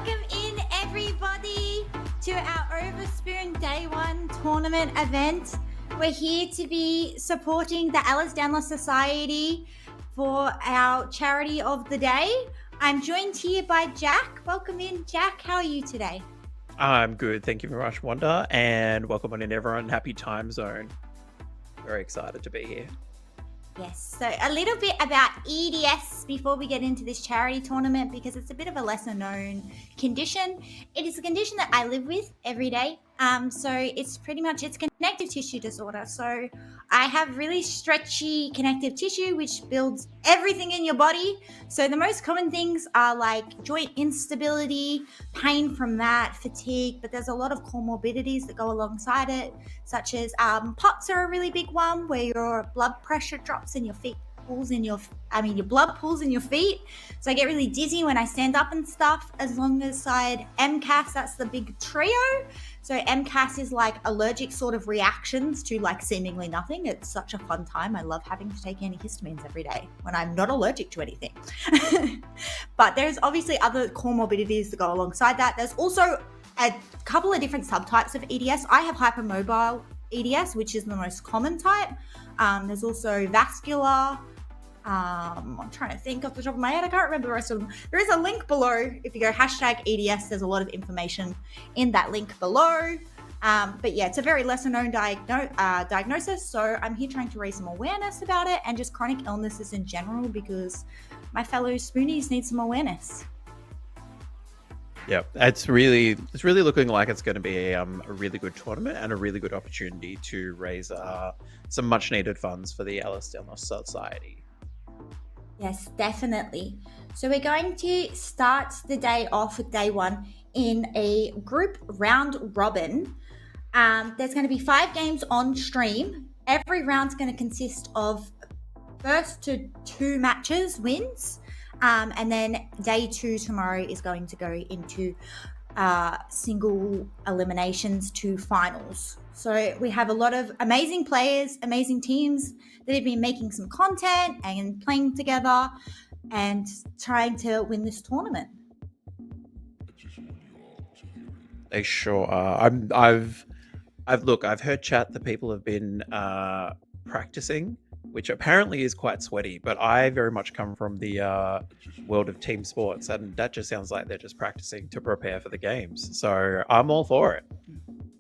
Welcome in, everybody, to our Overspooned Day 1 tournament event. We're here to be supporting the Ehlers-Danlos Society for our charity of the day. I'm joined here by Jack. Welcome in, Jack. How are you today? I'm good. Thank you very much, Wanda. And welcome on in, everyone. Happy time zone. Very excited to be here. Yes, so a little bit about EDS before we get into this charity tournament, because it's a bit of a lesser known condition. It is a condition that I live with every day. So it's connective tissue disorder. So I have really stretchy connective tissue, which builds everything in your body. So the most common things are like joint instability, pain from that, fatigue, but there's a lot of comorbidities that go alongside it, such as POTS are a really big one, where your blood pressure drops and your blood pools in your feet. So I get really dizzy when I stand up and stuff. Alongside MCAS, that's the big trio. So MCAS is like allergic sort of reactions to like seemingly nothing. It's such a fun time. I love having to take antihistamines every day when I'm not allergic to anything. But there's obviously other comorbidities that go alongside that. There's also a couple of different subtypes of EDS. I have hypermobile EDS, which is the most common type. There's also vascular. I'm trying to think off the top of my head. I can't remember the rest of them. There is a link below. If you go #EDS, there's a lot of information in that link below. But yeah, it's a very lesser known diagnosis. So I'm here trying to raise some awareness about it and just chronic illnesses in general, because my fellow Spoonies need some awareness. Yeah, it's really looking like it's going to be a really good tournament and a really good opportunity to raise some much needed funds for the Ehlers-Danlos Society. Yes, definitely. So we're going to start the day off with day 1 in a group round robin. There's going to be 5 games on stream. Every round's going to consist of first to 2 matches wins. And then day 2 tomorrow is going to go into single eliminations to finals. So we have a lot of amazing players, amazing teams that have been making some content and playing together and trying to win this tournament. They sure are. I've heard chat that people have been practicing, which apparently is quite sweaty, but I very much come from the world of team sports, and that just sounds like they're just practicing to prepare for the games. So I'm all for it.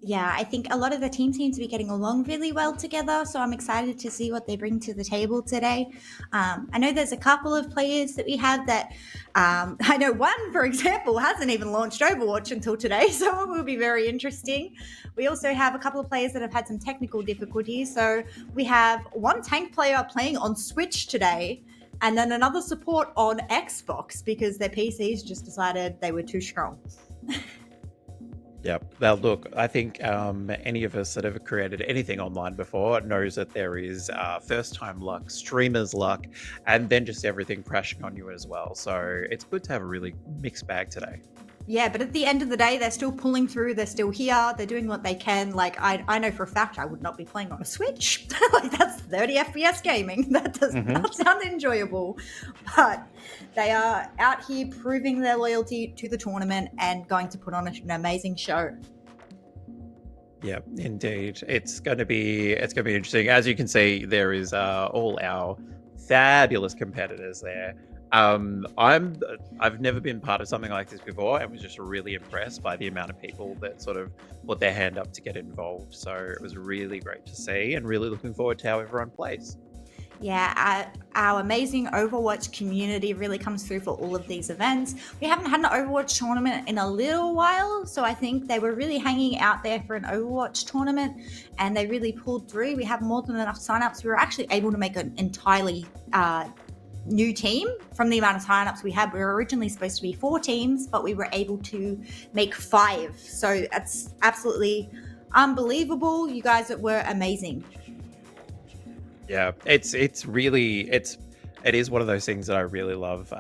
Yeah, I think a lot of the team seems to be getting along really well together, so I'm excited to see what they bring to the table today. I know there's a couple of players that we have that, I know one, for example, hasn't even launched Overwatch until today, so it will be very interesting. We also have a couple of players that have had some technical difficulties. So we have one tank player playing on Switch today, and then another support on Xbox because their PCs just decided they were too strong. Yep. Now, look, I think any of us that have created anything online before knows that there is first-time luck, streamer's luck, and then just everything crashing on you as well. So it's good to have a really mixed bag today. Yeah, but at the end of the day, they're still pulling through. They're still here. They're doing what they can. Like, I know for a fact I would not be playing on a Switch. Like, that's 30 FPS gaming. That does not sound enjoyable. But they are out here proving their loyalty to the tournament and going to put on an amazing show. Yeah, indeed. It's going to be interesting. As you can see, there is all our fabulous competitors there. I've never been part of something like this before and was just really impressed by the amount of people that sort of put their hand up to get involved. So it was really great to see and really looking forward to how everyone plays. Yeah, our amazing Overwatch community really comes through for all of these events. We haven't had an Overwatch tournament in a little while, so I think they were really hanging out there for an Overwatch tournament and they really pulled through. We have more than enough signups. We were actually able to make an entirely new team from the amount of signups we had. We were originally supposed to be 4 teams, but we were able to make 5. So that's absolutely unbelievable. You guys were amazing. Yeah, it is one of those things that I really love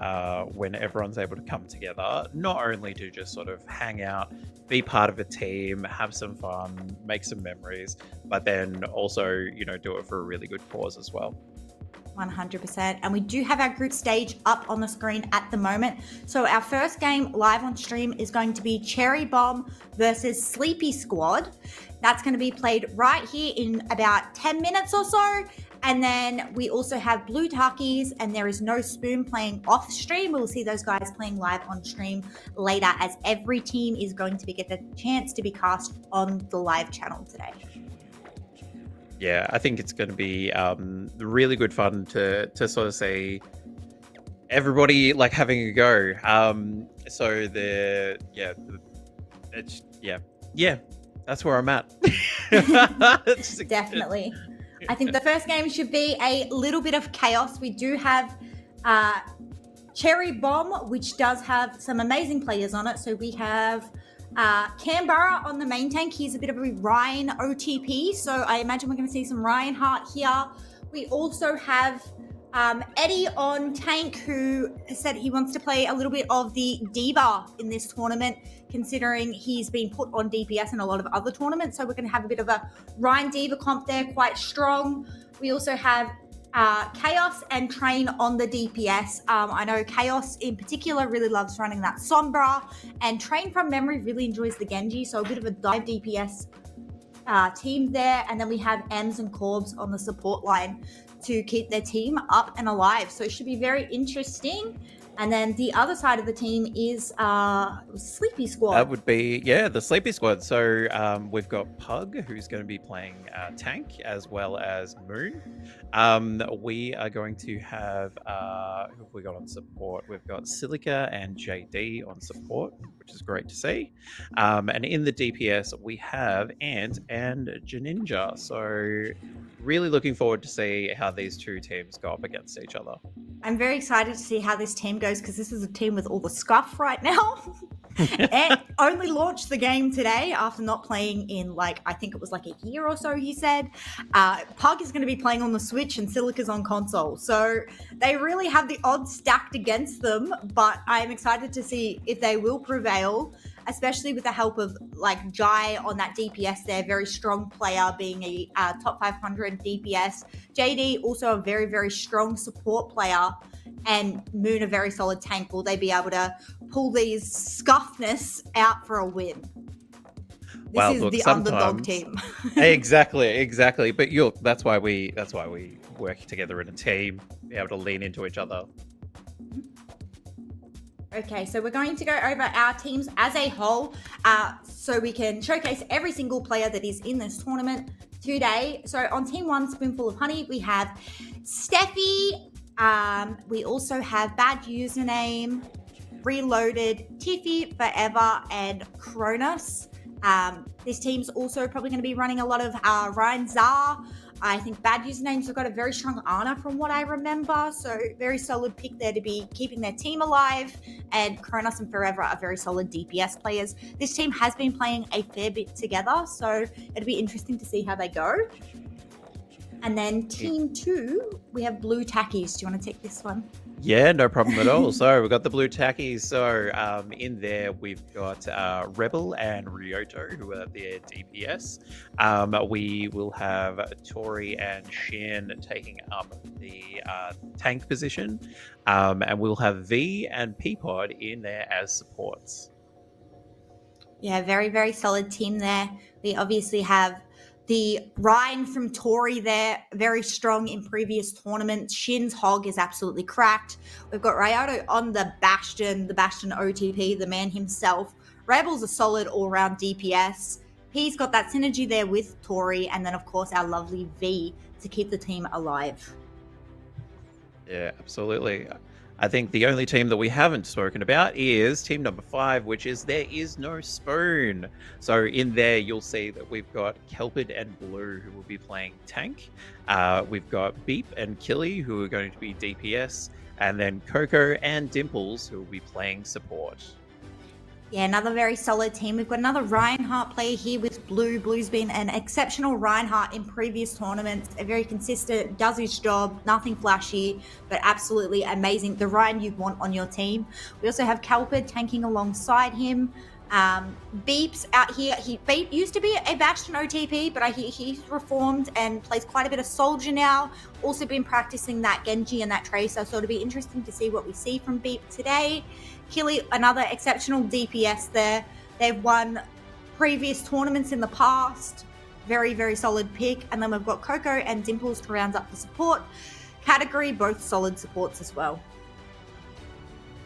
when everyone's able to come together, not only to just sort of hang out, be part of a team, have some fun, make some memories, but then also, do it for a really good cause as well. 100%. And we do have our group stage up on the screen at the moment. So our first game live on stream is going to be Cherry Bomb versus Sleepy Squad. That's going to be played right here in about 10 minutes or so. And then we also have Blue Tuckies, and there is no Spoon playing off stream. We'll see those guys playing live on stream later, as every team is going to get the chance to be cast on the live channel today. Yeah, I think it's going to be really good fun to sort of see everybody like having a go. So that's where I'm at. Definitely. I think the first game should be a little bit of chaos. We do have Cherry Bomb, which does have some amazing players on it. So we have Canberra on the main tank. He's a bit of a Ryan OTP, so I imagine we're going to see some Ryan Hart here. We also have Eddie on tank, who said he wants to play a little bit of the Diva in this tournament, considering he's been put on DPS in a lot of other tournaments. So we're going to have a bit of a Ryan Diva comp there, quite strong. We also have Chaos and Train on the DPS. I know Chaos in particular really loves running that Sombra, and Train from memory really enjoys the Genji, so a bit of a dive DPS team there. And then we have Ems and Corbs on the support line to keep their team up and alive, so it should be very interesting. And then the other side of the team is Sleepy Squad. That would be, the Sleepy Squad. So we've got Pug, who's going to be playing tank, as well as Moon. We are going to have, who have we got on support? We've got Silica and JD on support, which is great to see. And in the DPS, we have Ant and Janinja. So really looking forward to see how these two teams go up against each other. I'm very excited to see how this team goes, because this is a team with all the scuff right now. Ant only launched the game today after not playing in I think it was a year or so, he said. Pug is going to be playing on the Switch and Silica's on console. So they really have the odds stacked against them, but I'm excited to see if they will prevail, especially with the help of Jai on that DPS there, very strong player, being a top 500 DPS. JD also a very, very strong support player, and Moon a very solid tank. Will they be able to pull these scuffness out for a win? This is the underdog team. Exactly. But that's why we work together in a team, be able to lean into each other. Okay, so we're going to go over our teams as a whole, so we can showcase every single player that is in this tournament today. So on Team 1, Spoonful of Honey, we have Steffi. We also have Bad Username, Reloaded, Tiffy, Forever, and Cronus. This team's also probably going to be running a lot of Ryan Zar. I think Bad Usernames have got a very strong Ana from what I remember, so very solid pick there to be keeping their team alive. And Cronus and Forever are very solid DPS players. This team has been playing a fair bit together, so it'll be interesting to see how they go. And then Team 2, we have Blue Tackies. Do you want to take this one? Yeah, no problem at all. So we've got the Blue Tackies. So in there, we've got Rebel and Ryoto, who are their DPS. We will have Tori and Shin taking up the tank position. And we'll have V and Peapod in there as supports. Yeah, very, very solid team there. We obviously have the Ryan from Tori there, very strong in previous tournaments. Shin's Hog is absolutely cracked. We've got Ryoto on the Bastion OTP, the man himself. Rebel's a solid all-round DPS. He's got that synergy there with Tori, and then, of course, our lovely V to keep the team alive. Yeah, absolutely. I think the only team that we haven't spoken about is team number 5, which is There Is No Spoon. So in there, you'll see that we've got Kelpid and Blue, who will be playing tank. We've got Beep and Killy, who are going to be DPS. And then Coco and Dimples, who will be playing support. Yeah, another very solid team. We've got another Reinhardt player here with Blue. Blue's been an exceptional Reinhardt in previous tournaments. A very consistent, does his job, nothing flashy, but absolutely amazing. The Ryan you'd want on your team. We also have Kelpid tanking alongside him. Beep's out here. Beep used to be a Bastion OTP, but I hear he's reformed and plays quite a bit of Soldier now. Also been practicing that Genji and that Tracer, so it'll be interesting to see what we see from Beep today. Killy, another exceptional DPS there. They've won previous tournaments in the past. Very, very solid pick. And then we've got Coco and Dimples to round up the support category, both solid supports as well.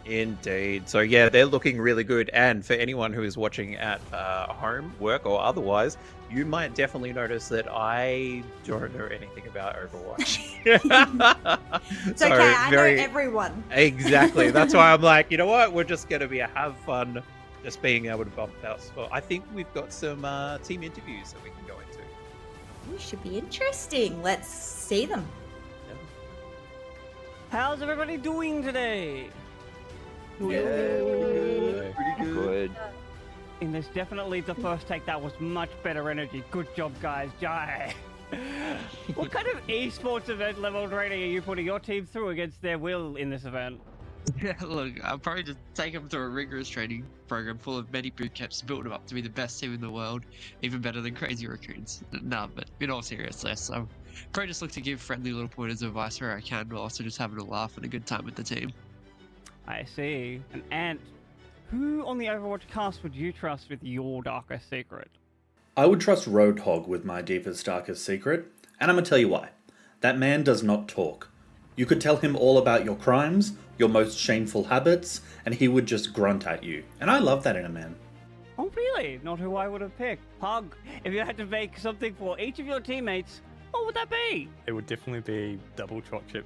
Indeed. So yeah, they're looking really good. And for anyone who is watching at home, work, or otherwise, you might definitely notice that I don't know anything about Overwatch. It's okay, I know everyone. Exactly. That's why I'm like, you know what? We're just going to have fun, just being able to bump out. So I think we've got some team interviews that we can go into. It should be interesting. Let's see them. Yeah. How's everybody doing today? Yeah, pretty good. And there's definitely the first take that was much better energy. Good job, guys. Jai. What kind of esports event level training are you putting your team through against their will in this event? Yeah, look, I'll probably just take them through a rigorous training program full of many boot camps to build them up to be the best team in the world, even better than crazy raccoons. Nah, but in all seriousness, I'm probably just look to give friendly little pointers of advice where I can, but also just having a laugh and a good time with the team. I see. And Ant, who on the Overwatch cast would you trust with your darkest secret? I would trust Roadhog with my deepest, darkest secret, and I'm gonna tell you why. That man does not talk. You could tell him all about your crimes, your most shameful habits, and he would just grunt at you. And I love that in a man. Oh, really? Not who I would have picked. Pug, if you had to make something for each of your teammates, what would that be? It would definitely be double chocolate chip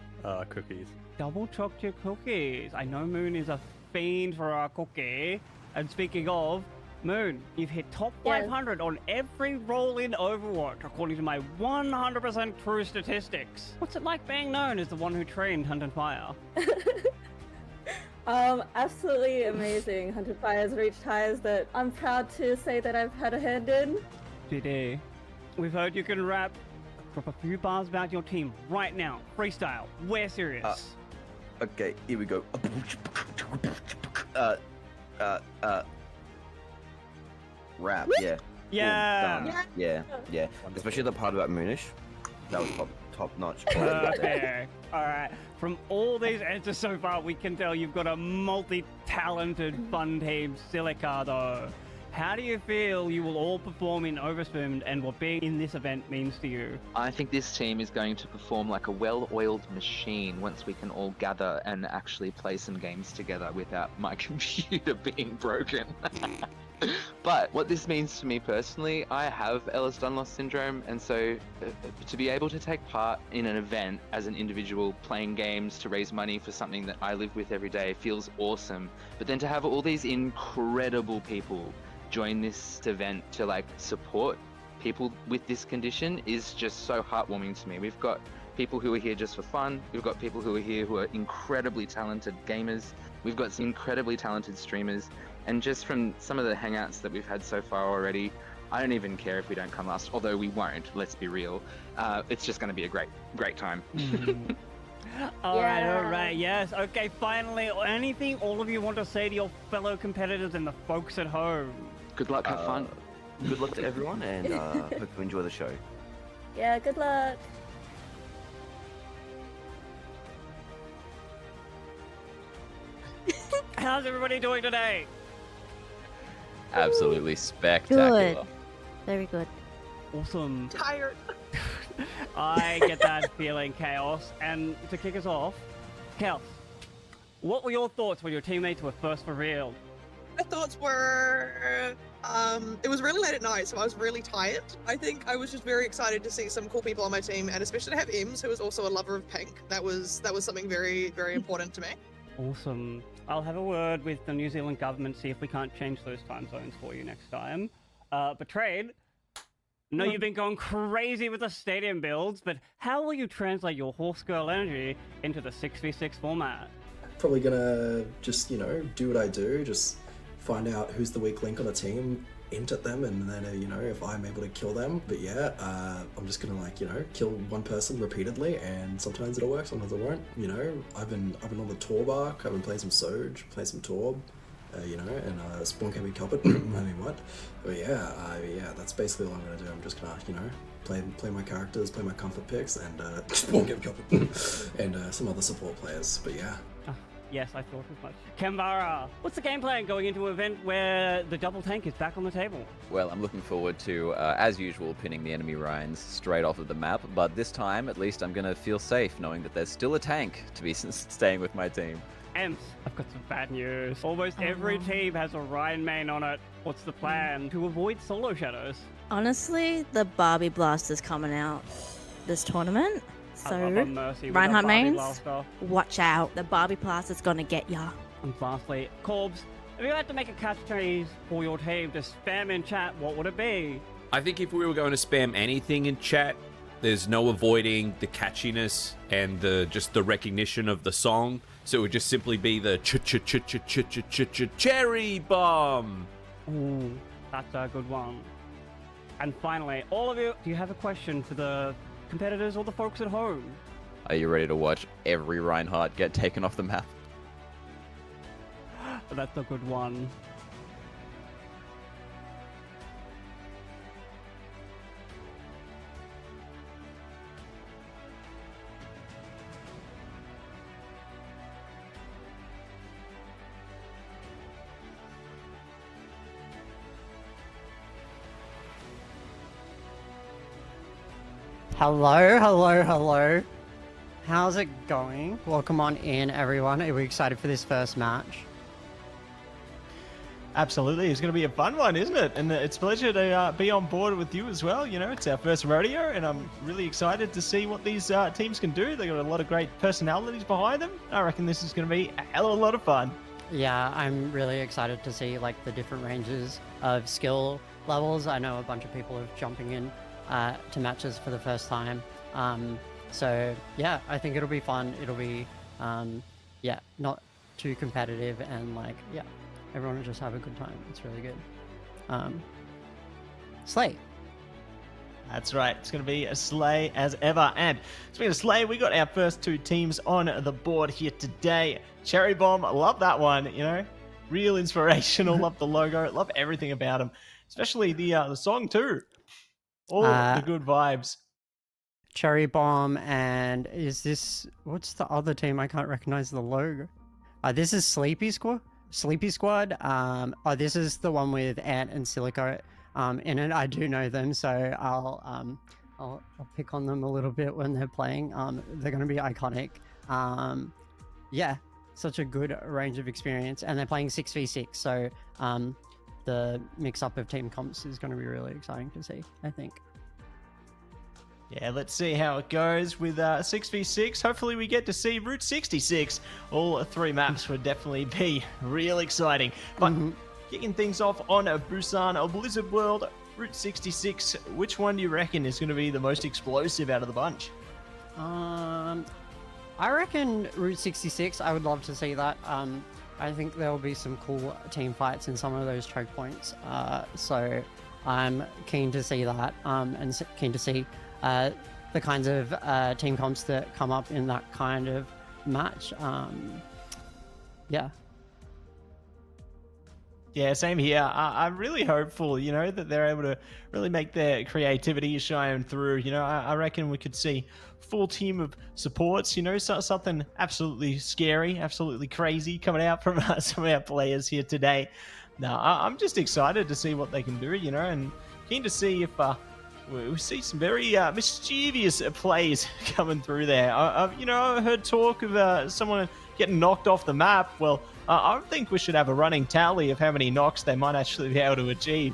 cookies. Double chocolate cookies. I know Moon is a fiend for a cookie. And speaking of, Moon, you've hit top 500 on every role in Overwatch, according to my 100% true statistics. What's it like being known as the one who trained Hunt and Fire? Absolutely amazing. Hunted Fire has reached highs that I'm proud to say that I've had a hand in. GD. We've heard you can rap. Drop a few bars about your team right now. Freestyle. We're serious. Okay, here we go. Rap, yeah. Yeah. Cool, yeah. Especially the part about Moonish. That was top notch. Perfect. Alright. From all these answers so far, we can tell you've got a multi-talented fun team, Silica, though. How do you feel you will all perform in Overspooned and what being in this event means to you? I think this team is going to perform like a well-oiled machine once we can all gather and actually play some games together without my computer being broken. But what this means to me personally, I have Ehlers-Danlos Syndrome, and so to be able to take part in an event as an individual playing games to raise money for something that I live with every day feels awesome. But then to have all these incredible people join this event to like support people with this condition is just so heartwarming to me. We've got people who are here just for fun. We've got people who are here who are incredibly talented gamers. We've got some incredibly talented streamers. And just from some of the hangouts that we've had so far already, I don't even care if we don't come last, although we won't, let's be real. It's just going to be a great time. All right, yes. Okay, finally, anything all of you want to say to your fellow competitors and the folks at home? Good luck, have fun. Good luck to everyone, and hope you enjoy the show. Yeah, good luck. How's everybody doing today? Absolutely spectacular. Good. Very good. Awesome. Tired. I get that feeling, Chaos. And to kick us off, Chaos, what were your thoughts when your teammates were first revealed? My thoughts were, it was really late at night, so I was really tired. I think I was just very excited to see some cool people on my team, and especially to have Ems, who is also a lover of pink. That was something very, very important to me. Awesome. I'll have a word with the New Zealand government, see if we can't change those time zones for you next time. Betrayed, no, you've been going crazy with the stadium builds, but how will you translate your horse girl energy into the 6v6 format? Probably gonna just, do what I do, just find out who's the weak link on a team, int at them, and then, if I'm able to kill them. But yeah, I'm just gonna kill one person repeatedly, and sometimes it'll work, sometimes it won't. I've been on the Torb arc, I've been playing some Soj, playing some Torb. you know, and Spawn can be covered. I mean, what? But yeah, that's basically all I'm gonna do. I'm just gonna, you know, play my characters, play my comfort picks, and Spawn can be covered, and some other support players. But yeah. Yes, I thought as much. Kambara, what's the game plan going into an event where the double tank is back on the table? Well, I'm looking forward to, as usual, pinning the enemy Ryans straight off of the map, but this time, at least, I'm going to feel safe knowing that there's still a tank to be staying with my team. Emps, I've got some bad news. Almost every team has a Ryan main on it. What's the plan to avoid solo shadows? Honestly, the Barbie Blaster's coming out this tournament. So, Reinhardt mains, watch out. The Barbie Blaster's gonna get ya. And lastly, Corbs, if you had to make a catchphrase for your team to spam in chat, what would it be? I think if we were going to spam anything in chat, there's no avoiding the catchiness and just the recognition of the song. So it would just simply be the cherry bomb. Ooh, that's a good one. And finally, all of you, do you have a question for the competitors or the folks at home? Are you ready to watch every Reinhardt get taken off the map? That's a good one. Hello. How's it going? Welcome on in, everyone. Are we excited for this first match? Absolutely. It's going to be a fun one, isn't it? And it's a pleasure to be on board with you as well. You know, it's our first rodeo, and I'm really excited to see what these teams can do. They've got a lot of great personalities behind them. I reckon this is going to be a hell of a lot of fun. Yeah, I'm really excited to see like the different ranges of skill levels. I know a bunch of people are jumping in to matches for the first time. So yeah, I think it'll be fun. It'll be, yeah, not too competitive, and like, yeah, everyone will just have a good time. It's really good. Slay. That's right. It's going to be a slay as ever. And speaking of slay, we got our first two teams on the board here today. Cherry Bomb, I love that one. You know, real inspirational. Love the logo. Love everything about him, especially the song too. All the good vibes. Cherry Bomb, and is this, what's the other team? I can't recognize the logo. This is Sleepy Squad. Oh, this is the one with Ant and Silico in it. I do know them, so I'll pick on them a little bit when they're playing. They're going to be iconic. Yeah, such a good range of experience, and they're playing 6v6, so the mix-up of team comps is going to be really exciting to see, I think. Yeah, let's see how it goes with 6v6. Hopefully we get to see Route 66. All three maps would definitely be real exciting. But kicking things off on a Busan Blizzard World, Route 66, which one do you reckon is going to be the most explosive out of the bunch? I reckon Route 66. I would love to see that. I think there will be some cool team fights in some of those choke points. So I'm keen to see that, and keen to see the kinds of team comps that come up in that kind of match. Yeah. Yeah, same here. I'm really hopeful, you know, that they're able to really make their creativity shine through. You know, I reckon we could see full team of supports, you know, something absolutely scary, absolutely crazy coming out from some of our players here today. No, I'm just excited to see what they can do, you know, and keen to see if we see some very mischievous plays coming through there. You know, I heard talk of someone getting knocked off the map. Well, I think we should have a running tally of how many knocks they might actually be able to achieve.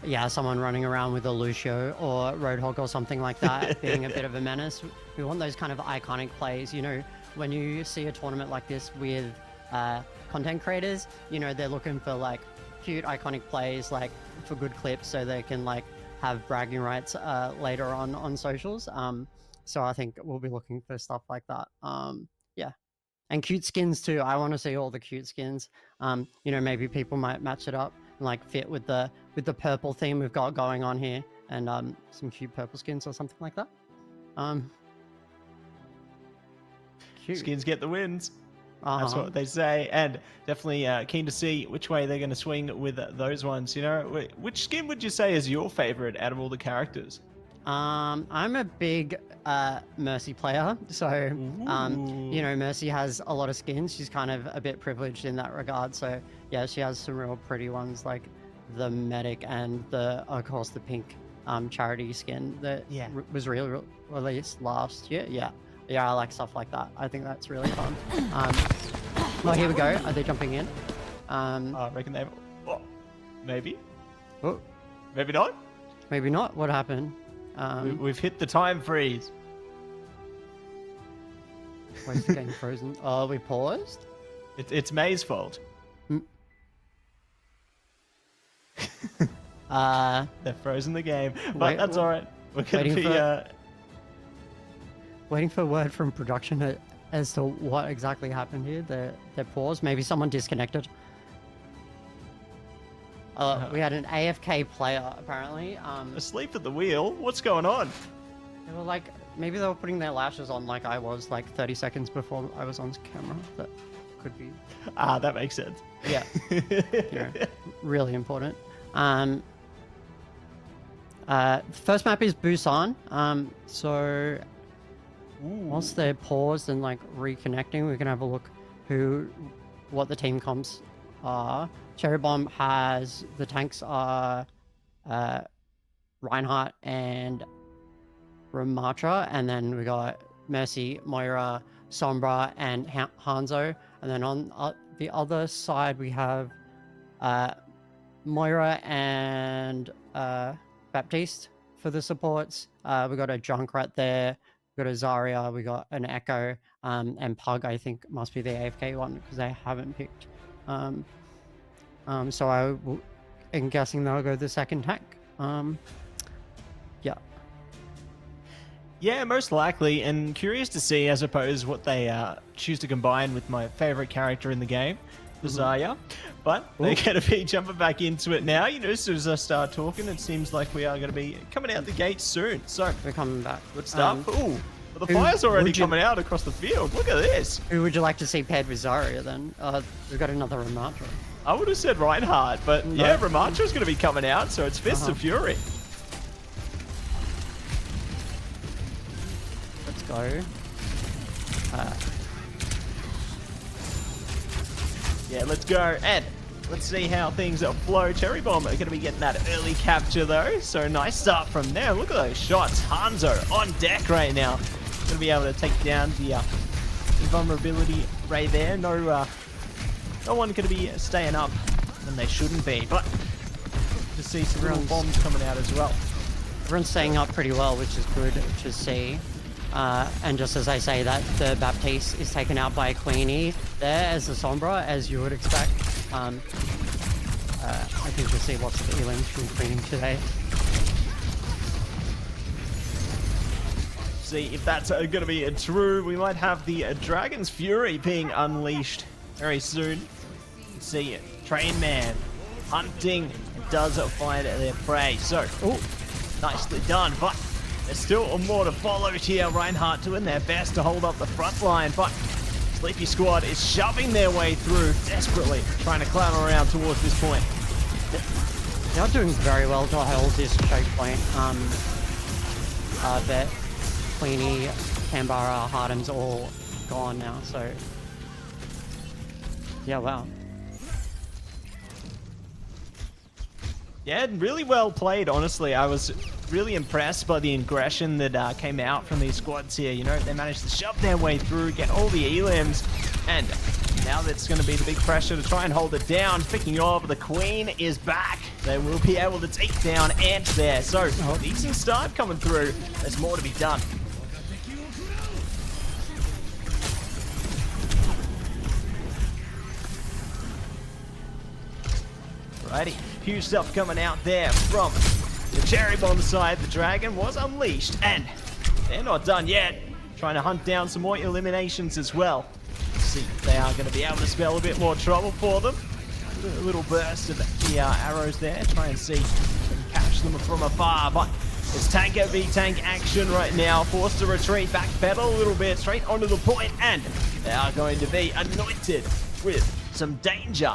Yeah, someone running around with a Lucio or Roadhog or something like that, being a bit of a menace. We want those kind of iconic plays. You know, when you see a tournament like this with content creators, you know, they're looking for like cute, iconic plays, like for good clips, so they can like have bragging rights later on socials. So I think we'll be looking for stuff like that. Yeah. And cute skins too. I want to see all the cute skins. You know, maybe people might match it up and like fit with the purple theme we've got going on here, and some cute purple skins or something like that. Cute. Skins get the wins. That's what they say, and definitely keen to see which way they're going to swing with those ones. You know, which skin would you say is your favorite out of all the characters? I'm a big Mercy player, so you know, Mercy has a lot of skins. She's kind of a bit privileged in that regard. So yeah, she has some real pretty ones like the medic and of course the pink charity skin that was released last year. Yeah, I like stuff like that. I think that's really fun. Well, here we go. Are they jumping in? I reckon they've. Oh, maybe. Oh, maybe not. Maybe not. What happened? We've hit the time freeze. Why is the game frozen? Oh, we paused? It's May's fault. They're frozen the game, but that's all right. We're gonna be waiting for word from production as to what exactly happened here. They're paused. Maybe someone disconnected. We had an AFK player apparently. Asleep at the wheel. What's going on? They were like, maybe they were putting their lashes on like I was, like 30 seconds before I was on camera. That could be. That makes sense. Yeah. Yeah. Really important. First map is Busan. So once they're paused and like reconnecting, we can have a look what the team comps are. Cherry Bomb has the tanks are Reinhardt and Ramatra, and then we got Mercy, Moira, Sombra, and Hanzo. And then on the other side we have Moira and Baptiste for the supports. We got a Junkrat there. We got a Zarya. We got an Echo, and Pug. I think must be the AFK one because they haven't picked. So I'm guessing they'll go the second tank. Yeah. Yeah, most likely, and curious to see, I suppose, what they choose to combine with my favorite character in the game, the Zarya. But they're going to be jumping back into it now. You know, as soon as I start talking, it seems like we are going to be coming out the gate soon. So we're coming back. Good stuff. Ooh, well, the fire's already coming out across the field. Look at this. Who would you like to see paired with Zarya then? We've got another Ramatra. I would have said Reinhardt, but yeah, Ramatra's going to be coming out, so it's Fists of Fury. Let's go. Yeah, let's go. And let's see how things flow. Cherry Bomb are going to be getting that early capture, though. So nice start from there. Look at those shots. Hanzo on deck right now. Going to be able to take down the invulnerability ray there. No one going to be staying up when they shouldn't be. But to see some real bombs coming out as well. Everyone's staying up pretty well, which is good to see. And just as I say that, the Baptiste is taken out by Queenie there as the Sombra, as you would expect. I think you'll see lots of healings from Queenie today. See if that's going to be true. We might have the Dragon's Fury being unleashed very soon. See it. Train Man hunting does find their prey. So, nicely done, but there's still more to follow here. Reinhardt doing their best to hold up the front line, but Sleepy Squad is shoving their way through desperately, trying to climb around towards this point. They're doing very well to hold this choke point. But Queenie, Canberra, Hardham's all gone now, so yeah, wow. Yeah, really well played, honestly. I was really impressed by the aggression that came out from these squads here. You know, they managed to shove their way through, get all the elims, and now that's going to be the big pressure to try and hold it down. Speaking of, the Queen is back. They will be able to take down Ant there. So, decent start coming through. There's more to be done. Alrighty, huge stuff coming out there from the Cherry Bomb side. The Dragon was unleashed, and they're not done yet. Trying to hunt down some more eliminations as well. Let's see if they are going to be able to spell a bit more trouble for them. A little burst of the arrows there. Try and see if they can catch them from afar, but It's tank v tank action right now. Forced to retreat, backpedal a little bit, straight onto the point, and they are going to be anointed with some danger.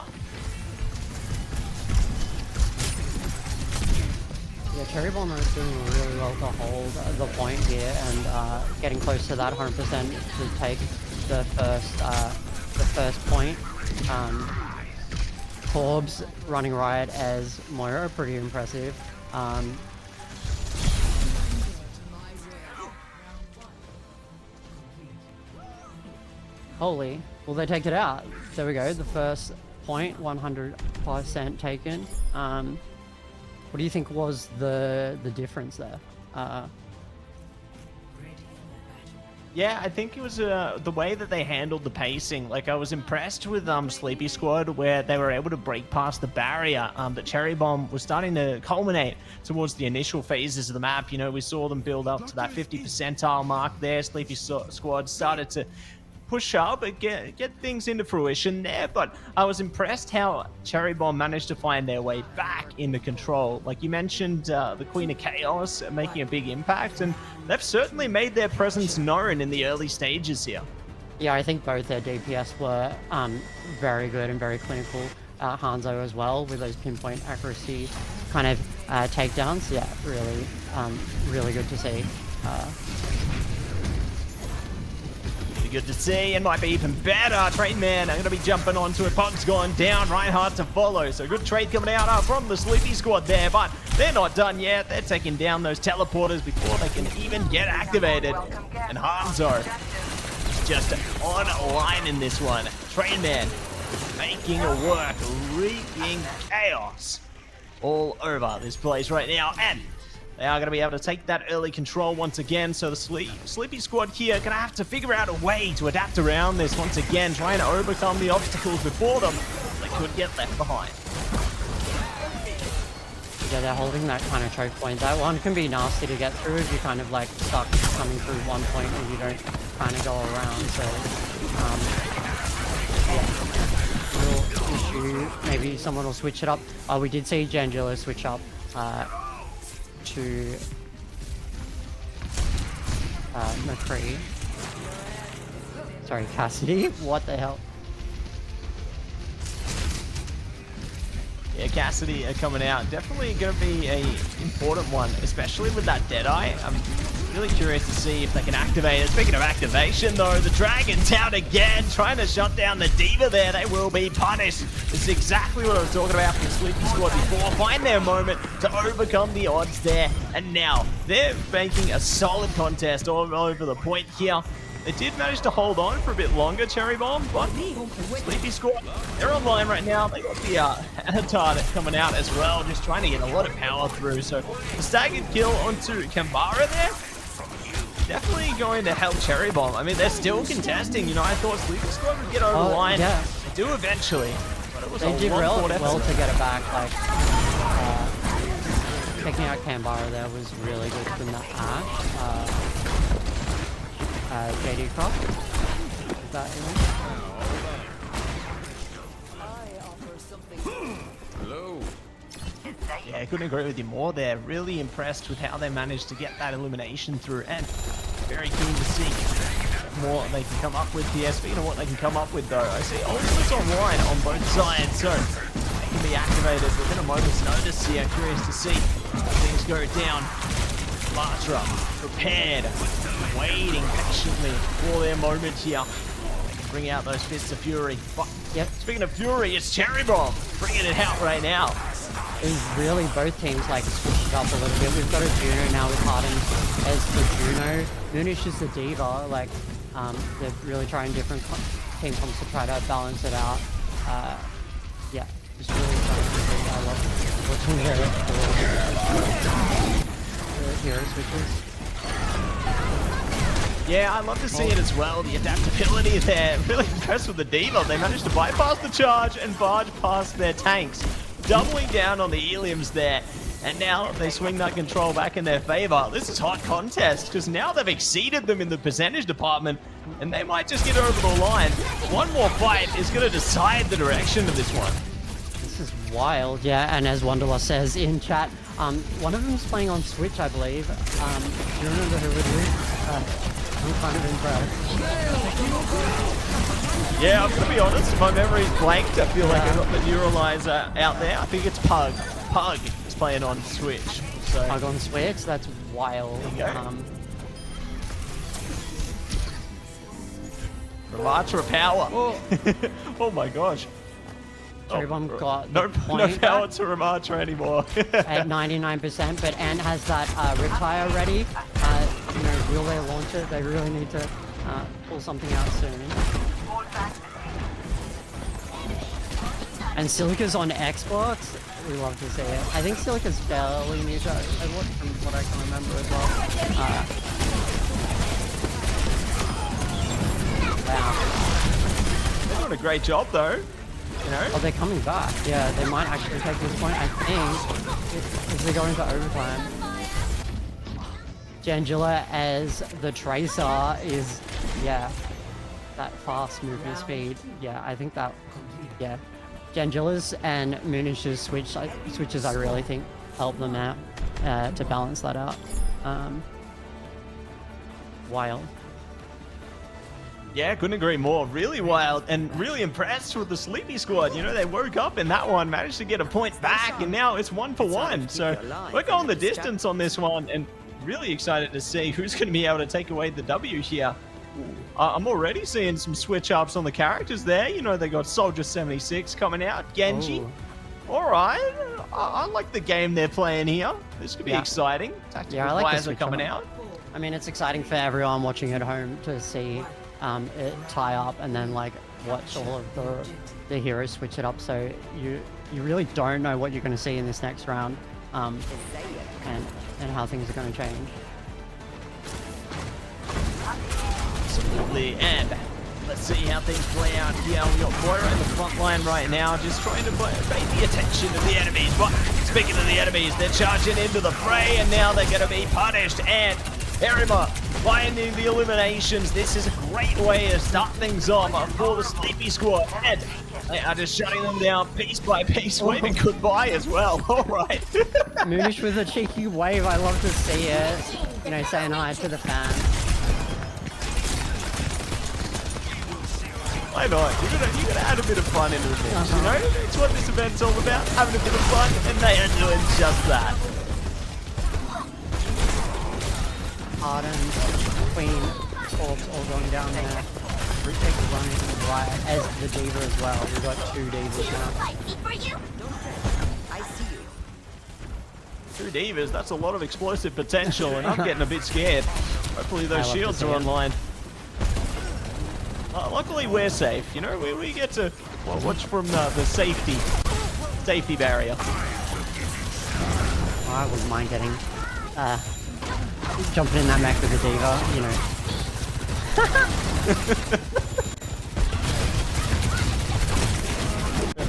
Yeah, Cherry Bomber is doing really well to hold the point here and getting close to that 100% to take the first point. Corbs running riot as Moira, pretty impressive. Holy, will they take it out? There we go, the first point, 100% taken. What do you think was the difference there? Yeah, I think it was the way that they handled the pacing. Like, I was impressed with Sleepy Squad, where they were able to break past the barrier that Cherry Bomb was starting to culminate towards the initial phases of the map. You know, we saw them build up to that 50 percentile mark there. Sleepy Squad started to push up and get things into fruition there, but I was impressed how Cherry Bomb managed to find their way back into control. Like you mentioned, the Queen of Chaos making a big impact, and they've certainly made their presence known in the early stages here. Yeah, I think both their DPS were very good and very clinical. Hanzo as well, with those pinpoint accuracy kind of takedowns. Yeah, really good to see. Good to see, and might be even better. Train Man, I'm going to be jumping onto it. Pug's gone down, Reinhardt to follow. So good trade coming out from the Sleepy Squad there, but they're not done yet. They're taking down those teleporters before they can even get activated. And Hanzo is just on line in this one. Train Man making it work, wreaking chaos all over this place right now, and they are going to be able to take that early control once again. So the Sleepy Squad here going to have to figure out a way to adapt around this once again, trying to overcome the obstacles before them. They could get left behind. Yeah, they're holding that kind of choke point. That one can be nasty to get through if you kind of like stuck coming through one point and you don't kind of go around. So, yeah, real issue. Maybe someone will switch it up. We did see Jangelo switch up to McCree. Sorry, Cassidy. What the hell? Yeah, Cassidy coming out. Definitely going to be an important one, especially with that Deadeye. I'm really curious to see if they can activate it. Speaking of activation, though, the Dragon's out again, trying to shut down the Diva there. They will be punished. This is exactly what I was talking about from the Sleepy Squad before. Find their moment to overcome the odds there. And now they're making a solid contest all over the point here. They did manage to hold on for a bit longer, Cherry Bomb, but Sleepy Squad, they're online right now. They got the Anatard coming out as well, just trying to get a lot of power through. So the staggered kill onto Kambara there, definitely going to help Cherry Bomb. I mean, they're still contesting. You know, I thought Sleepy Squad would get over the line. Yeah. They do eventually, but it was They a did long fought well effort. to get it back. Like taking out Kambara there was really good from the Ash. JD Croft. Is that Hello. Yeah, I couldn't agree with you more there. Really impressed with how they managed to get that elimination through, and very keen to see more they can come up with here. Speaking of what they can come up with, though, I see ultimates online on both sides, so they can be activated within a moment's notice here. Curious to see how things go down. Latra prepared, waiting patiently for their moment here. Bring out those Fists of Fury. But speaking of Fury, it's Cherry Bomb bringing it out right now. It was really both teams like switched it up a little bit. We've got a Juno now with Harden as the Juno. Moonish is the Diva. Like they're really trying different team comps to try to balance it out. Yeah, just really trying to see. I love watching the hero switches. Yeah, I love to see it as well. The adaptability there. Really impressed with the Diva. They managed to bypass the charge and barge past their tanks, doubling down on the Eliums there. And now they swing that control back in their favor. This is hot contest because now they've exceeded them in the percentage department, and they might just get over the line. One more fight is going to decide the direction of this one. This is wild, yeah. And as Wanderlust says in chat, One of them's playing on Switch, I believe. Do you remember who it is? I'm kind of impressed. Yeah, I'm gonna be honest, my memory's blanked. I feel like I got the neural eyes out there. I think it's Pug. Pug is playing on Switch. So. Pug on Switch? That's wild. Ramatra power. Oh my gosh. Cherrybomb got no the point no power to Ramatra anymore. at 99%, but Ant has that Riptire ready. You know, will they launch it? They really need to pull something out soon. And Silica's on Xbox. We love to see it. I think Silica's fairly new to Overwatch from what I can remember as well. Wow. They're doing a great job though. You know? Oh, they're coming back. Yeah, they might actually take this point, I think, if they go into overtime. Jangela as the Tracer is, yeah, that fast movement speed. Yeah, I think that, yeah. Jangela's and Moonish's switches, I really think, help them out to balance that out. Wild. Yeah, couldn't agree more. Really wild and really impressed with the Sleepy squad. You know, they woke up in that one, managed to get a point back, and now it's 1-for-1. So we're going the distance on this one, and really excited to see who's going to be able to take away the W here. I'm already seeing some switch ups on the characters there. You know, they got Soldier 76 coming out, Genji. All right, I like the game they're playing here. This could be exciting. Tactical I like players are coming out. I mean, it's exciting for everyone watching at home to see it tie up and then like watch all of the heroes switch it up. So you really don't know what you're going to see in this next round, and how things are going to change. Absolutely, and let's see how things play out here. We got Moira in the front line right now, just trying to pay the attention of the enemies. But speaking of the enemies, they're charging into the fray, and now they're going to be punished. And Erima finding the eliminations. This is a great way to start things off for the Sleepy squad, and they are just shutting them down piece by piece, waving goodbye as well. All right. Moonish with a cheeky wave. I love to see it. You know, saying hi to the fans. Why not? You're gonna add a bit of fun into the mix, you know? It's what this event's all about, having a bit of fun, and they are doing just that. Arden, Queen, Orbs all going down there. Retake is running to the right as the Diva as well. We've got 2 Divas now. I see you. 2 Divas, that's a lot of explosive potential, and I'm getting a bit scared. Hopefully those shields are online. Luckily we're safe, you know, we get to watch from the safety barrier. Oh, I wouldn't mind getting, jumping in that mech with the Diva, you know.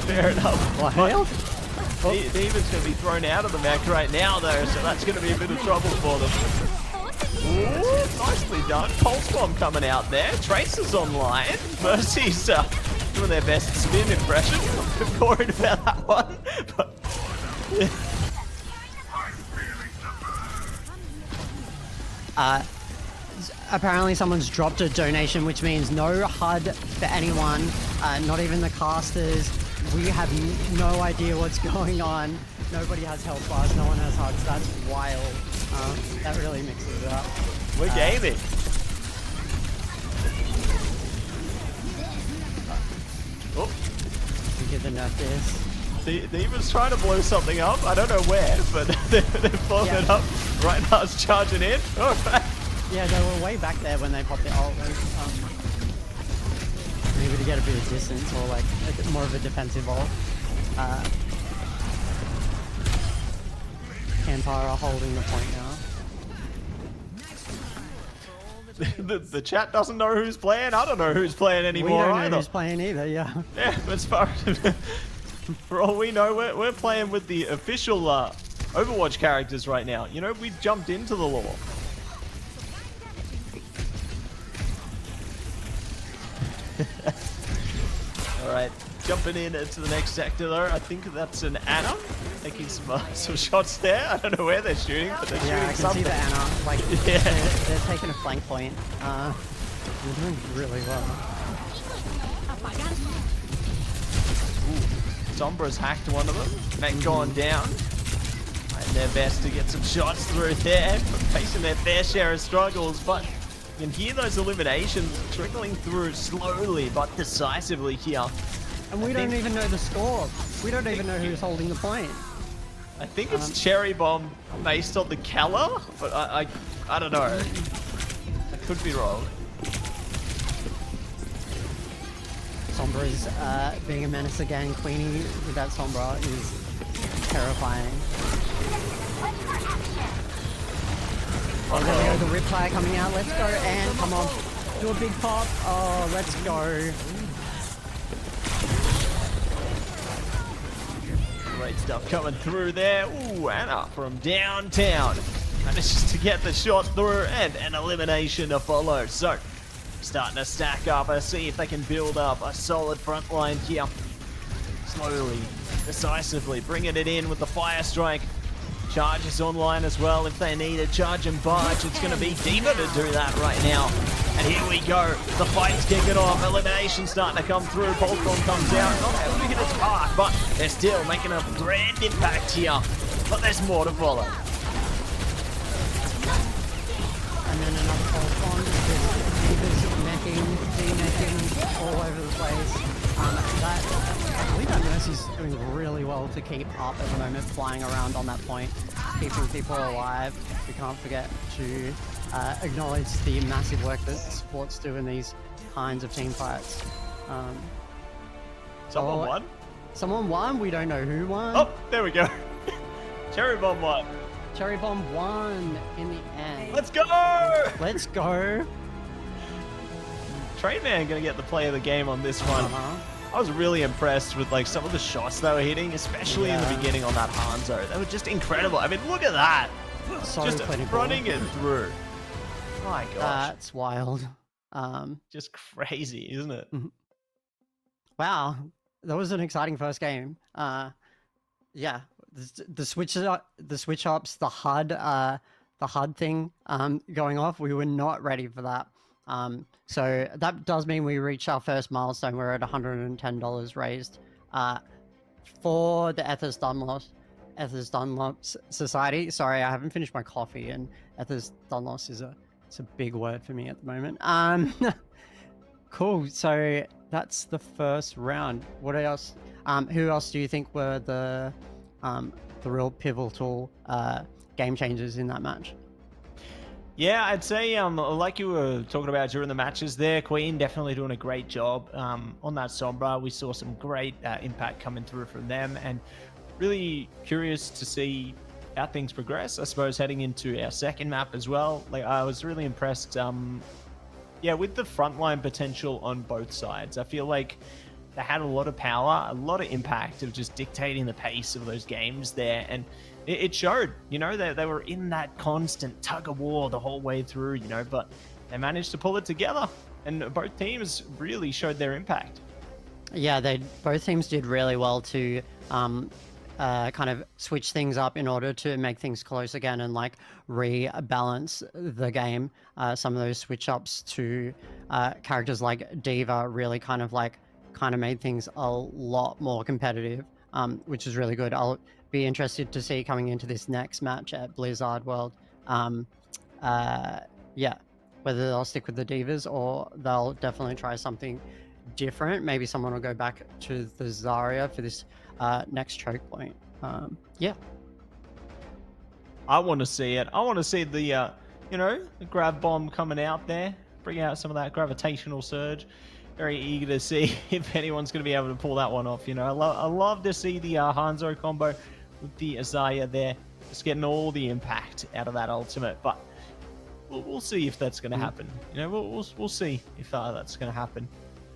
Fair enough. Well, Diva's going to be thrown out of the mech right now though, so that's going to be a bit of trouble for them. Ooh, nicely done. Pulse Bomb coming out there. Tracer's online. Mercy's doing their best spin impression. I'm a bit worried about that one. But, apparently someone's dropped a donation, which means no HUD for anyone, not even the casters. We have no idea what's going on. Nobody has health bars, no one has HUDs. That's wild. That really mixes it up. We're gaming. Oh. We get the nerf this. Diva's trying to blow something up. I don't know where, but they're blowing it up. Right now it's charging in. Oh, yeah, they were way back there when they popped the ult. Maybe to get a bit of distance or like more of a defensive ult. Campara holding the point now. The chat doesn't know who's playing. I don't know who's playing anymore either. We don't either. know who's playing either, yeah. Yeah, as far as, for all we know, we're playing with the official Overwatch characters right now. You know, we jumped into the lore. All right, jumping in into the next sector though. I think that's an Ana. taking some shots there. I don't know where they're shooting, but they're Yeah, I shooting can something. see the Anna. Like, Yeah. they're taking a flank point. They're doing really well. Sombra's hacked one of them. Mech gone down. Trying their best to get some shots through there, facing their fair share of struggles, but you can hear those eliminations trickling through slowly but decisively here. And we don't even know the score. We don't even know who's holding the point. I think it's Cherry Bomb based on the Keller, but I don't know. I could be wrong. Sombra is being a menace again. Queenie with that Sombra is terrifying. Oh, there we go, the Riptide coming out. Let's go, and come on. Do a big pop. Oh, let's go. Great stuff coming through there. Ooh, Anna from downtown manages to get the shot through and an elimination to follow. So, starting to stack up and see if they can build up a solid front line here. Slowly, decisively, bringing it in with the Fire Strike. Charge is online as well if they need a charge and barge. It's going to be Diva to do that right now. And here we go. The fight's kicking off. Elimination starting to come through. Poltron comes out. Not able to hit its mark, but they're still making a grand impact here. But there's more to follow. And then another Poltron. Divas meching, D-meching all over the place. I believe that Mercy's doing really well to keep up at the moment, flying around on that point, keeping people alive. We can't forget to acknowledge the massive work that sports do in these kinds of team fights. Someone won? Someone won? We don't know who won. Oh, there we go. Cherry Bomb won. Cherry Bomb won in the end. Let's go! Let's go! Trainman gonna get the play of the game on this one. I was really impressed with like some of the shots they were hitting, especially in the beginning on that Hanzo. They were just incredible. I mean, look at that. So just clinical. running it through. My gosh. That's wild. Just crazy, isn't it? Wow, that was an exciting first game. Yeah, the switch ups, the HUD thing going off. We were not ready for that. So that does mean we reached our first milestone. We're at $110 raised for the Ehlers-Danlos Society. Sorry, I haven't finished my coffee, and Ehlers-Danlos is it's a big word for me at the moment. Cool. So that's the first round. What else? Who else do you think were the real pivotal game changers in that match? Yeah, I'd say, like you were talking about during the matches there, Queen definitely doing a great job on that Sombra. We saw some great impact coming through from them, and really curious to see how things progress, I suppose, heading into our second map as well. Like, I was really impressed, with the frontline potential on both sides. I feel like they had a lot of power, a lot of impact of just dictating the pace of those games there, and it showed, they were in that constant tug of war the whole way through, but they managed to pull it together, and both teams really showed their impact. Yeah, both teams did really well to kind of switch things up in order to make things close again and like rebalance the game. Some of those switch ups to characters like Diva really kind of made things a lot more competitive, which is really good. I'll be interested to see coming into this next match at Blizzard World. Whether they'll stick with the Divas or they'll definitely try something different. Maybe someone will go back to the Zarya for this next choke point. The I want to see it. I want to see the, the grab bomb coming out there, bring out some of that gravitational surge. Very eager to see if anyone's going to be able to pull that one off. I love to see the Hanzo combo with the Azaya there, just getting all the impact out of that ultimate. But we'll see if that's going to happen. We'll see if that's going to happen.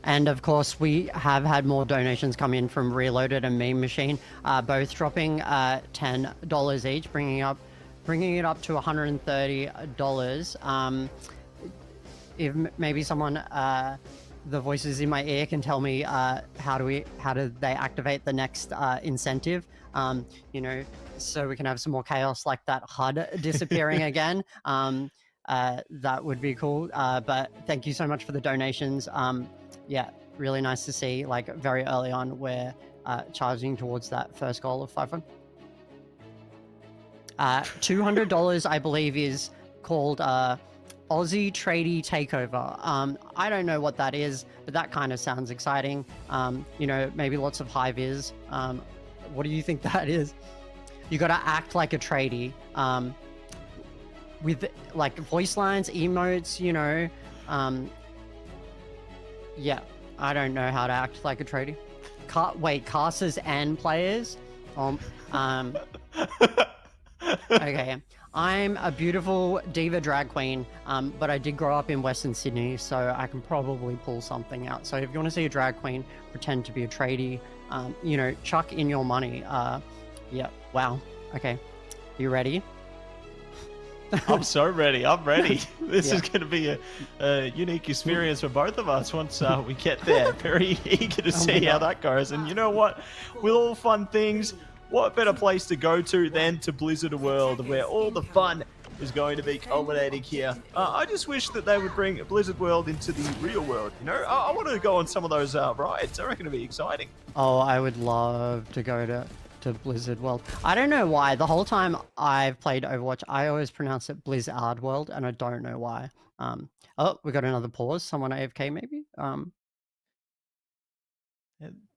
And of course, we have had more donations come in from Reloaded and Meme Machine, both dropping $10 each, bringing it up to $130. If maybe someone the voices in my ear can tell me how do they activate the next incentive, you know, so we can have some more chaos like that HUD disappearing again. That would be cool. But thank you so much for the donations. Yeah, really nice to see, like, very early on we're charging towards that first goal of 500. $200 I believe is called Aussie Tradie Takeover. I don't know what that is, but that kind of sounds exciting. You know, maybe lots of high vis. What do you think that is? You got to act like a tradie, with like voice lines, emotes, you know. Yeah, I don't know how to act like a tradie. Wait, casters and players? Okay, I'm a beautiful diva drag queen, but I did grow up in Western Sydney, so I can probably pull something out. So if you want to see a drag queen, pretend to be a tradie, you know, chuck in your money. Yeah, wow. Okay, you ready? I'm so ready. I'm ready. This is going to be a unique experience for both of us once we get there. Very eager to see how that goes. And you know what? With all fun things, what better place to go to than to Blizzard World, where all the fun is going to be culminating here. I just wish that they would bring Blizzard World into the real world, you know? I want to go on some of those rides. I reckon it'd be exciting. Oh, I would love to go to Blizzard World. I don't know why. The whole time I've played Overwatch, I always pronounce it Blizzard World, and I don't know why. Oh, we got another pause. Someone AFK maybe?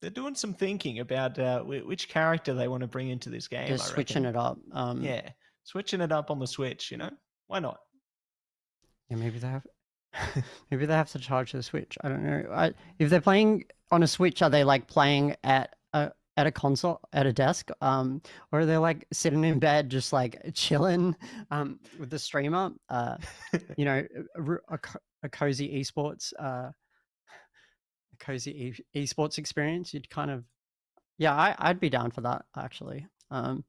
They're doing some thinking about which character they want to bring into this game. Just switching it up. Yeah, switching it up on the Switch, you know? Why not? Yeah, maybe they have maybe they have to charge the Switch. I don't know. If they're playing on a Switch, are they like playing at a console, at a desk, or are they like sitting in bed just like chilling with the streamer? You know, a cozy esports esports experience. You'd kind of, yeah, I'd be down for that actually. Playing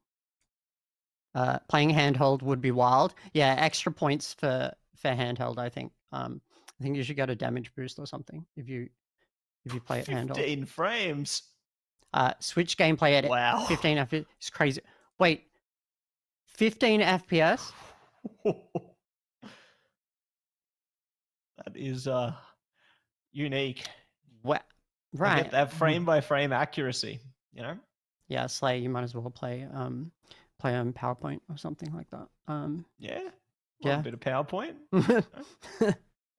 handheld would be wild. Yeah, extra points for handheld. I think you should get a damage boost or something if you play it handheld. 15 frames. Switch gameplay at 15 FPS. It's crazy. Wait, 15 FPS? That is unique. What? You Right. get that frame by frame accuracy, you know? Yeah, Slay, you might as well play on PowerPoint or something like that. Yeah. Yeah. A bit of PowerPoint.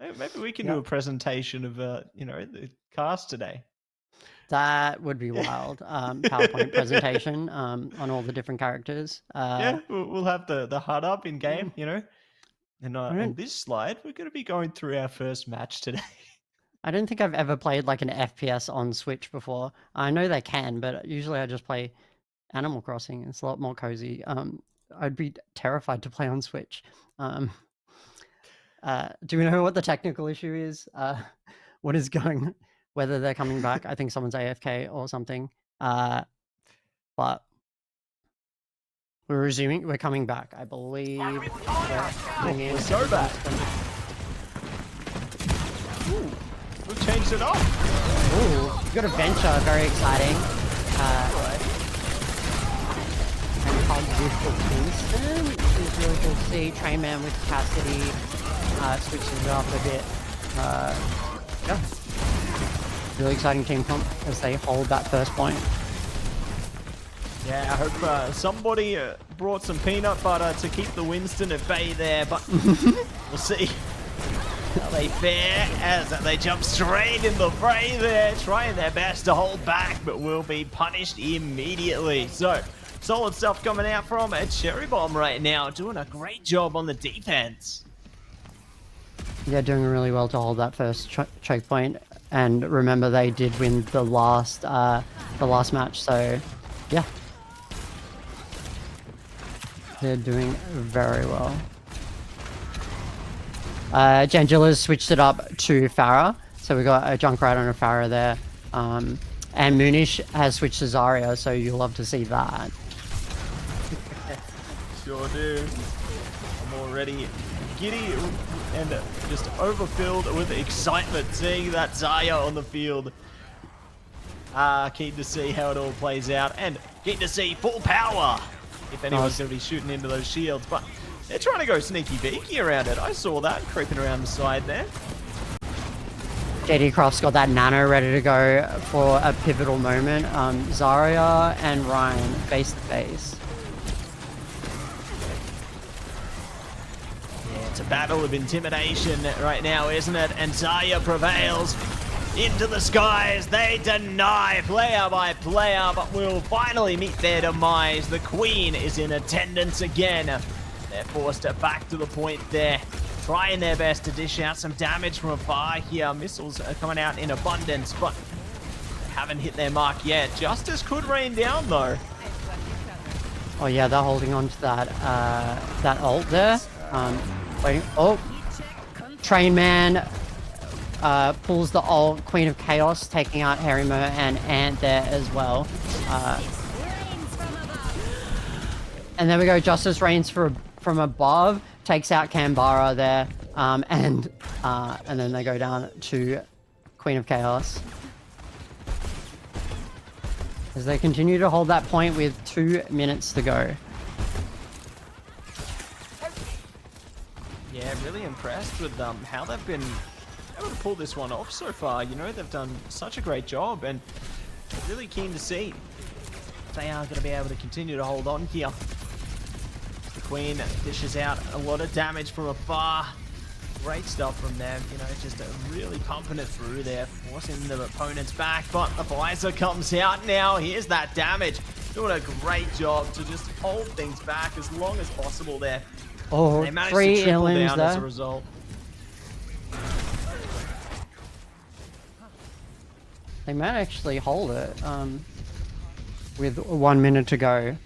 Maybe we can do a presentation of you know, the cast today. That would be wild. PowerPoint presentation on all the different characters. Yeah, we'll have the HUD up in game, you know. And on this slide, we're going to be going through our first match today. I don't think I've ever played like an FPS on Switch before. I know they can, but usually I just play Animal Crossing. It's a lot more cozy. I'd be terrified to play on Switch. Do we know what the technical issue is? What is going? Whether they're coming back? I think someone's AFK or something. But we're resuming. We're coming back. I believe. We're so back. Ooh, we've changed it up. Ooh, we've got a venture. Very exciting. And Hug with Kingston is really cool to see. Trayman with Cassidy switches it up a bit. Yeah. Really exciting team comp as they hold that first point. Yeah, I hope somebody brought some peanut butter to keep the Winston at bay there, but we'll see how they fare as they jump straight in the fray there, trying their best to hold back, but will be punished immediately. So, solid stuff coming out from Cherry Bomb right now, doing a great job on the defense. Yeah, doing really well to hold that first choke point. And remember, they did win the last match, so yeah, they're doing very well. Jangela's switched it up to Pharah, so we got a Junkrat and a Pharah there, and Moonish has switched to Zarya, so you'll love to see that. Sure do. I'm already giddy and just overfilled with excitement seeing that Zarya on the field. Keen to see how it all plays out, and keen to see full power if anyone's going to be shooting into those shields. But they're trying to go sneaky beaky around it. I saw that creeping around the side there. JD Croft's got that nano ready to go for a pivotal moment. Zarya and Ryan face to face. Yeah, it's a battle of intimidation right now, isn't it? And Zarya prevails into the skies. They deny player by player, but will finally meet their demise. The Queen is in attendance again. They're forced back to the point there, trying their best to dish out some damage from afar here. Missiles are coming out in abundance, but they haven't hit their mark yet. Justice could rain down though. Oh yeah, they're holding on to that that ult there. Waiting. Oh, Train Man pulls the ult. Queen of Chaos taking out Harrymo and Ant there as well. And there we go. Justice rains from above, takes out Canberra there, and then they go down to Queen of Chaos. As they continue to hold that point with 2 minutes to go. Yeah, really impressed with how they've been able to pull this one off so far. You know, they've done such a great job, and really keen to see if they are going to be able to continue to hold on here. The Queen dishes out a lot of damage from afar. Great stuff from them, you know, just really pumping it through there, forcing the opponents back, but the visor comes out now. Here's that damage. Doing a great job to just hold things back as long as possible there. Oh, they managed 3 to triple Elims down there. as a result. They might actually hold it with 1 minute to go.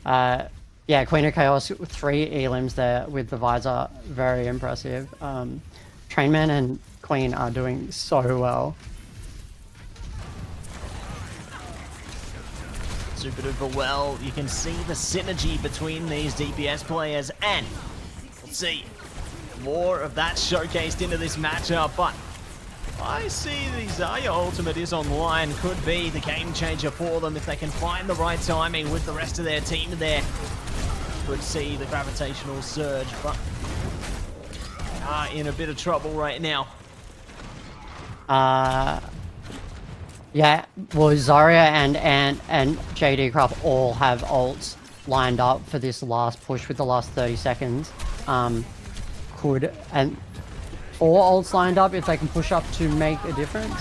Yeah, Queen of Chaos, 3 Elims there with the visor. Very impressive. Trainman and Queen are doing so well. Super duper well. You can see the synergy between these DPS players, and we'll see more of that showcased into this matchup. But I see the Zarya ultimate is online. Could be the game changer for them if they can find the right timing with the rest of their team there. Could see the gravitational surge, but are in a bit of trouble right now. Yeah, well, Zarya and JD Craft all have ults lined up for this last push with the last 30 seconds. And 4 ults lined up if they can push up to make a difference.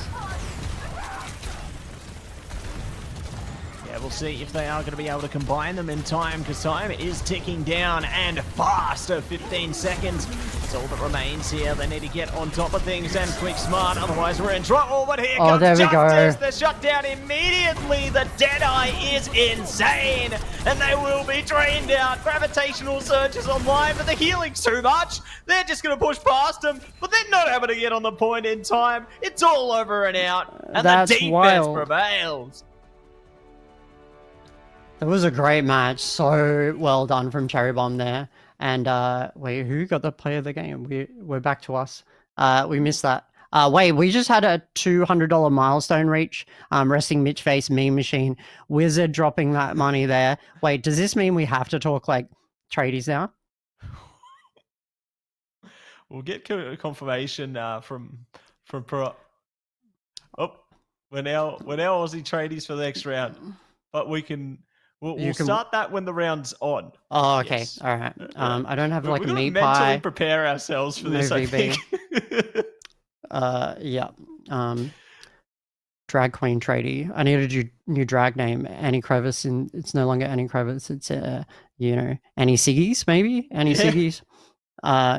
Yeah, we'll see if they are going to be able to combine them in time, because time is ticking down and fast. 15 seconds. That's all that remains here. They need to get on top of things and quick smart, otherwise we're in trouble. But here comes there we Justice. go. They're shut down immediately. The Deadeye is insane, and they will be drained out. Gravitational surge is online, but the healing's too much. They're just going to push past them, but they're not able to get on the point in time. It's all over and out, and That's the defense wild. prevails. That was a great match. So well done from Cherry Bomb there. And wait, who got the play of the game? We're back to us. We missed that. Wait, we just had a $200 milestone reach. Resting Mitch Face, Meme Machine, Wizard dropping that money there. Wait, does this mean we have to talk like tradies now? We'll get confirmation from Pro. Oh, we're now Aussie tradies for the next round, but we'll start that when the round's on. Oh, okay. Yes. All right. I don't have like We're a gonna meat mentally pie. prepare ourselves for this, No I VB. think. Yeah. Drag Queen tradie. I need a new drag name. Annie Krevice, and it's no longer Annie Krevice. It's Annie Siggies maybe. Annie Yeah. Siggies.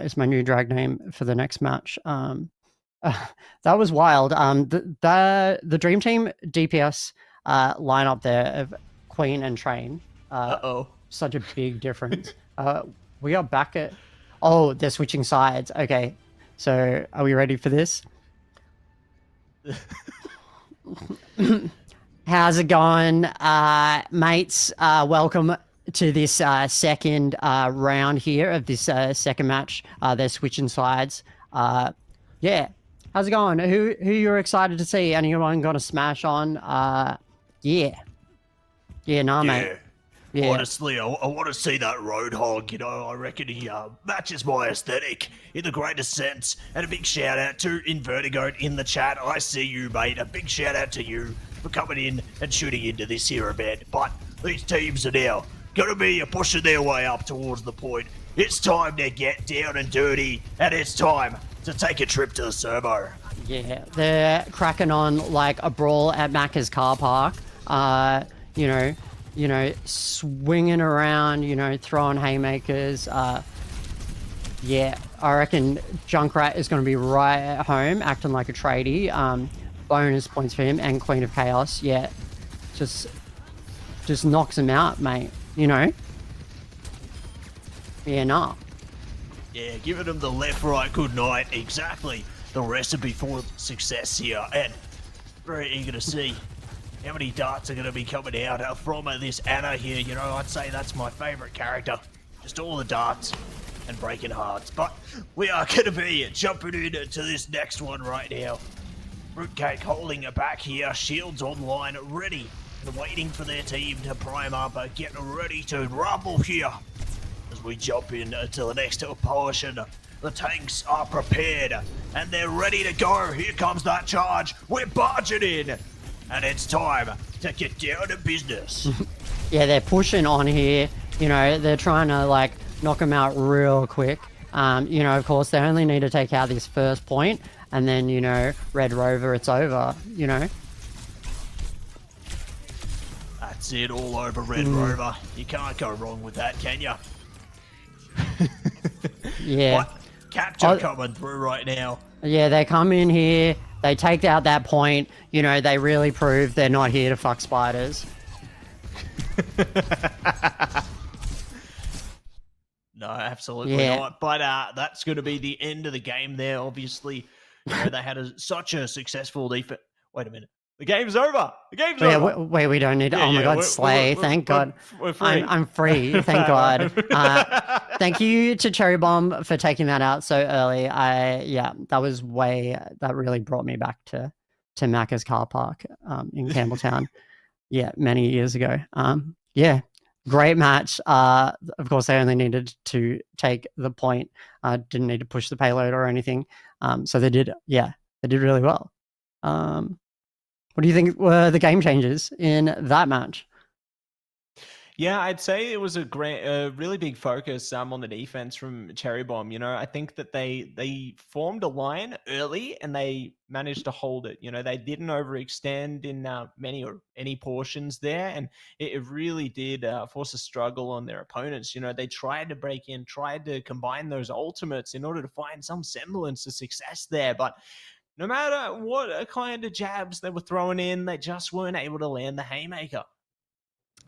Is my new drag name for the next match. That was wild. The Dream Team DPS lineup there of Queen and Train. Such a big difference. We are back at. Oh, they're switching sides. Okay, so are we ready for this? How's it going, mates? Welcome to this second round here of this second match. They're switching sides. Yeah, how's it going? Who you're excited to see? Anyone got a smash on? Yeah, mate. Yeah. Honestly, I want to see that Roadhog. You know, I reckon he matches my aesthetic in the greatest sense. And a big shout out to Invertigo in the chat. I see you, mate. A big shout out to you for coming in and shooting into this here event. But these teams are now going to be pushing their way up towards the point. It's time to get down and dirty, and it's time to take a trip to the servo. Yeah, they're cracking on like a brawl at Macca's car park. You know, swinging around, you know, throwing haymakers. Yeah, I reckon Junkrat is going to be right at home, acting like a tradie. Bonus points for him, and Queen of Chaos. Yeah, just knocks him out, mate. You know. Yeah, nah. Yeah, giving them the left, right, good night. Exactly the recipe for success here. And very eager to see how many darts are going to be coming out from this Anna here. You know, I'd say that's my favourite character. Just all the darts and breaking hearts. But we are going to be jumping into this next one right now. Fruitcake holding it back here. Shields online, ready and waiting for their team to prime up. Getting ready to rumble here. As we jump into the next portion, the tanks are prepared and they're ready to go. Here comes that charge. We're barging in. And it's time to get down to business. Yeah, they're pushing on here. You know, they're trying to like knock them out real quick. You know, of course, they only need to take out this first point, and then, you know, Red Rover, it's over, you know. That's it, all over Red Rover. You can't go wrong with that, can you? Yeah. But capture coming through right now. Yeah, they come in here, they take out that point, you know, they really prove they're not here to fuck spiders. No, absolutely not. But that's going to be the end of the game there, obviously. You know, they had such a successful defense. Wait a minute. The game's over. The game's over. Wait, we don't need to. Oh my God, Slay. Thank God. We're free. I'm free. Thank God. Thank you to Cherry Bomb for taking that out so early. That really brought me back to Macca's car park in Campbelltown. Yeah, many years ago. Yeah, great match. Of course, they only needed to take the point. Didn't need to push the payload or anything. So they did really well. What do you think were the game changers in that match? Yeah, I'd say it was a really big focus on the defense from Cherry Bomb. You know, I think that they formed a line early and they managed to hold it. You know, they didn't overextend in many or any portions there, and it really did force a struggle on their opponents. You know, they tried to break in, tried to combine those ultimates in order to find some semblance of success there, but no matter what kind of jabs they were throwing in, they just weren't able to land the haymaker.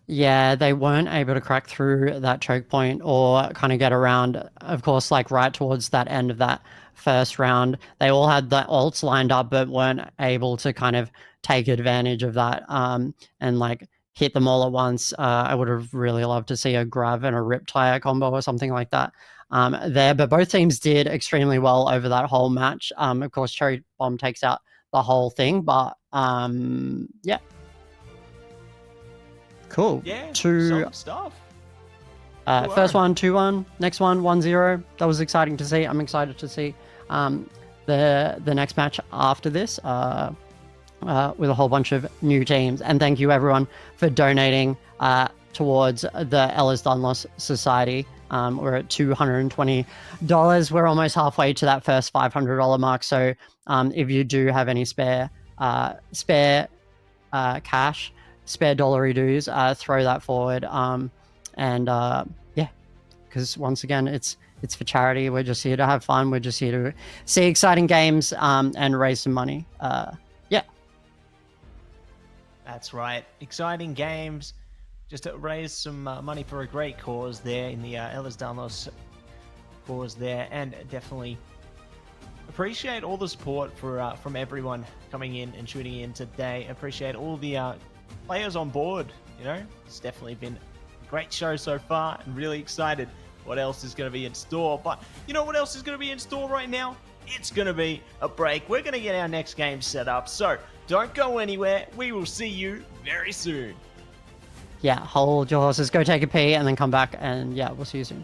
Yeah, they weren't able to crack through that choke point or kind of get around. Of course, like right towards that end of that first round, they all had the ults lined up, but weren't able to kind of take advantage of that and like hit them all at once. I would have really loved to see a Grav and a Riptire combo or something like that there, but both teams did extremely well over that whole match. Of course, Cherry Bomb takes out the whole thing, but yeah. Cool. Yeah, some stuff. First one, 2-1. Next one, 1-0. That was exciting to see. I'm excited to see the next match after this with a whole bunch of new teams. And thank you, everyone, for donating towards the Ehlers-Danlos Society. We're at $220. We're almost halfway to that first $500 mark. So if you do have any spare cash, spare dollary dues, throw that forward. Yeah, because once again, it's for charity. We're just here to have fun. We're just here to see exciting games and raise some money. Yeah. That's right. Exciting games. Just to raise some money for a great cause there in the Ehlers-Danlos cause there, and definitely appreciate all the support from everyone coming in and tuning in today. Appreciate all the players on board. You know, it's definitely been great show so far and really excited what else is going to be in store. But you know what else is going to be in store right now? It's going to be a break. We're going to get our next game set up. So don't go anywhere. We will see you very soon. Yeah, hold your horses, go take a pee, and then come back, and yeah, we'll see you soon.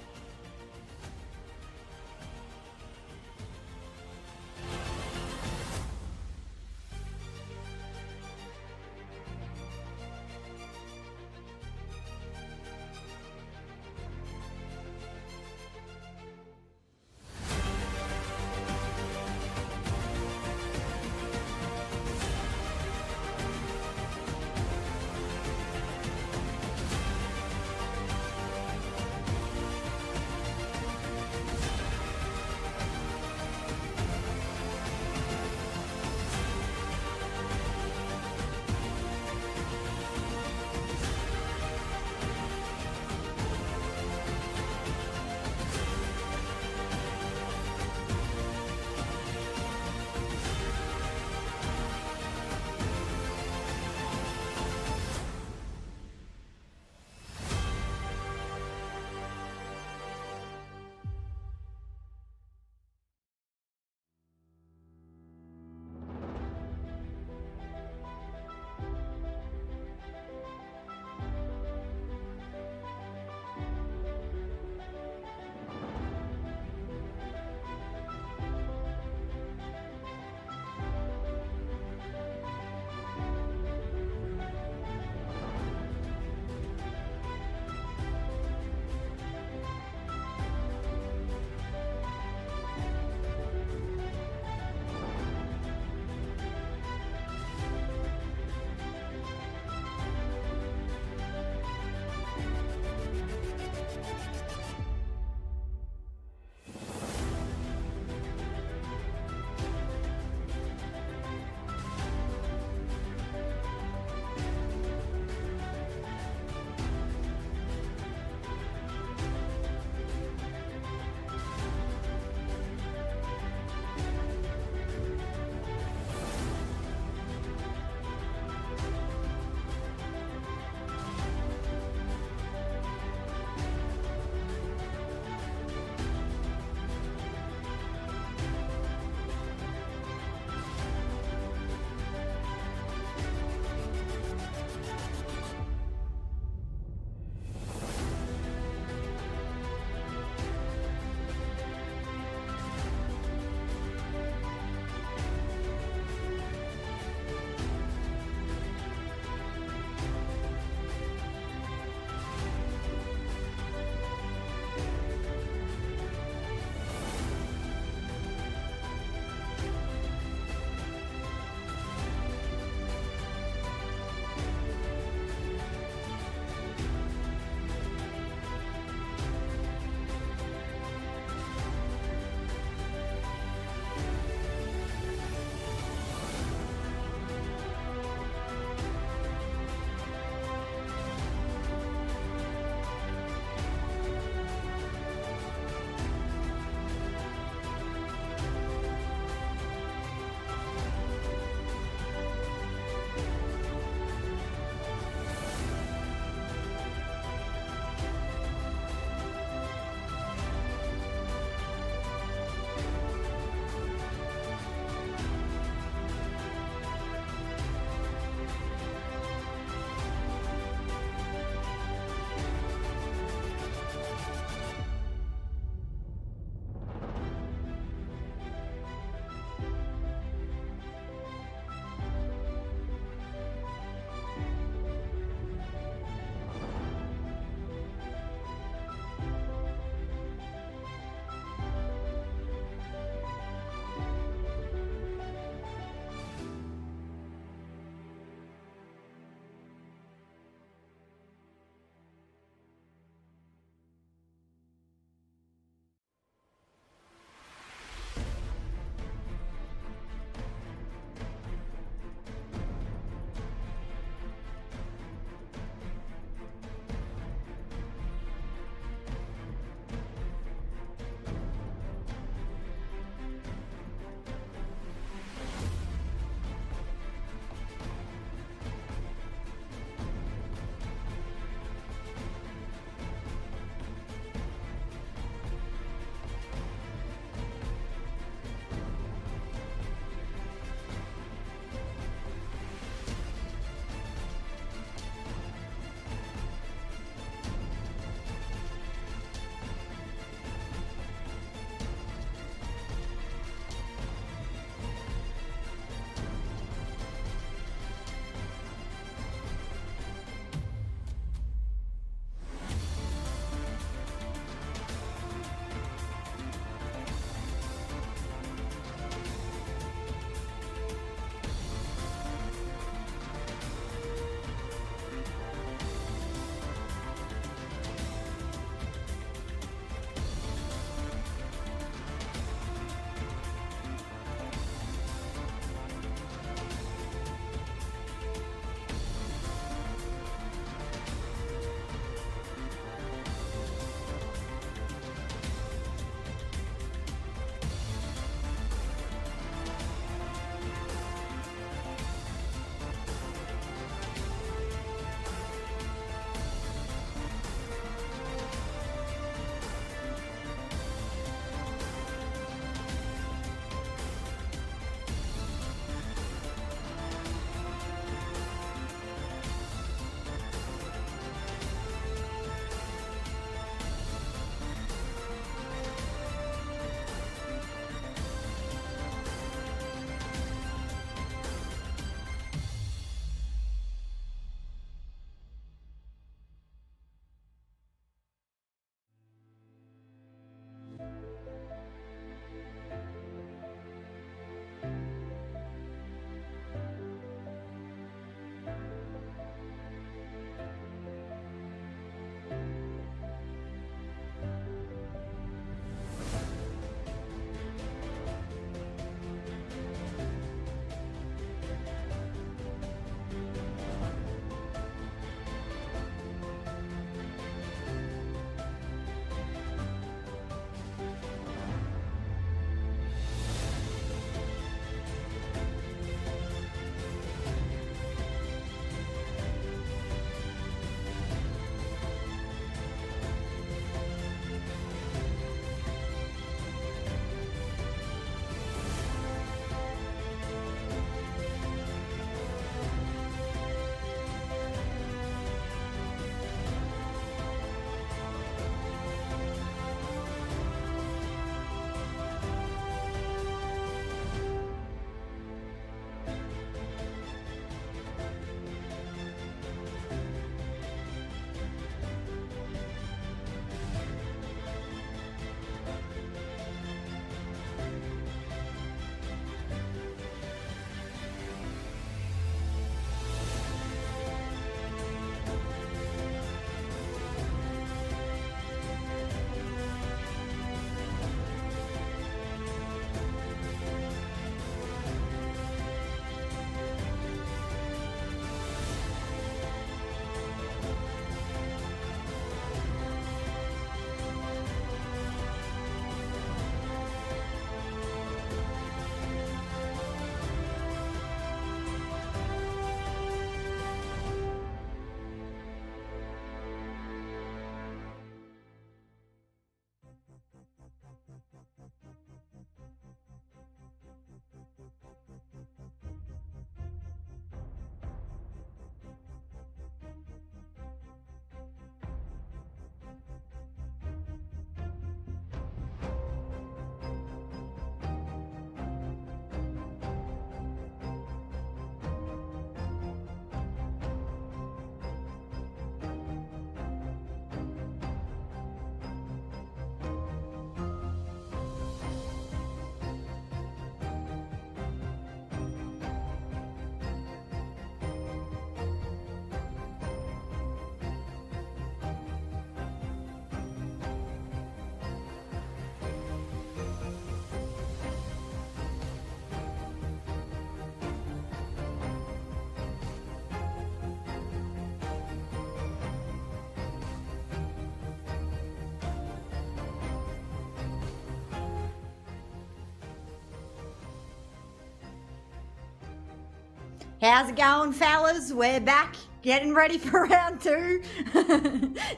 How's it going, fellas? We're back, getting ready for round 2.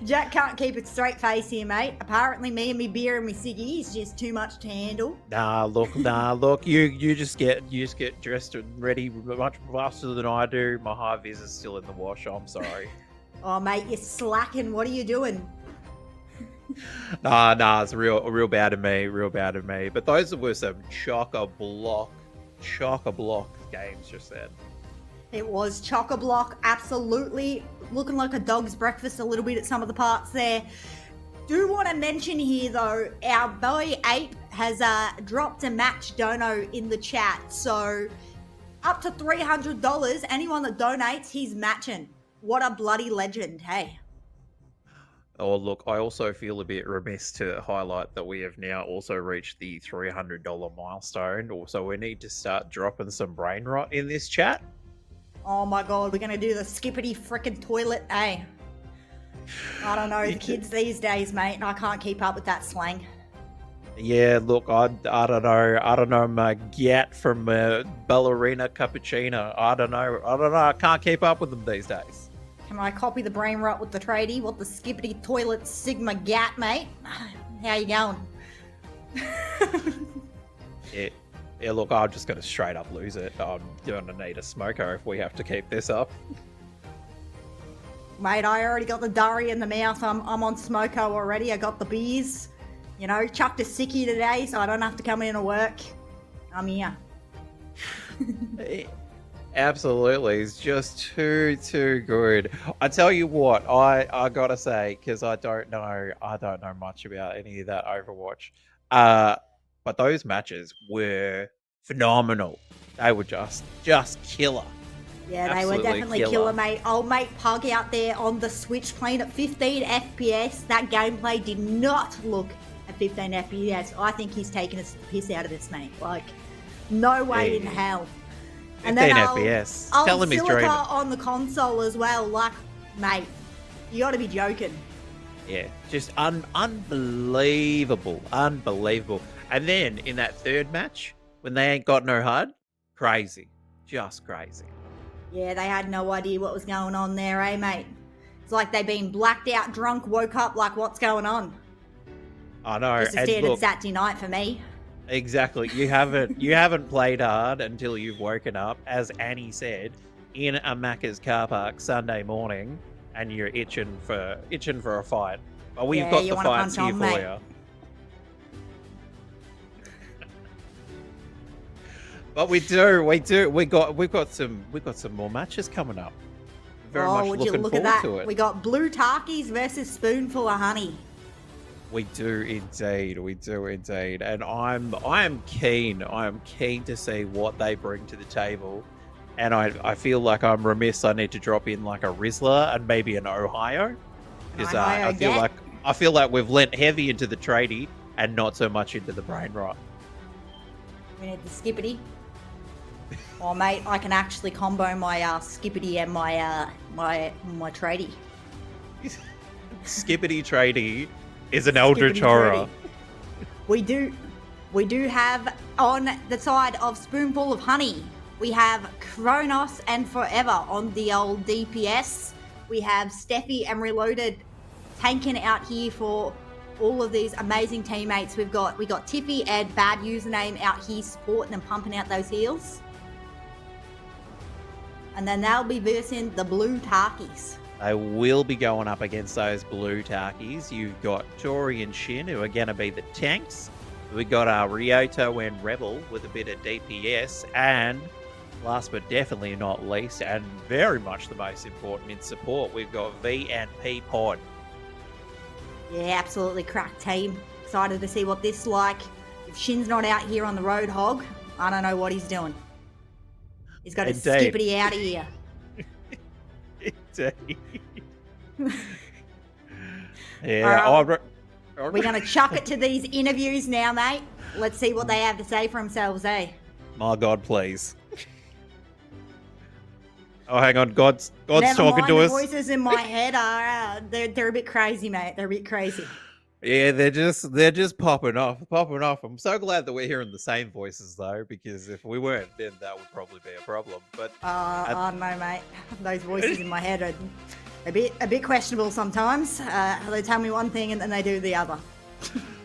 Jack can't keep a straight face here, mate. Apparently me and me beer and me ciggy is just too much to handle. Nah, look. You just get dressed and ready much faster than I do. My high vis is still in the wash. I'm sorry. Oh, mate, you're slacking. What are you doing? Nah, it's real bad of me. But those were some chock-a-block games just then. It was chock-a-block, absolutely. Looking like a dog's breakfast a little bit at some of the parts there. Do want to mention here, though, our boy Ape has dropped a match dono in the chat. So, up to $300, anyone that donates, he's matching. What a bloody legend, hey? Oh, look, I also feel a bit remiss to highlight that we have now also reached the $300 milestone. Also, we need to start dropping some brain rot in this chat. Oh my god, we're gonna do the skippity frickin' toilet, eh? I don't know, the kids these days, mate, and I can't keep up with that slang. Yeah, look, I don't know, my gat from ballerina cappuccino. I don't know, I can't keep up with them these days. Can I copy the brain rot with the tradie? What the skippity toilet sigma gat, mate? How you going? Yeah, look, I'm just going to straight up lose it. I'm going to need a smoker if we have to keep this up. Mate, I already got the durry in the mouth. I'm on smoko already. I got the beers. You know, chucked a sickie today so I don't have to come in to work. I'm here. Absolutely, it's just too good. I tell you what, I gotta say, because I don't know much about any of that Overwatch. But those matches were phenomenal. They were just killer. Yeah, they were definitely killer, mate. Old mate Pug out there on the Switch playing at 15 FPS. That gameplay did not look at 15 FPS. I think he's taking a piss out of this, mate. Like, no way in hell. 15 FPS. Tell him he's dreaming. On the console as well. Like, mate, you got to be joking. Yeah, just unbelievable. And then in that third match, when they ain't got no HUD, crazy. Just crazy. Yeah, they had no idea what was going on there, eh, mate? It's like they've been blacked out, drunk, woke up, like, what's going on? I know. Just a standard Saturday night for me. Exactly. You haven't played hard until you've woken up, as Annie said, in a Macca's car park Sunday morning, and you're itching for a fight. But we've got the fights here for you. But we do. We've got some more matches coming up. Very much would you looking look at forward that? to it. We got Blue Tarkies versus Spoonful of Honey. We do indeed, and I'm keen to see what they bring to the table, and I feel like I'm remiss. I need to drop in like a Rizzler and maybe an Ohio, because I feel like we've lent heavy into the tradie and not so much into the brain rot. We need the skippity. Oh mate, I can actually combo my skippity and my tradie. Skippity tradie is an eldritch horror. We do have on the side of Spoonful of Honey, we have Kronos and Forever on the old DPS. We have Steffi and Reloaded tanking out here for all of these amazing teammates. We got Tiffy and Bad Username out here supporting and pumping out those heals. And then they'll be versing the Blue Tarkies. They will be going up against those Blue Tarkies. You've got Tori and Shin, who are going to be the tanks. We've got Ryoto and Rebel with a bit of DPS. And last but definitely not least, and very much the most important in support, we've got V and P Pod. Yeah, absolutely crack team. Excited to see what this is like. If Shin's not out here on the Roadhog, I don't know what he's doing. He's got to skippity out of here. Yeah, we're going to chuck it to these interviews now, mate. Let's see what they have to say for themselves, eh? My God, please. Oh, hang on. God's Never talking mind, to the us. voices in my head are they're a bit crazy, mate. They're a bit crazy. Yeah, they're just popping off. I'm so glad that we're hearing the same voices though, because if we weren't, then that would probably be a problem. But I don't know, mate. Those voices in my head are a bit questionable sometimes. They tell me one thing and then they do the other.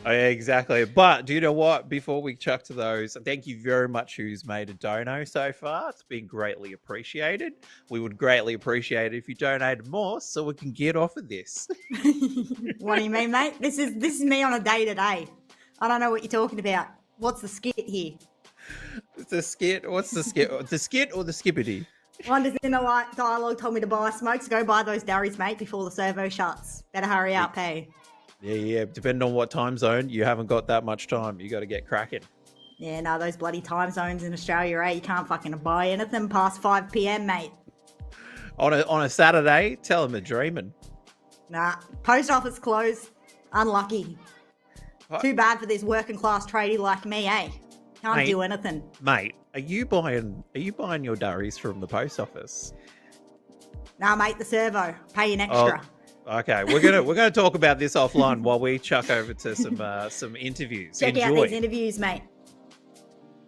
Oh, yeah, exactly. But do you know what? Before we chuck to those, thank you very much who's made a dono so far. It's been greatly appreciated. We would greatly appreciate it if you donated more so we can get off of this. What do you mean, mate? This is me on a day-to-day. I don't know what you're talking about. What's the skit here? The skit? What's the skit? The skit or the skippity? One is in the dialogue told me to buy smokes. Go buy those durries, mate, before the servo shuts. Better hurry up, hey. Yeah. Depending on what time zone, you haven't got that much time. You got to get cracking. Yeah, no, those bloody time zones in Australia, you can't fucking buy anything past 5 p.m, mate. On a Saturday, tell them they're dreaming. Nah, post office closed. Unlucky. Too bad for this working class tradie like me, eh? Can't do anything. Mate, are you buying your durries from the post office? Nah, mate, the servo. Pay an extra. Oh, okay, we're gonna talk about this offline while we chuck over to some interviews. Check out these interviews, mate.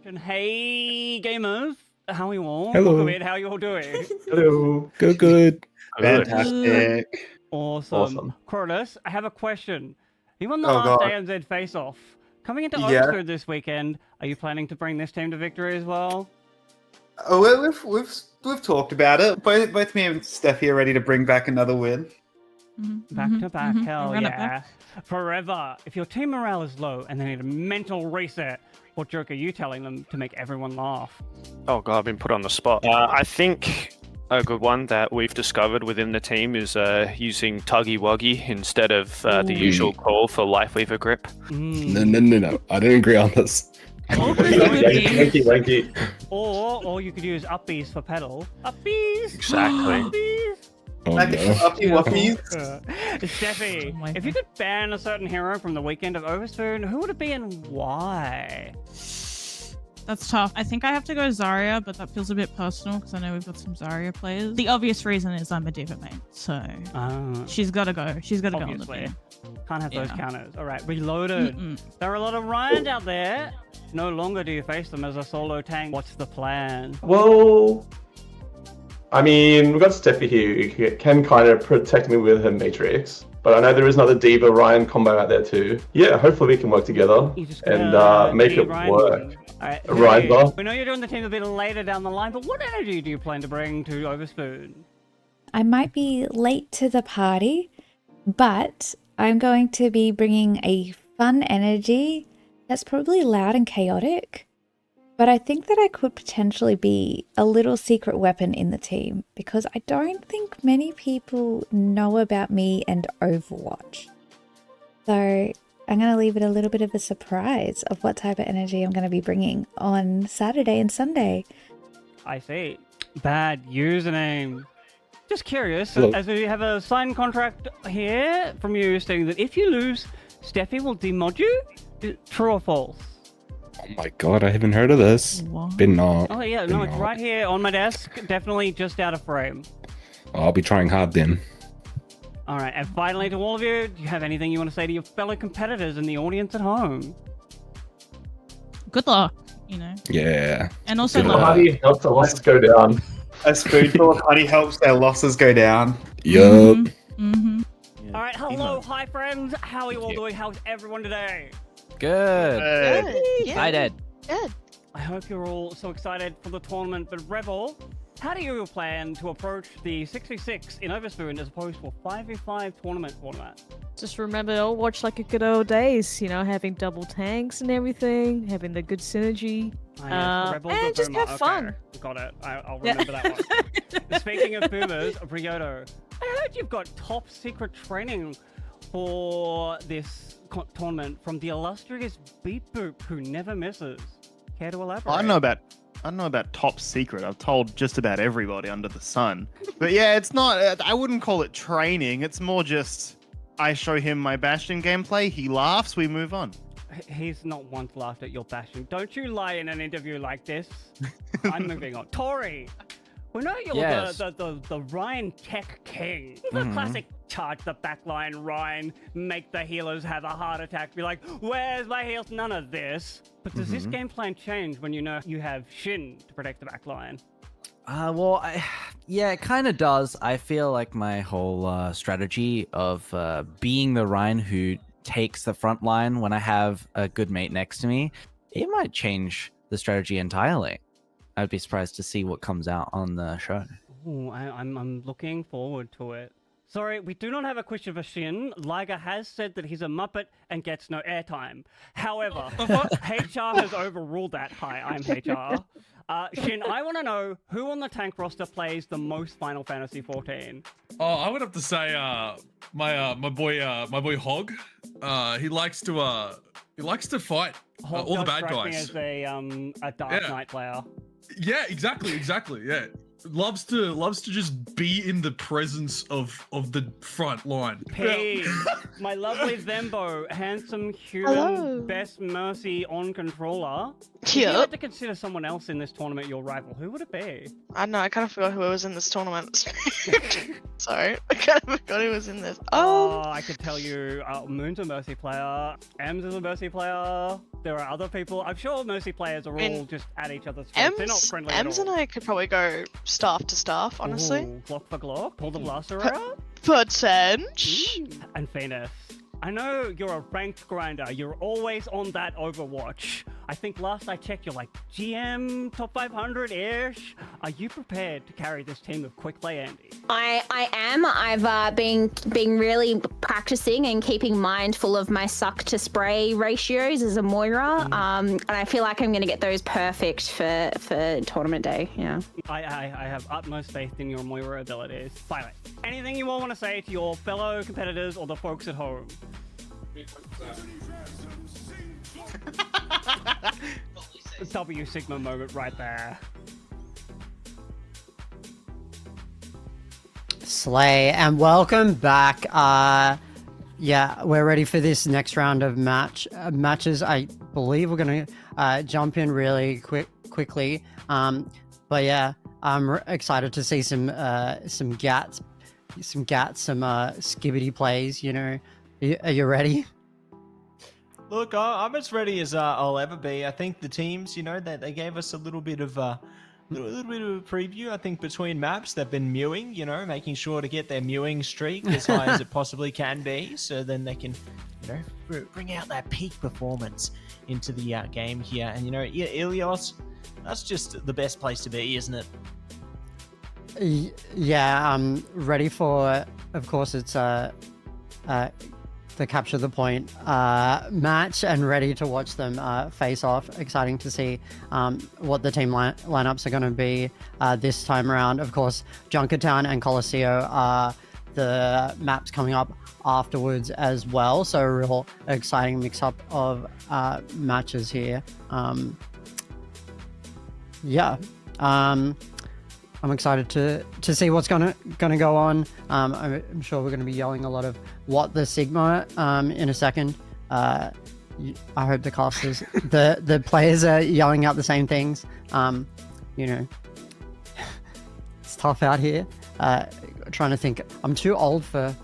Hey, gamers. How are you all? Hello. Welcome in. How are you all doing? Hello. Good. Fantastic. Awesome. Corliss, I have a question. You won the last ANZ face-off. Coming into Overspooned this weekend, are you planning to bring this team to victory as well? Oh, well, we've talked about it. Both me and Steffi are ready to bring back another win. Back to back, hell yeah. Forever. If your team morale is low and they need a mental reset, what joke are you telling them to make everyone laugh? Oh god, I've been put on the spot. I think a good one that we've discovered within the team is using Tuggy Wuggy instead of the usual call for Life Lever Grip. No. I don't agree on this. Wanky. Or you could use upbees for pedal. Upbees! Exactly. Upbees! Oh, no. Steffi, if you could ban a certain hero from the weekend of Overspooned, who would it be and why? That's tough. I think I have to go Zarya, but that feels a bit personal because I know we've got some Zarya players. The obvious reason is I'm a diva main, so she's got to go. She's got to go on the team. Can't have those counters. All right, Reloaded. There are a lot of Ryans out there. No longer do you face them as a solo tank. What's the plan? Well, I mean, we've got Steffi here who can kind of protect me with her Matrix. But I know there is another Diva Ryan combo out there too. Yeah, hopefully we can work together and make it work. Right, we know you're doing the team a bit later down the line, but what energy do you plan to bring to Overspooned? I might be late to the party, but I'm going to be bringing a fun energy that's probably loud and chaotic. But I think that I could potentially be a little secret weapon in the team because I don't think many people know about me and Overwatch. So I'm going to leave it a little bit of a surprise of what type of energy I'm going to be bringing on Saturday and Sunday. I see. Bad username. Just curious, Hello. as we have a signed contract here from you stating that if you lose, Steffi will demod you? True or false? Oh my god, I haven't heard of this. Been not. Oh yeah, no, it's right here on my desk. Definitely just out of frame. I'll be trying hard then. All right, and finally to all of you, do you have anything you want to say to your fellow competitors in the audience at home? Good luck, you know. Yeah. And also Honey helps the losses go down. A spoonful of honey helps their losses go down. Yup. All right, hello, hi friends. How are you all doing? How's everyone today? Good. Hi, Dad. Good. I hope you're all so excited for the tournament, but Rebel, how do you plan to approach the 6v6 in Overspooned as opposed to a 5v5 tournament format? Just remember, I'll watch like a good old days, you know, having double tanks and everything, having the good synergy. And just have fun. Got it. I'll remember that one. Speaking of boomers, Briodo, I heard you've got top secret training for this tournament from the illustrious Beat Boop who never misses. Care to elaborate? I don't know about top secret. I've told just about everybody under the sun. But yeah, it's not. I wouldn't call it training. It's more just I show him my Bastion gameplay. He laughs. We move on. He's not once laughed at your Bastion. Don't you lie in an interview like this. I'm moving on. Tori, we know you're the Ryan Tech King. The classic charge the backline, Ryan, make the healers have a heart attack, be like, where's my heals? None of this. But does this game plan change when you know you have Shin to protect the backline? Yeah, it kind of does. I feel like my whole strategy of being the Ryan who takes the front line when I have a good mate next to me, it might change the strategy entirely. I'd be surprised to see what comes out on the show. Ooh, I'm looking forward to it. Sorry, we do not have a question for Shin. Liger has said that he's a Muppet and gets no airtime. However, HR has overruled that. Hi, I'm HR. Shin, I want to know who on the tank roster plays the most Final Fantasy 14. Oh, I would have to say my boy Hog. He likes to fight Hog all the does bad strike me guys. as a Dark Knight player. Yeah, exactly. Yeah. Loves to just be in the presence of the front line. P, my lovely Zembo, handsome human, Hello. best Mercy on controller. If you had to consider someone else in this tournament your rival, who would it be? I don't know, I kind of forgot who was in this tournament. Sorry, I kind of forgot who was in this. I could tell you, Moon's a Mercy player, Ems is a Mercy player, there are other people. I'm sure Mercy players are all just at each other's throats. They're not friendly Ems at all. and I could probably go staff to staff, honestly. Ooh, Glock for Glock, pull the blaster out. Potential. And Phoenix, I know you're a ranked grinder. You're always on that Overwatch. I think last I checked, you're like GM top 500-ish. Are you prepared to carry this team of quick play Andy? I am. I've been really practicing and keeping mindful of my suck to spray ratios as a Moira. And I feel like I'm going to get those perfect for tournament day. Yeah. I have utmost faith in your Moira abilities. Violet, anything you all want to say to your fellow competitors or the folks at home? W Sigma moment right there. Slay, and welcome back. Yeah, we're ready for this next round of matches. I believe we're gonna jump in really quickly. But yeah, I'm excited to see some gats, some skibbity plays. You know, are you ready? Look, I'm as ready as I'll ever be. I think the teams, that they gave us a little bit of a preview. I think between maps, they've been mewing, making sure to get their mewing streak as high as it possibly can be, so then they can, bring out that peak performance into the game here. And Ilios, that's just the best place to be, isn't it? Yeah, I'm ready for. Of course, it's to capture the point match, and ready to watch them face off. Exciting to see what the team lineups are going to be this time around. Of course, Junkertown and Colosseo are the maps coming up afterwards as well, so a real exciting mix-up of matches here. Yeah, I'm excited to see what's gonna go on. I'm sure we're gonna be yelling a lot of "What the Sigma" in a second. I hope the casters, the players are yelling out the same things. It's tough out here. Trying to think. I'm too old for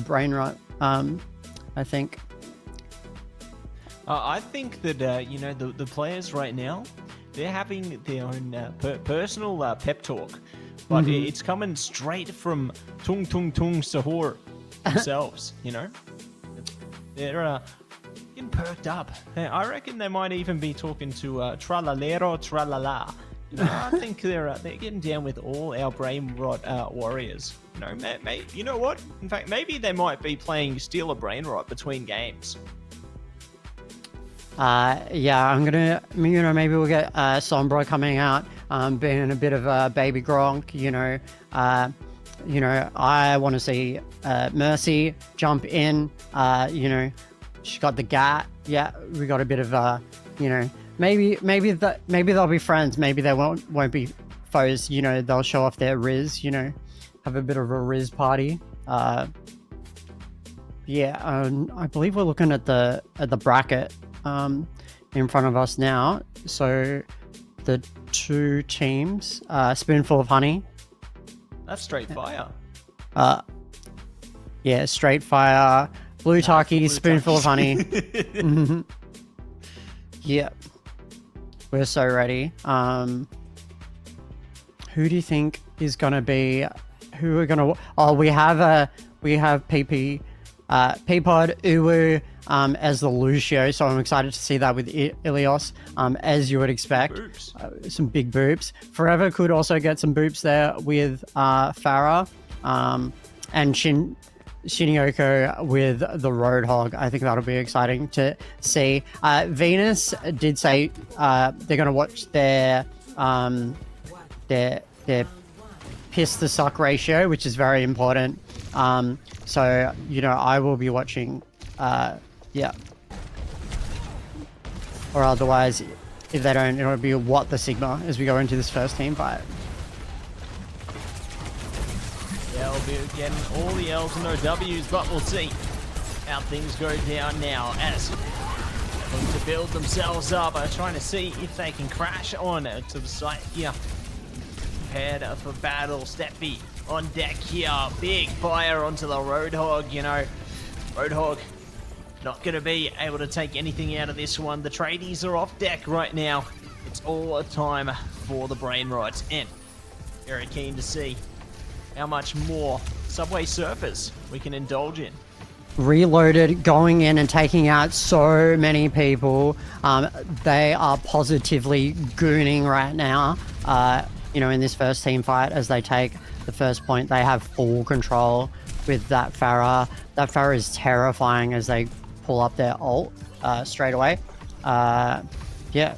brain rot. I think. I think that the players right now, they're having their own personal pep talk, but it's coming straight from Tung Tung Tung Sahur themselves. They're getting perked up. I reckon they might even be talking to Tralalero Tralala. I think they're getting down with all our brain rot warriors. You know what? In fact, maybe they might be playing Steal a Brain Rot between games. Yeah, I'm gonna, maybe we'll get Sombra coming out, being a bit of a baby Gronk. I want to see Mercy jump in. She's got the Gat. Yeah, we got a bit of maybe they'll be friends. Maybe they won't be foes. They'll show off their Riz. Have a bit of a Riz party. Yeah, I believe we're looking at the bracket in front of us now. So the two teams, Spoonful of Honey. That's straight fire. Yeah, straight fire, blue Taki, spoonful of honey. Yep. We're so ready. Who do you think is gonna be? Who are gonna? Oh, we have PP, Peapod, Uwu, as the Lucio. So I'm excited to see that with Ilios, as you would expect. Some big boops. Forever could also get some boops there with Farah, and Shiniyoko with the Roadhog. I think that'll be exciting to see. Venus did say they're gonna watch their piss to suck ratio, which is very important. So, you know, I will be watching, yeah. Or otherwise, if they don't, it'll be what the Sigma as we go into this first team fight. Yeah, we'll be getting all the L's and no W's, but we'll see how things go down now as they look to build themselves up. Trying to see if they can crash on to the site here. Prepared for battle. Steffi on deck here. Big fire onto the Roadhog, you know. Roadhog not going to be able to take anything out of this one. The tradies are off deck right now. It's all a time for the brain rods. And very keen to see how much more Subway Surfers we can indulge in. Reloaded, going in and taking out so many people. They are positively gooning right now. You know, in this first team fight, as they take the first point, they have full control with that Farah. That Farah is terrifying as they pull up their ult straight away. Yeah. Yeah,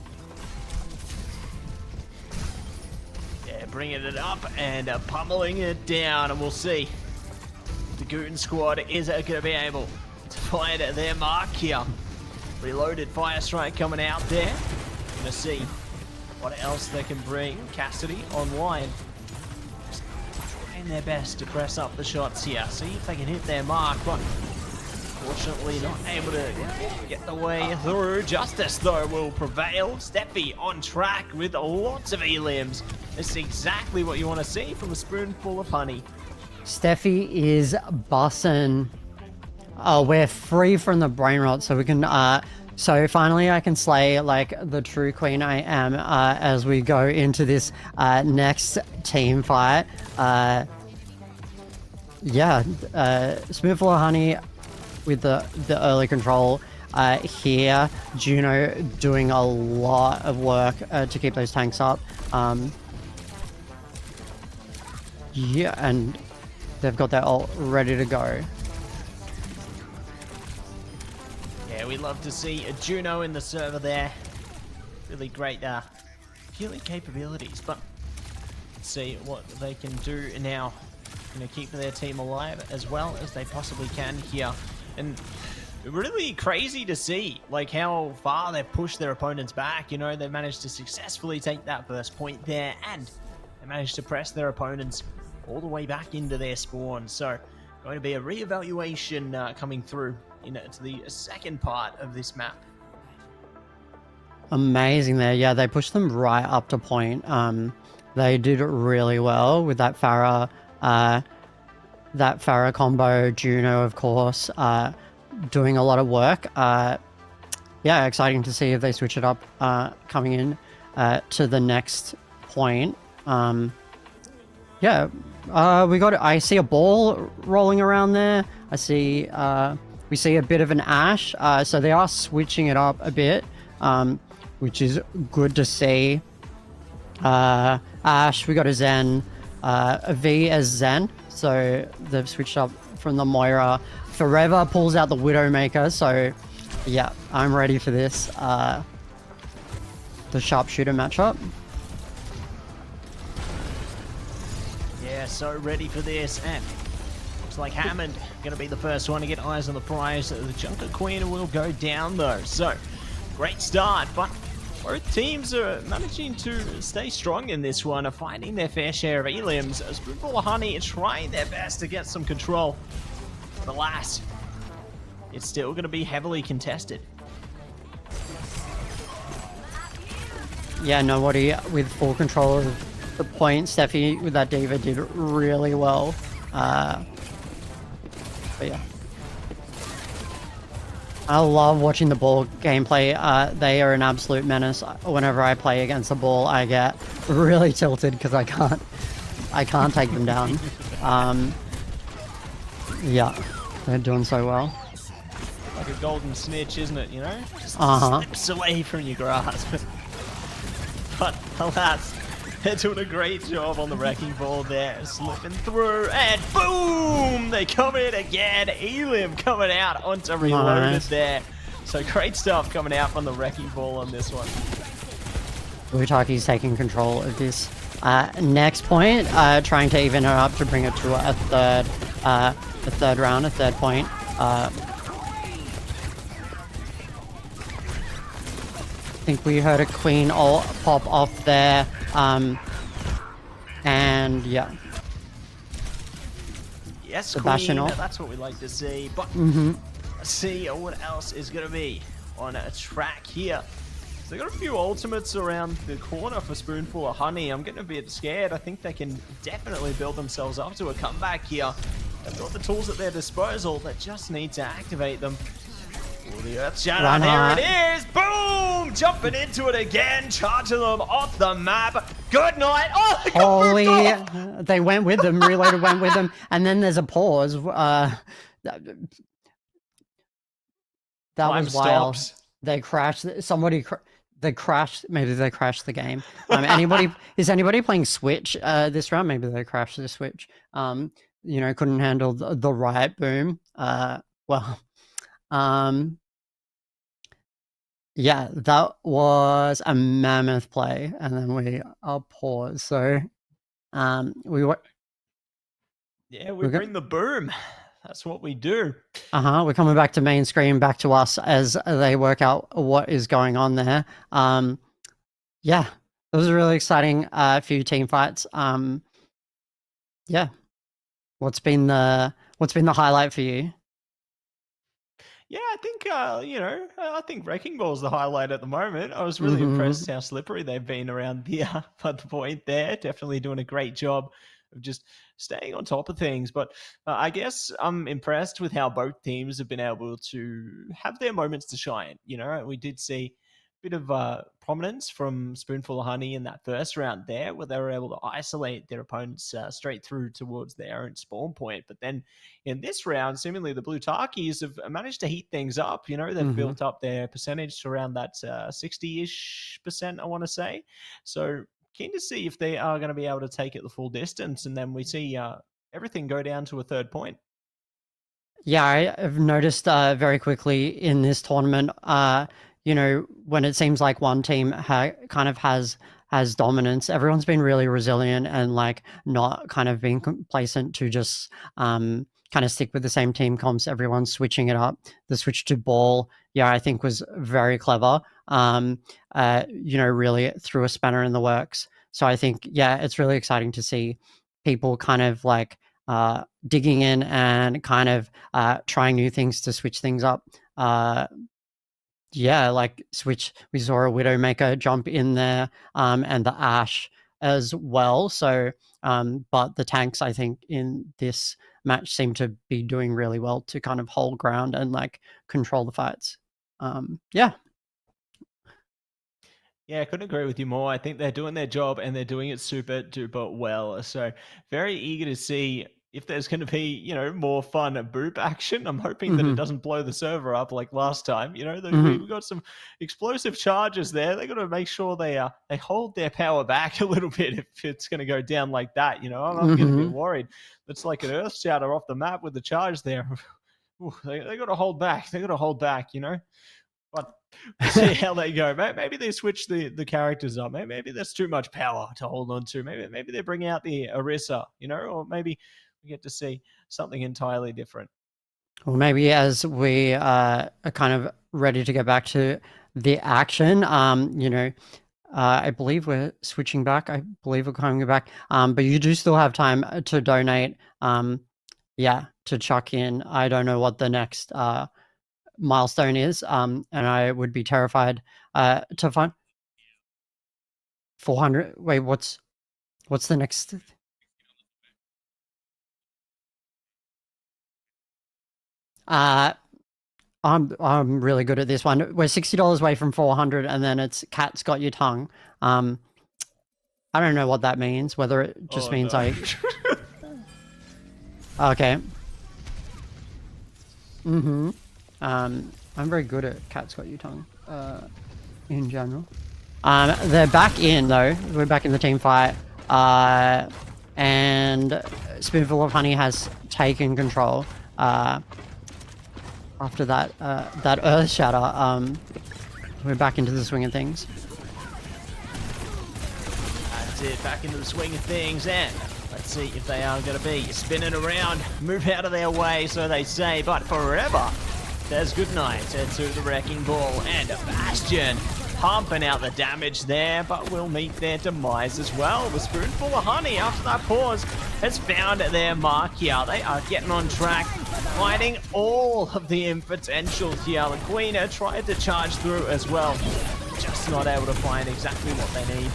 bringing it up and pummeling it down, and we'll see if the Goon squad is going to be able to find their mark here. Reloaded Fire Strike coming out there. Gonna see what else they can bring. Cassidy online. Just trying their best to press up the shots here. See if they can hit their mark, but unfortunately not able to get the way through. Justice, though, will prevail. Steffi on track with lots of elims. This is exactly what you want to see from a spoonful of honey. Steffi is bussin'. Oh, we're free from the brain rot, so we can so finally I can slay like the true queen I am as we go into this next team fight. Yeah, spoonful of honey with the early control here. Juno doing a lot of work to keep those tanks up. Yeah, and they've got that ult ready to go. Yeah, we love to see a Juno in the server there. Really great healing capabilities, but let's see what they can do now. Going to keep their team alive as well as they possibly can here. And really crazy to see like how far they've pushed their opponents back. You know, they managed to successfully take that first point there, and they managed to press their opponents all the way back into their spawn. So going to be a reevaluation coming through into the second part of this map. Amazing there. Yeah, they pushed them right up to point. They did really well with that Farah combo. Juno, of course, doing a lot of work. Yeah, exciting to see if they switch it up coming in to the next point. Yeah, I see a ball rolling around there. I see we see a bit of an Ash, so they are switching it up a bit, which is good to see. Ash, we got a Zen, a V as Zen, so they've switched up from the Moira. Forever pulls out the Widowmaker, so yeah, I'm ready for this. The sharpshooter matchup. Yeah, so ready for this, and looks like Hammond gonna be the first one to get eyes on the prize. The Junker Queen will go down though, so great start, but both teams are managing to stay strong in this one, are finding their fair share of elims. A spoonful of honey trying their best to get some control, but alas, it's still gonna be heavily contested. Yeah, nobody with full control of the point. Steffi with that Diva did really well. But yeah. I love watching the ball gameplay. They are an absolute menace. Whenever I play against the ball, I get really tilted because I can't take them down. Yeah, they're doing so well. Like a golden snitch, isn't it? You know, just Uh-huh. slips away from your grasp. But alas, they're doing a great job on the wrecking ball there, slipping through, and boom! They come in again. Elim coming out onto reloaded Nice. there. So great stuff coming out from the wrecking ball on this one. Butaki's taking control of this next point, trying to even it up to bring it to a third round, a third point. I think we heard a queen all pop off there, and yeah. Yes, Sebastian Queen, off. that's what we like to see. But Mhm. let's see what else is going to be on a track here. So they got a few ultimates around the corner for Spoonful of Honey. I'm getting a bit scared. I think they can definitely build themselves up to a comeback here. They've got the tools at their disposal. They just need to activate them. Oh, the Earth Shatter, there it is! Boom! Jumping into it again, charging them off the map. Good night! Oh, they got Holy, moved off! they went with them, reloaded went with them, and then there's a pause. That Time was wild. stops. They crashed. They crashed. Maybe they crashed the game. Is anybody playing Switch this round? Maybe they crashed the Switch. Couldn't handle the riot boom. Yeah, that was a mammoth play, and then we paused. So, we were. Yeah, we bring the boom. That's what we do. We're coming back to main screen, back to us as they work out what is going on there. Yeah, it was a really exciting few team fights. Yeah, what's been the highlight for you? Yeah, I think I think Wrecking Ball's the highlight at the moment. I was really impressed how slippery they've been around the point there. Definitely doing a great job of just staying on top of things. But I guess I'm impressed with how both teams have been able to have their moments to shine. You know, we did see a bit of prominence from Spoonful of Honey in that first round there, where they were able to isolate their opponents straight through towards their own spawn point. But then in this round, seemingly the Blue Tarkies have managed to heat things up. You know, they've built up their percentage to around that 60-ish%, I want to say. So keen to see if they are going to be able to take it the full distance. And then we see everything go down to a third point. Yeah, I've noticed very quickly in this tournament, when it seems like one team kind of has dominance, everyone's been really resilient and like not kind of being complacent to just kind of stick with the same team comps. Everyone's switching it up. The switch to ball, yeah, I think was very clever. Really threw a spanner in the works. So I think, yeah, it's really exciting to see people kind of like digging in and kind of trying new things to switch things up. We saw a Widowmaker jump in there, and the Ashe as well. So, but the tanks, I think, in this match seem to be doing really well to kind of hold ground and like control the fights. Yeah, I couldn't agree with you more. I think they're doing their job and they're doing it super duper well. So very eager to see if there's going to be, more fun boop action. I'm hoping that it doesn't blow the server up like last time. We've got some explosive charges there. They got to make sure they hold their power back a little bit if it's going to go down like that. I'm getting a bit worried. It's like an Earth Shatter off the map with the charge there. Ooh, they got to hold back. They got to hold back. But we'll see how they go. Maybe they switch the characters up. Maybe there's too much power to hold on to. Maybe they bring out the Orisa, or maybe we get to see something entirely different. Well, maybe as we are kind of ready to get back to the action, I believe we're switching back. I believe we're coming back. But you do still have time to donate. To chuck in. I don't know what the next milestone is. And I would be terrified to find 400. Wait, what's the next? I'm really good at this one. We're $60 away from 400, and then it's Cat's got your tongue. I don't know what that means. Whether it just means no. Okay. I'm very good at Cat's got your tongue. In general. They're back in though. We're back in the team fight. And Spoonful of Honey has taken control. After that Earth Shatter, we're back into the swing of things. That's it, back into the swing of things, and let's see if they are going to be spinning around, move out of their way, so they say, but forever. There's Goodnight to the Wrecking Ball, and Bastion pumping out the damage there, but will meet their demise as well. The Spoonful of Honey, after that pause, has found their mark here. They are getting on track, fighting all of the potential here. The Queen tried to charge through as well, just not able to find exactly what they need.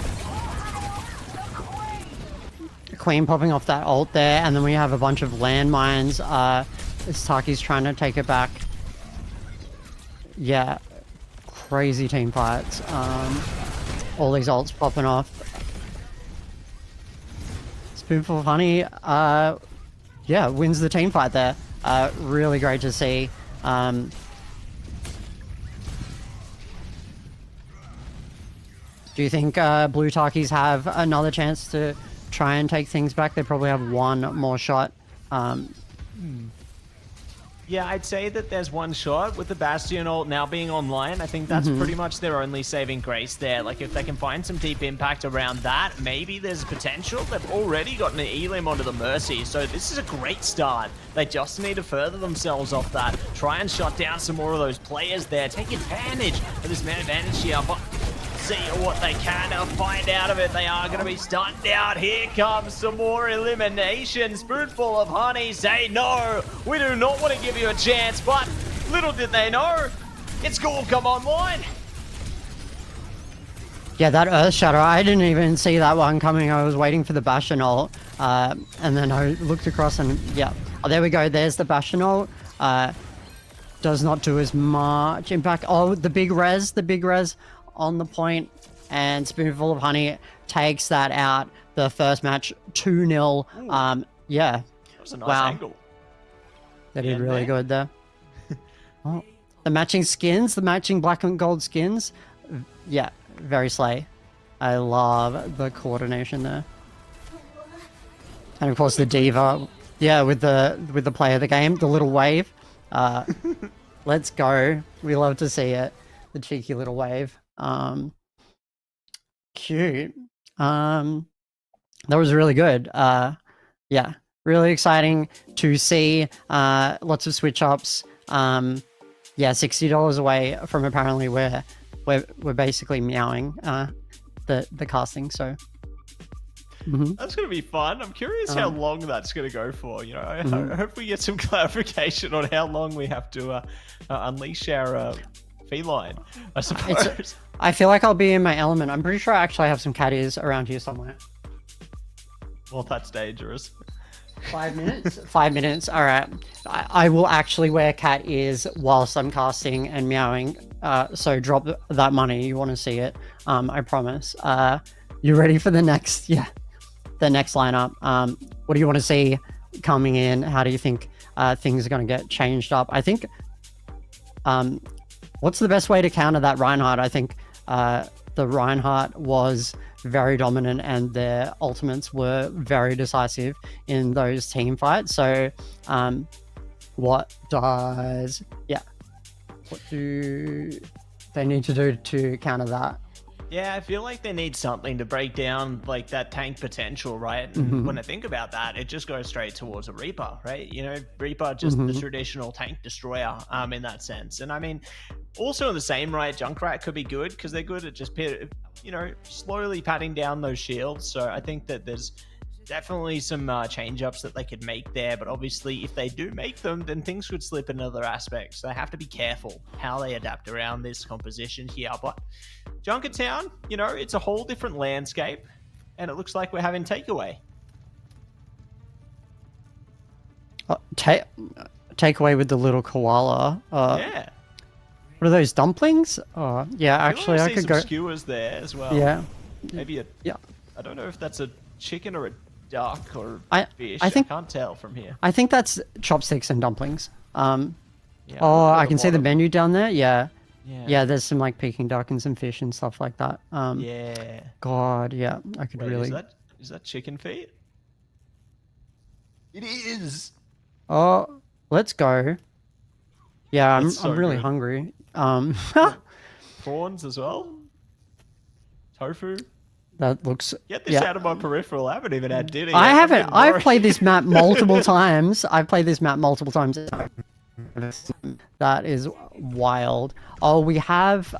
Queen popping off that ult there, and then we have a bunch of landmines. Taki's trying to take it back. Yeah, crazy team fights. All these ults popping off. Spoonful of Honey, yeah, wins the team fight there. Really great to see. Do you think Blue Takis have another chance to try and take things back? They probably have one more shot. Yeah, I'd say that there's one shot with the Bastion ult now being online. I think that's pretty much their only saving grace there. Like, if they can find some deep impact around that, maybe there's potential. They've already gotten an Elim onto the Mercy, so this is a great start. They just need to further themselves off that. Try and shut down some more of those players there. Take advantage of this man advantage here, but see what they can find out of it. They are going to be stunned out. Here comes some more elimination. Spoonful of Honey say no. We do not want to give you a chance, but little did they know, it's going to come online. Yeah, that Earth Shatter, I didn't even see that one coming. I was waiting for the Bastion ult, and then I looked across and yeah. Oh, there we go. There's the Bastion ult. Does not do as much impact. Oh, the big res on the point, and Spoonful of Honey takes that out. The first match 2-0. Yeah. That was a nice angle. They did really good there. Oh, the matching skins, the matching black and gold skins. Yeah, very slay. I love the coordination there. And of course the diva. Yeah, with the play of the game, the little wave. Let's go. We love to see it. The cheeky little wave. Cute. That was really good. Yeah, really exciting to see. Lots of switch ups. Yeah, $60 away from apparently we're basically meowing the casting. So that's going to be fun. I'm curious how long that's going to go for. You know, I hope we get some clarification on how long we have to unleash our feline, I suppose. I feel like I'll be in my element. I'm pretty sure I actually have some cat ears around here somewhere. Well, that's dangerous. 5 minutes? 5 minutes. All right. I will actually wear cat ears whilst I'm casting and meowing. So drop that money. You want to see it. I promise. You ready for the next? Yeah. The next lineup. What do you want to see coming in? How do you think things are going to get changed up? I think... what's the best way to counter that Reinhardt? I think the Reinhardt was very dominant and their ultimates were very decisive in those team fights. So what do they need to do to counter that? Yeah, I feel like they need something to break down like that tank potential, right? And when I think about that, it just goes straight towards a Reaper, right? You know, Reaper just the traditional tank destroyer in that sense. And I mean, also in the same right, Junkrat could be good because they're good at just, you know, slowly patting down those shields. So I think that there's definitely some change-ups that they could make there, but obviously if they do make them, then things could slip in other aspects. They have to be careful how they adapt around this composition here. But Junkertown, you know, it's a whole different landscape, and it looks like we're having takeaway. takeaway with the little koala. Yeah. What are those dumplings? Yeah, actually, I see could some go. skewers there as well. Yeah. Maybe a. Yeah. I don't know if that's a chicken or a duck or I fish. think- I can't tell from here. I think that's chopsticks and dumplings. Yeah, oh, look at I the can see the bottom. menu down there. Yeah. Yeah. Yeah, there's some like Peking duck and some fish and stuff like that. Yeah. God, yeah, I could Wait, really. is that chicken feet? It is. Oh, let's go. Yeah, I'm That's so really good. hungry. Prawns as well. Tofu. That looks. Get this out of my peripheral. I haven't even had dinner. I yet. haven't. I'm getting I've worried. played this map multiple times. I've played this map multiple times. That is wild. Oh, we have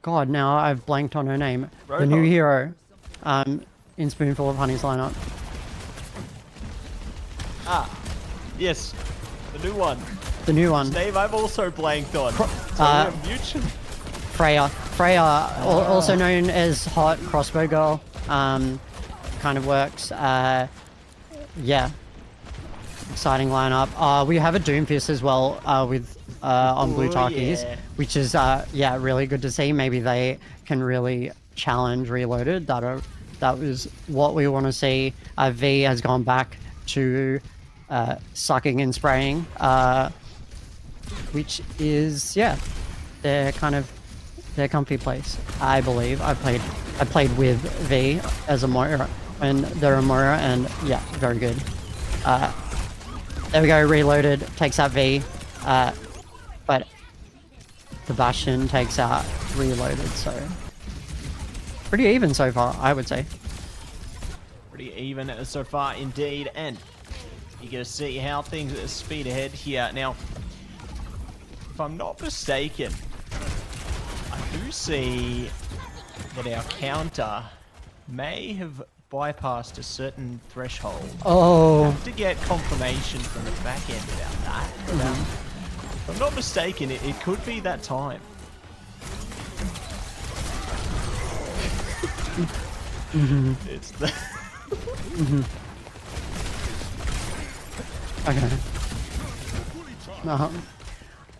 God, now I've blanked on her name. The new Roadhog. hero. In Spoonful of Honey's lineup. Ah, yes, the new one. The new one. Dave, I've also blanked on. So uh, we're mutual. Freya. Freya, also known as Hot Crossbow Girl. Kind of works. Yeah. Exciting lineup. We have a Doomfist as well with on Blue Ooh, Talkies, yeah. which is yeah, really good to see. Maybe they can really challenge Reloaded. That was what we want to see. V has gone back to sucking and spraying, which is their comfy place. I believe I played with V as a Moira and they're a Moira, and yeah, very good. There we go. Reloaded takes out V, but the Bastion takes out Reloaded. So pretty even so far, I would say. Pretty even so far indeed, and you're going to see how things speed ahead here. Now, if I'm not mistaken, I do see that our counter may have bypassed a certain threshold. Oh. I have to get confirmation from the back end about that. If I'm not mistaken, it could be that time. It's the... Okay.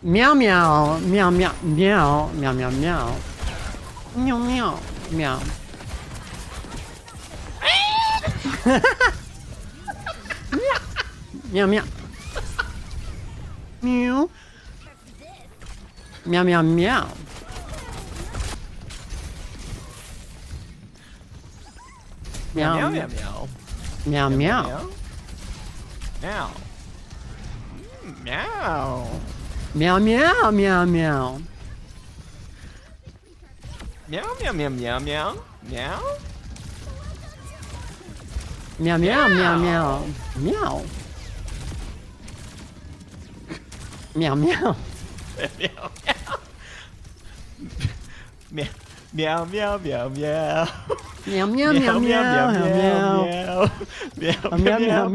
Meow meow meow meow meow meow meow meow meow meow meow. Meow meow. Meow. Meow meow meow. Meow meow meow. Meow meow. Meow. Meow. Meow meow meow meow. Meow meow meow meow meow. Meow. Meow meow meow meow meow. Meow meow. Meow meow meow meow. Meow meow meow meow meow meow meow meow meow meow. Meow meow meow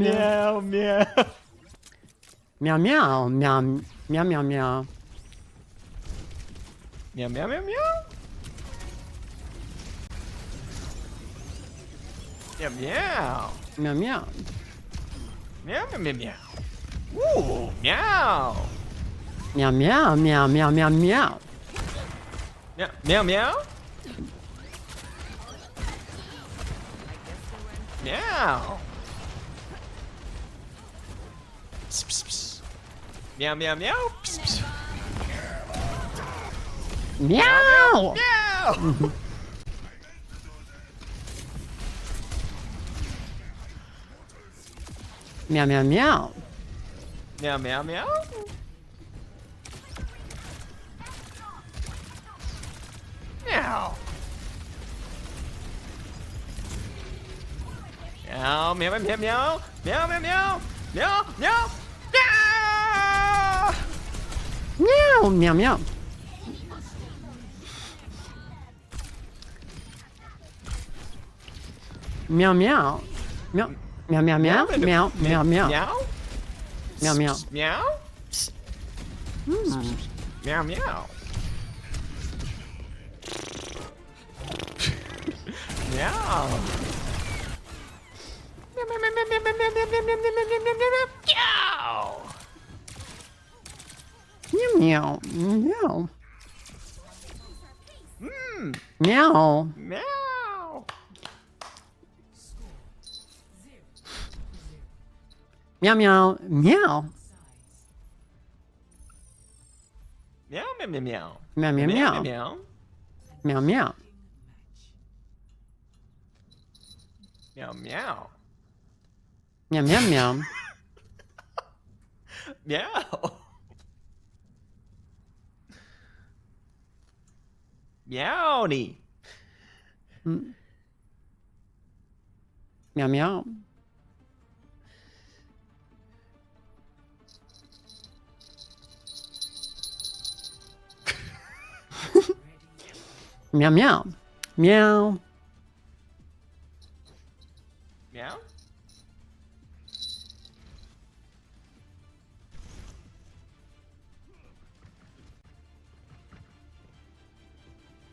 meow meow meow. Meow meow meow meow. Meow meow. Meow meow. Meow meow meow meow. Ooh, meow. Meow meow meow meow meow meow. Meow meow meow. Meow. Psst, psst, psst. Meow meow meow. Psst, psst. Meow. Meow. Meow meow meow. Meow meow meow. Meow. Meow meow meow meow meow meow meow meow meow Meow meow meow. Meow meow. Meow meow meow meow meow meow meow. meow Meow meow. meow meow meow. Meow. Meow, meow, Mm. meow. Meow. Meow, meow, meow. Meow, meow, meow, meow. Meow, meow, meow. Meow. Meow, meow. Meow, meow. Meow, meow, meow. Meow. Meowny. Mm. Meow, meow. Meow, meow. Meow. Meow.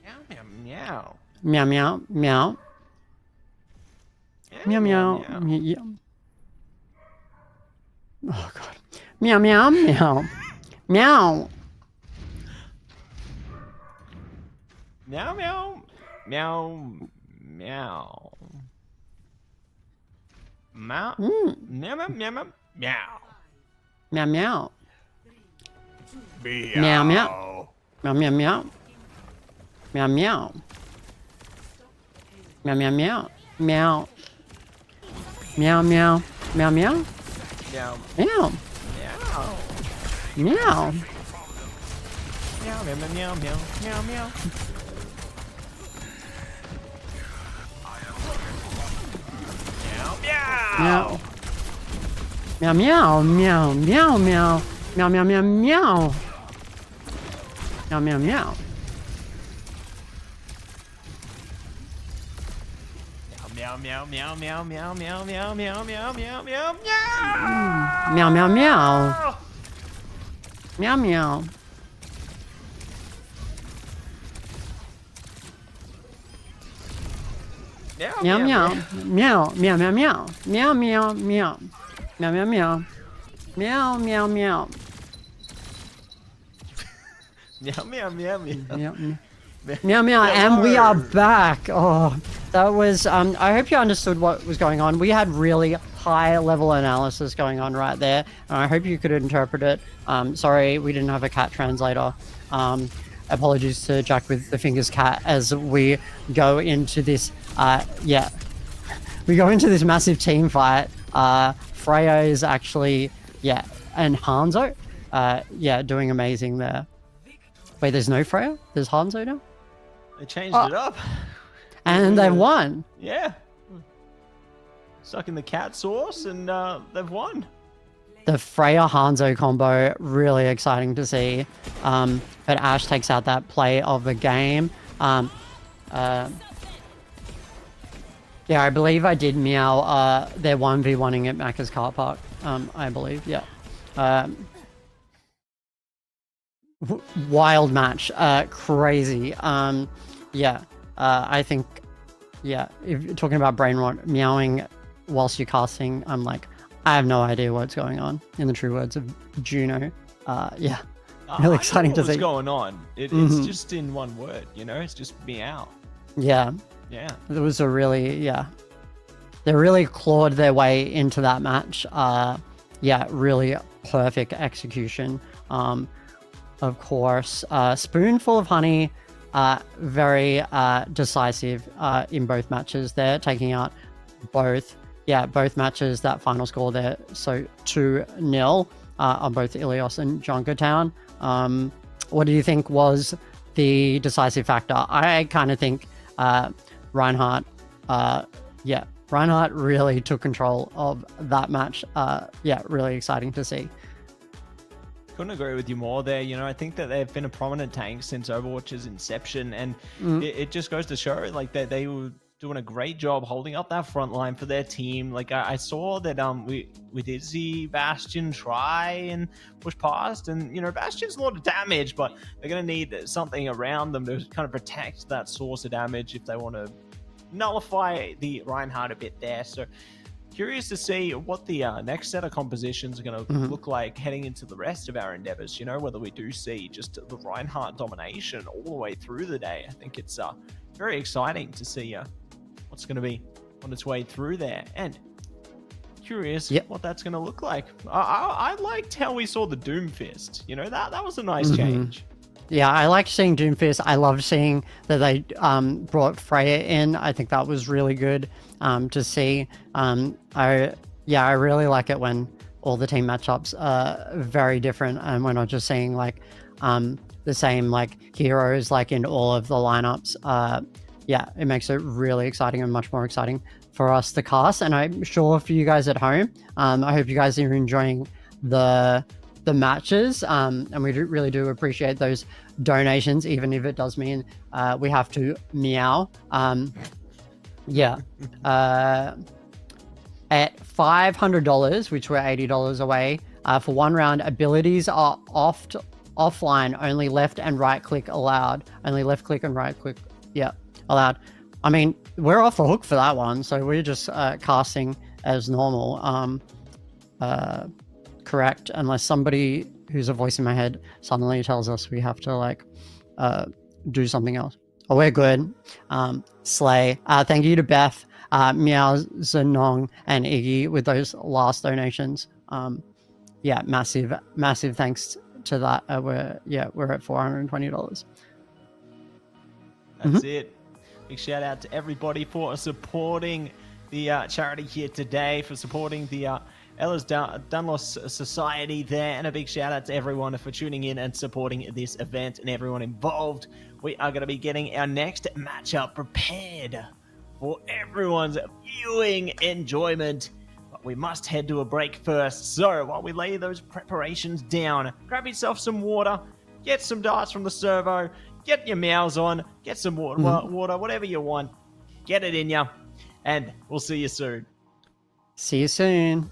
Meow, meow, Meow, meow, meow. Meow, meow, meow. Oh, God. Meow, meow, meow. Meow. meow, meow, meow, meow. Meow, Mm. meow, meow, meow, meow, meow. Meow, meow. Meow. Meow, meow. Meow, meow, meow. Meow, meow. Meow, meow, meow. Meow. Meow, meow. Meow, meow. Meow. Meow. Meow. Meow. Meow, meow, meow, meow, meow, meow. Meow. Meow, meow, meow, meow, meow. Meow, meow, meow, meow. Meow, meow, meow. Meow, meow, meow, meow, meow, meow, meow, meow, meow, meow, meow, meow. Meow, meow, meow. Meow, meow. Meow, meow. Meow, meow, meow, meow. Meow, meow, meow. Meow, meow, meow. Meow, meow, meow. Meow, meow, meow, meow. Meow, meow, meow, and we are back. Oh, that was, I hope you understood what was going on. We had really high level analysis going on right there, and I hope you could interpret it. Sorry, we didn't have a cat translator. Apologies to Jack with the fingers cat as we go into this, we go into this massive team fight. Freya is actually, and Hanzo, doing amazing there. Wait, there's no Freya? There's Hanzo now? They changed it up. And they've won. Yeah. Sucking the cat sauce and they've won. The Freya Hanzo combo, really exciting to see. But Ash takes out that play of the game. Yeah, I believe I did meow. They're 1v1ing at Macca's car park. I believe, yeah. Wild match. Crazy. I think, if you're talking about brain rot, meowing whilst you're casting, I'm like, I have no idea what's going on, in the true words of Juno. Really exciting to see. What's going on? It's just in one word, you know? It's just meow. Yeah. Yeah. It was a really, they really clawed their way into that match. Really perfect execution. Of course, spoonful of honey, very decisive in both matches there, taking out both matches, that final score there. So 2-0 on both Ilios and Junkertown. What do you think was the decisive factor? I kind of think Reinhardt really took control of that match. Really exciting to see. Couldn't agree with you more there. You know, I think that they've been a prominent tank since Overwatch's inception, and it just goes to show like that they were doing a great job holding up that front line for their team. Like I saw that we did see Bastion try and push past, and you know, Bastion's a lot of damage, but they're gonna need something around them to kind of protect that source of damage if they want to nullify the Reinhardt a bit there. So curious to see what the next set of compositions are going to Mhm. look like heading into the rest of our endeavors. You know, whether we do see just the Reinhardt domination all the way through the day. I think it's very exciting to see what's going to be on its way through there. And curious what that's going to look like. I liked how we saw the Doomfist. You know, that was a nice Mhm. change. Yeah, I liked seeing Doomfist. I loved seeing that they brought Freya in. I think that was really good to see. I really like it when all the team matchups are very different and we're not just seeing like the same like heroes like in all of the lineups. It makes it really exciting and much more exciting for us to cast. And I'm sure for you guys at home, I hope you guys are enjoying the matches, and we really do appreciate those donations, even if it does mean we have to meow. At $500, which we're $80 away for one round, abilities are offline, only left and right click allowed. Only left click and right click, allowed. I mean, we're off the hook for that one, so we're just casting as normal. Correct, unless somebody who's a voice in my head suddenly tells us we have to like do something else. Oh, we're good. Slay. Thank you to Beth, Meow, Zanong, and Iggy with those last donations. Massive thanks to that. We're at $420. That's it. Big shout out to everybody for supporting the charity here today, for supporting the Ehlers-Danlos Society there, and a big shout out to everyone for tuning in and supporting this event and everyone involved. We are going to be getting our next matchup prepared for everyone's viewing enjoyment. But we must head to a break first. So while we lay those preparations down, grab yourself some water, get some darts from the servo, get your meows on, get some water, whatever you want. Get it in ya, and we'll see you soon. See you soon.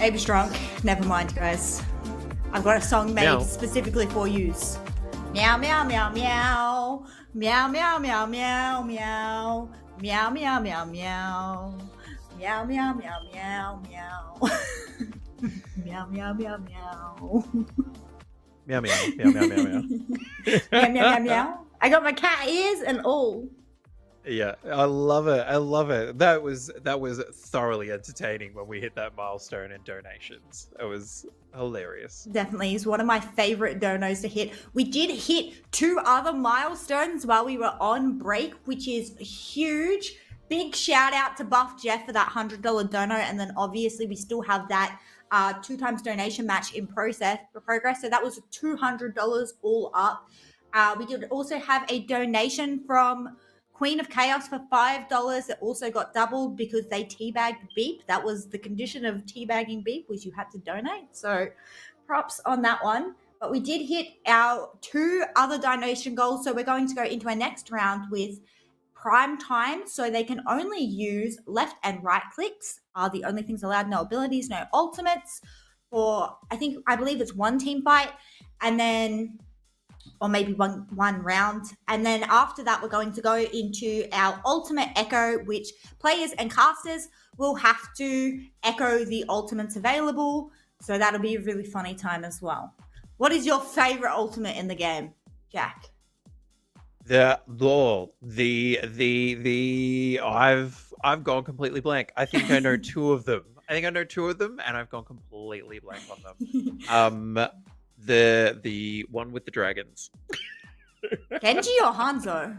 Abe's drunk. Never mind, guys. I've got a song made Meow. specifically for yous. Meow, meow, meow, meow. Meow, meow, meow, meow, meow. Meow, meow, meow, meow. Meow, meow, meow, meow, meow. Meow, meow, meow, meow. Meow, meow, meow, meow, meow, meow. Meow, meow, meow, meow. I got my cat ears and all. Yeah, I love it. I love it. That was thoroughly entertaining when we hit that milestone in donations. It was hilarious. Definitely is one of my favorite donos to hit. We did hit 2 other milestones while we were on break, which is huge. Big shout out to Buff Jeff for that $100 dono, and then obviously we still have that 2 times donation match in progress. So that was $200 all up. We did also have a donation from Queen of Chaos for $5. It also got doubled because they teabagged Beep. That was the condition of teabagging Beep, was you had to donate. So props on that one. But we did hit our 2 other donation goals. So we're going to go into our next round with prime time. So they can only use left and right clicks are the only things allowed. No abilities, no ultimates. For I believe it's 1 team fight. And then or maybe one round. And then after that, we're going to go into our ultimate echo, which players and casters will have to echo the ultimates available. So that'll be a really funny time as well. What is your favorite ultimate in the game, Jack? I've gone completely blank. I think I know 2 of them. And I've gone completely blank on them. The one with the dragons. Genji or Hanzo?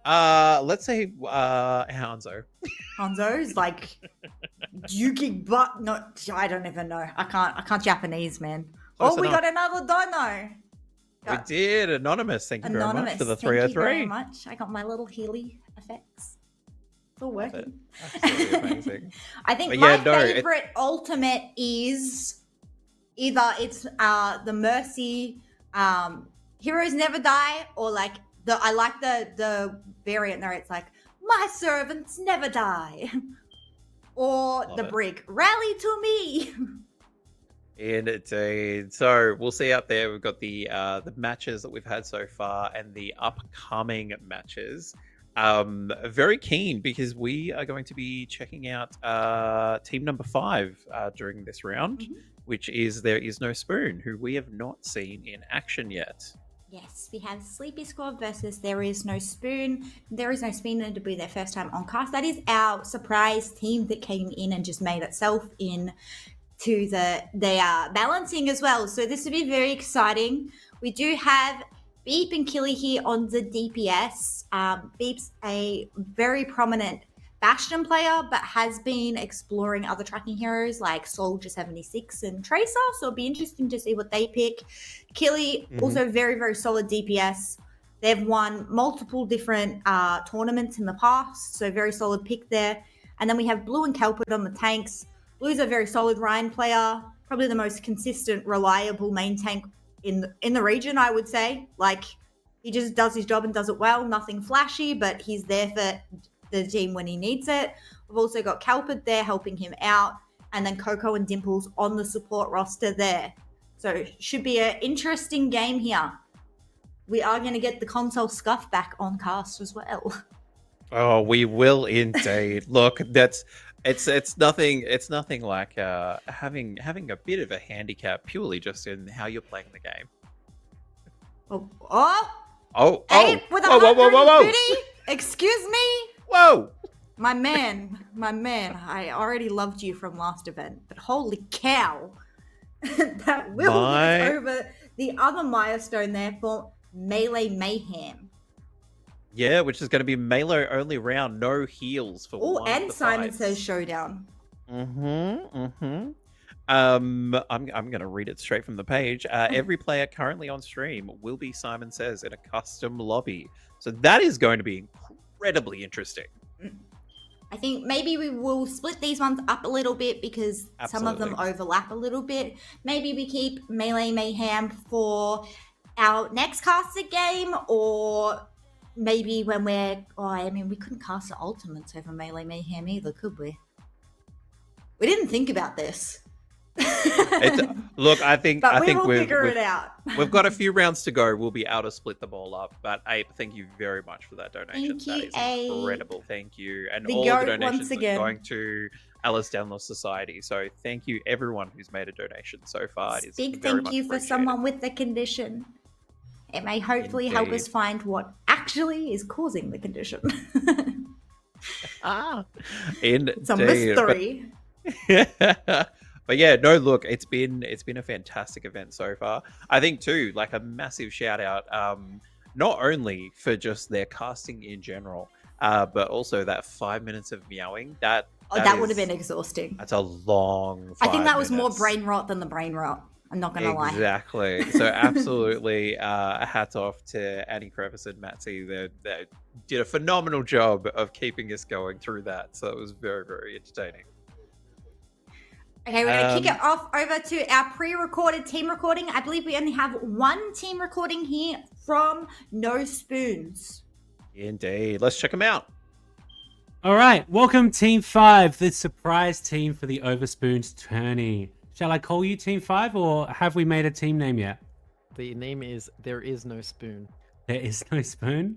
Let's say Hanzo. Hanzo's like Yuki, but no, I don't even know. I can't Japanese, man. Close we enough. got another dono. We did. Anonymous, thank you very much Anonymous, for the thank you 303. very much. I got my little Healy effects. It's all working. Absolutely amazing. I think But my yeah, no, favorite ultimate is either it's the Mercy Heroes Never Die, or like I like the variant there. It's like my servants never die, or Love the it. Brig Rally to me. Indeed. So we'll see out there. We've got the matches that we've had so far and the upcoming matches. Very keen because we are going to be checking out team number 5 during this round, which is There Is No Spoon, who we have not seen in action yet. Yes, we have Sleepy Squad versus There Is No Spoon. There Is No Spoon to be their first time on cast. That is our surprise team that came in and just made itself in to the balancing as well. So this will be very exciting. We do have Beep and Killy here on the DPS. Beep's a very prominent Bastion player, but has been exploring other tracking heroes like Soldier 76 and Tracer. So it'll be interesting to see what they pick. Killy, also very, very solid DPS. They've won multiple different tournaments in the past, so very solid pick there. And then we have Blue and Kelpert on the tanks. Blue's a very solid Ryan player, probably the most consistent, reliable main tank in the region, I would say. Like, he just does his job and does it well. Nothing flashy, but he's there for the team when he needs it. We've also got Kelpert there helping him out, and then Coco and Dimples on the support roster there. So should be an interesting game here. We are going to get the console scuff back on cast as well. Oh, we will indeed. Look, it's nothing like having a bit of a handicap purely just in how you're playing the game. Oh, Hey, with whoa. Excuse me? Whoa. My man. I already loved you from last event, but holy cow. That will get over the other milestone there for Melee Mayhem. Yeah, which is going to be melee only round, no heals for Oh, one of and the Simon fights. says showdown. I'm going to read it straight from the page. Every player currently on stream will be, Simon Says, in a custom lobby. So that is going to be incredibly interesting. I think maybe we will split these ones up a little bit because some of them Absolutely. overlap a little bit. Maybe we keep Melee Mayhem for our next casted game, or maybe when we couldn't cast the ultimates over Melee Mayhem either, could we? We didn't think about this. Look, I think we'll figure it out. We've got a few rounds to go. We'll be able to split them all up. But Ape, thank you very much for that donation. Thank you, that is Ape. incredible. Thank you. And The all goat the donations once are again. going to Ehlers-Danlos Society. So thank you everyone who's made a donation so far. It is Big very thank much you for appreciated. someone with the condition. It may hopefully help us Indeed. find what actually is causing the condition. Indeed. It's a mystery. But yeah, no, look, it's been a fantastic event so far. I think too, like a massive shout out, not only for just their casting in general, but also that 5 minutes of meowing. That would have been exhausting. That's a long. I think that was 5 more minutes. brain rot than the brain rot. I'm not gonna lie. Exactly. So absolutely, hats off to Annie Krevice and Mattse. They did a phenomenal job of keeping us going through that. So it was very, very entertaining. Okay, we're going to kick it off over to our pre-recorded team recording. I believe we only have one team recording here from No Spoons. Indeed. Let's check them out. All right, welcome Team 5, the surprise team for the Overspooned tourney. Shall I call you Team 5, or have we made a team name yet? The name is There Is No Spoon. There Is No Spoon?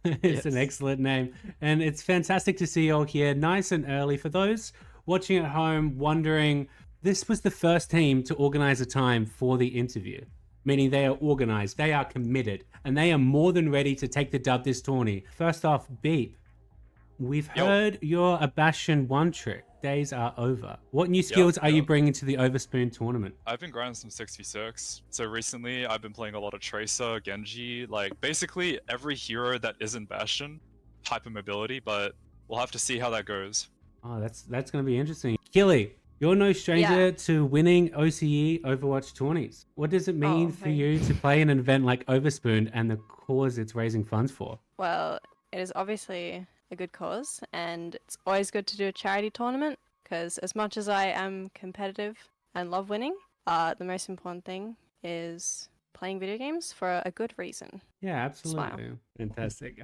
It's an excellent name. And it's fantastic to see you all here nice and early. For those watching at home wondering, this was the first team to organize a time for the interview, meaning they are organized, they are committed, and they are more than ready to take the dub this tourney. First off, Beep, we've heard you're a Bastion one trick. Days are over. What new skills are you bringing to the Overspooned tournament? I've been grinding some 6v6. So recently I've been playing a lot of Tracer, Genji, like basically every hero that isn't Bastion, hypermobility, but we'll have to see how that goes. Oh, that's going to be interesting. Killy, you're no stranger to winning OCE Overwatch tourneys. What does it mean for you to play in an event like Overspooned and the cause it's raising funds for? Well, it is obviously a good cause, and it's always good to do a charity tournament, because as much as I am competitive and love winning, the most important thing is playing video games for a good reason. Yeah, absolutely. Smile. Fantastic.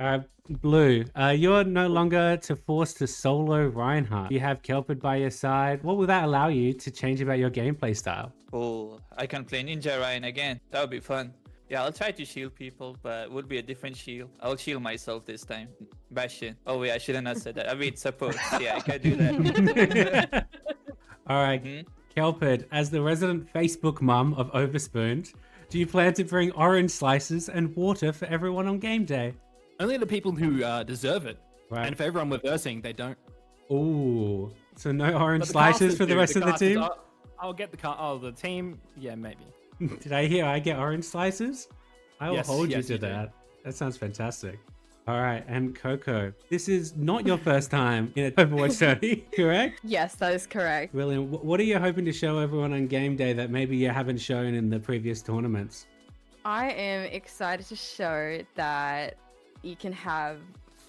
Blue, you're no longer forced to solo Reinhardt. You have Kelpid by your side. What will that allow you to change about your gameplay style? Oh, I can play Ninja Ryan again. That would be fun. Yeah, I'll try to shield people, but it would be a different shield. I'll shield myself this time. Bastion. Oh wait, I shouldn't have said that. I mean, support. Yeah, I can do that. All right, Kelpid, as the resident Facebook mum of Overspooned, do you plan to bring orange slices and water for everyone on game day? Only the people who deserve it. Right. And for everyone we're versing, they don't. Ooh, so no orange But the slices casters for the do. rest of the casters, team? I'll get the car. Oh, the team? Yeah, maybe. Did I hear I get orange slices? I will Yes, hold yes, you you to do. that. That sounds fantastic. All right, and Coco, this is not your first time in an Overwatch tourney, correct? Yes, that is correct. Brilliant. What are you hoping to show everyone on game day that maybe you haven't shown in the previous tournaments? I am excited to show that you can have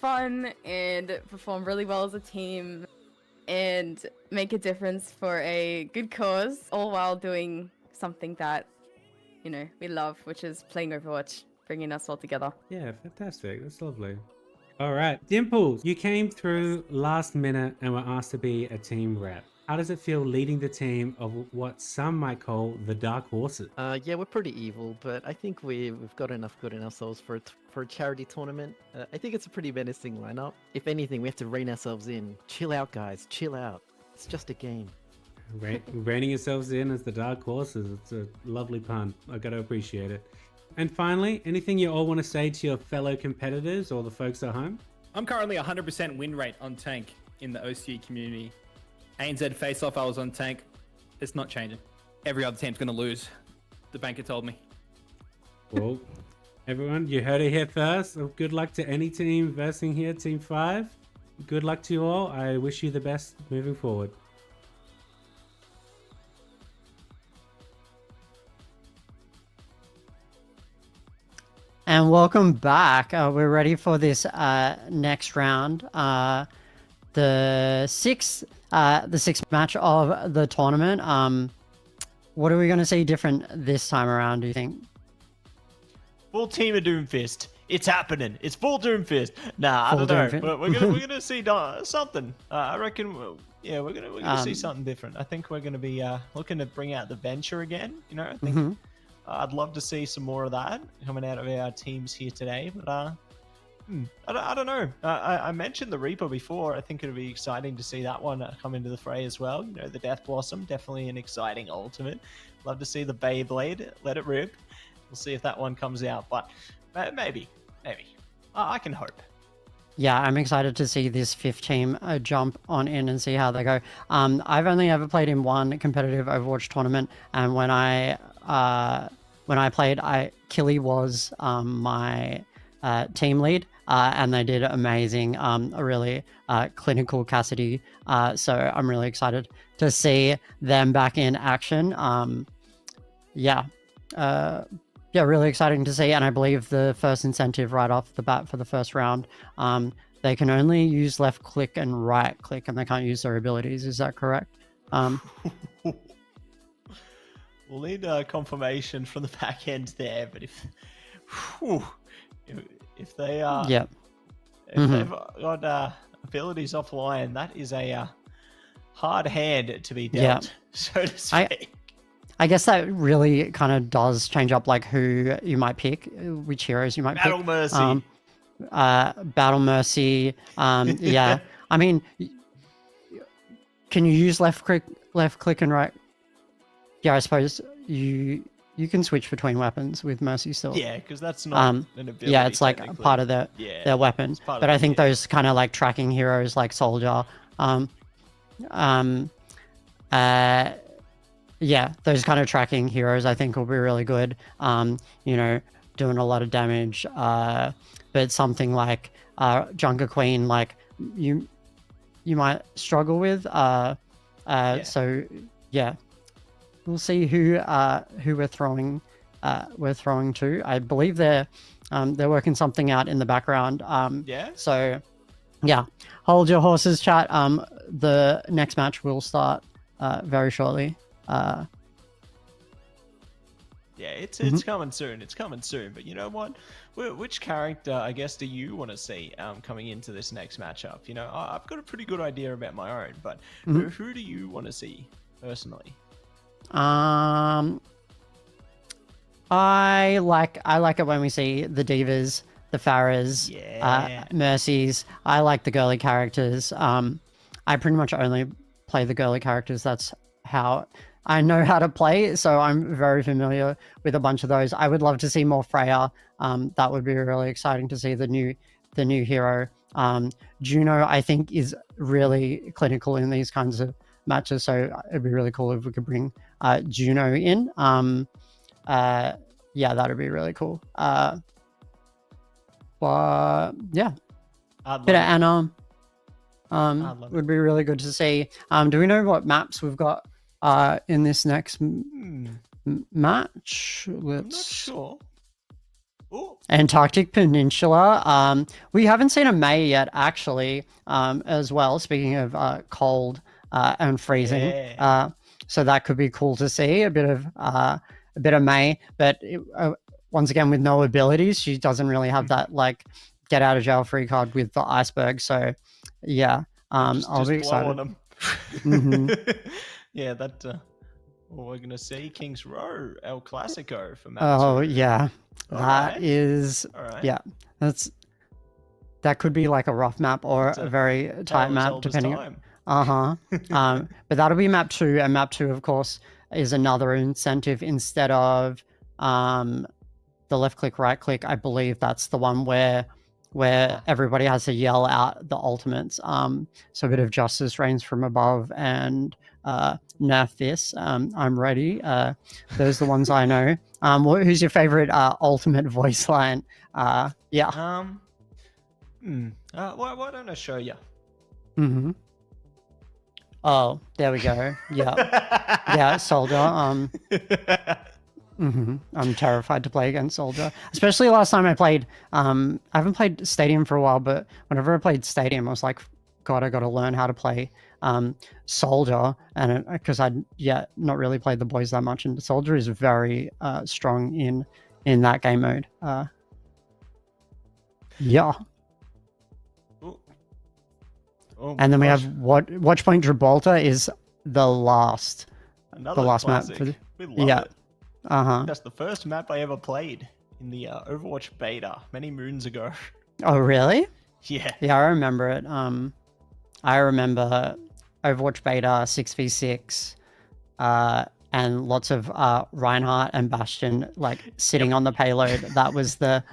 fun and perform really well as a team and make a difference for a good cause, all while doing something that, you know, we love, which is playing Overwatch, bringing us all together. Yeah, fantastic. That's lovely. All right, Dimples, you came through last minute and were asked to be a team rep. How does it feel leading the team of what some might call the Dark Horses? Yeah, we're pretty evil, but I think we've got enough good in ourselves for a charity tournament. I think it's a pretty menacing lineup. If anything, we have to rein ourselves in. Chill out, guys. Chill out. It's just a game. Reining yourselves in as the Dark Horses. It's a lovely pun. I got to appreciate it. And finally, anything you all want to say to your fellow competitors or the folks at home? I'm currently 100% win rate on tank in the OCE community. ANZ face-off, I was on tank. It's not changing. Every other team's going to lose. The banker told me. Well, everyone, you heard it here first. Good luck to any team versing here, Team 5. Good luck to you all. I wish you the best moving forward. And welcome back. We're ready for this next round. The sixth match of the tournament. What are we going to see different this time around, do you think? Full team of Doomfist. It's happening. It's full Doomfist. Nah, Full I don't know. Doomfist. But we're gonna see something. I reckon. We're gonna see something different. I think we're gonna be looking to bring out the Venture again. You know, I think I'd love to see some more of that coming out of our teams here today. But I don't know. I mentioned the Reaper before. I think it'll be exciting to see that one come into the fray as well. You know, the Death Blossom, definitely an exciting ultimate. Love to see the Beyblade. Let it rip. We'll see if that one comes out. But maybe. I can hope. Yeah, I'm excited to see this fifth team jump on in and see how they go. I've only ever played in one competitive Overwatch tournament, and when I played, Killy was my team lead, and they did amazing. A really clinical Cassidy. So I'm really excited to see them back in action. Yeah, really exciting to see. And I believe the first incentive right off the bat for the first round, they can only use left click and right click, and they can't use their abilities. Is that correct? We'll need confirmation from the back end there. But if they they've got abilities offline, that is a hard hand to be dealt, so to speak. I guess that really kind of does change up like who you might pick, which heroes you might Battle pick. Mercy. Battle Mercy. Yeah. I mean, can you use left click and right? Yeah, I suppose you you can switch between weapons with Mercy still. Yeah, because that's not an ability. Yeah, it's like a technically. part of their weapon. it's part of But I the- think those kind of like tracking heroes like Soldier, yeah, those kind of tracking heroes I think will be really good. You know, doing a lot of damage. But something like Junker Queen, like you might struggle with. So yeah, we'll see who we're throwing to. I believe they're working something out in the background. Yeah. So yeah, hold your horses, chat. The next match will start very shortly. Yeah, it's coming soon. It's coming soon. But you know what? Which character, I guess, do you want to see coming into this next matchup? You know, I've got a pretty good idea about my own, but who do you want to see personally? I like it when we see the divas, the Farahs, Mercies. I like the girly characters. I pretty much only play the girly characters. That's how I know how to play, so I'm very familiar with a bunch of those. I would love to see more Freya. That would be really exciting to see the new hero. Juno, I think, is really clinical in these kinds of matches, so it'd be really cool if we could bring Juno in. Yeah, that'd be really cool. But yeah, bit of Anna would be really good to see. Do we know what maps we've got in this next match? I'm not sure. Antarctic Peninsula. We haven't seen a May yet, actually, as well. Speaking of cold and freezing, so that could be cool to see a bit of May. But once again, with no abilities, she doesn't really have that like get out of jail free card with the iceberg. So yeah, I'll be excited. Yeah, that. Well, we're gonna see Kings Row, El Clasico for Mattse. Oh yeah, Alright. Yeah, that could be like a rough map or a very tight map, depending. But that'll be map 2, and map 2, of course, is another incentive instead of the left click, right click. I believe that's the one where everybody has to yell out the ultimates. So a bit of justice reigns from above and nerf this. I'm ready. Those are the ones I know. Who's your favorite ultimate voice line? Yeah. Why don't I show you? Oh, there we go. Yeah. Yeah, Soldier. I'm terrified to play against Soldier, especially last time I played. I haven't played Stadium for a while, but whenever I played Stadium, I was like, God, I got to learn how to play Soldier, and because I'd not really played the boys that much, and Soldier is very strong in that game mode. Yeah. And then we have Watchpoint Gibraltar is the last map for we love it. Uh-huh. That's the first map I ever played in the Overwatch beta many moons ago. Oh, really? Yeah. Yeah, I remember it. I remember Overwatch beta 6v6, and lots of Reinhardt and Bastion like sitting on the payload. That was the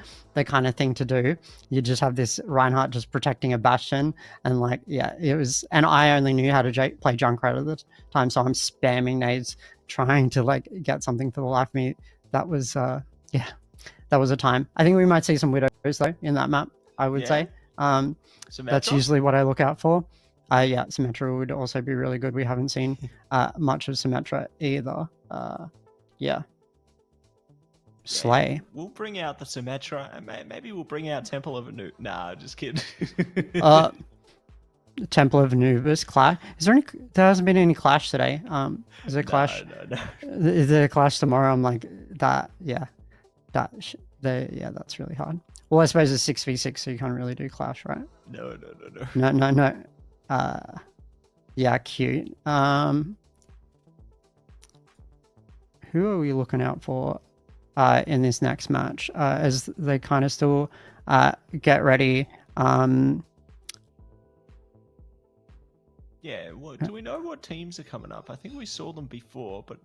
kind of thing to do. You just have this Reinhardt just protecting a Bastion, and like it was. And I only knew how to play Junkrat at the time, so I'm spamming nades trying to like get something for the life of me. That was that was a time. I think we might see some Widows though in that map, I would say. That's usually what I look out for. Symmetra would also be really good. We haven't seen much of Symmetra either. Slay. We'll bring out the Symmetra, and maybe we'll bring out Temple of Anubis. Nah, just kidding. Temple of Anubis clash. Is there any? There hasn't been any clash today. Is there a clash? No. Is there a clash tomorrow? I'm like that. Yeah, that's really hard. Well, I suppose it's 6v6, so you can't really do clash, right? No. No. Cute. Who are we looking out for in this next match as they kind of still get ready? Yeah, do we know what teams are coming up? I think we saw them before, but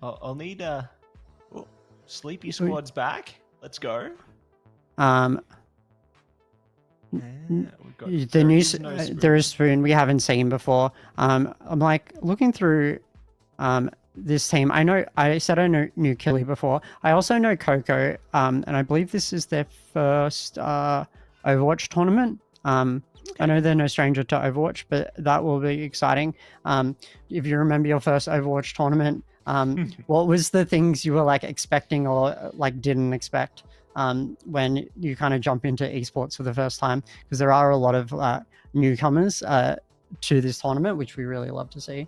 I'll need Sleepy Squad's back. Let's go. The new there is Spoon we haven't seen before. I'm like looking through this team. I said I knew Killy before. I also know Coco, and I believe this is their first Overwatch tournament. I know they're no stranger to Overwatch, but that will be exciting. If you remember your first Overwatch tournament, what was the things you were like expecting or like didn't expect when you kind of jump into esports for the first time? Because there are a lot of newcomers to this tournament, which we really love to see.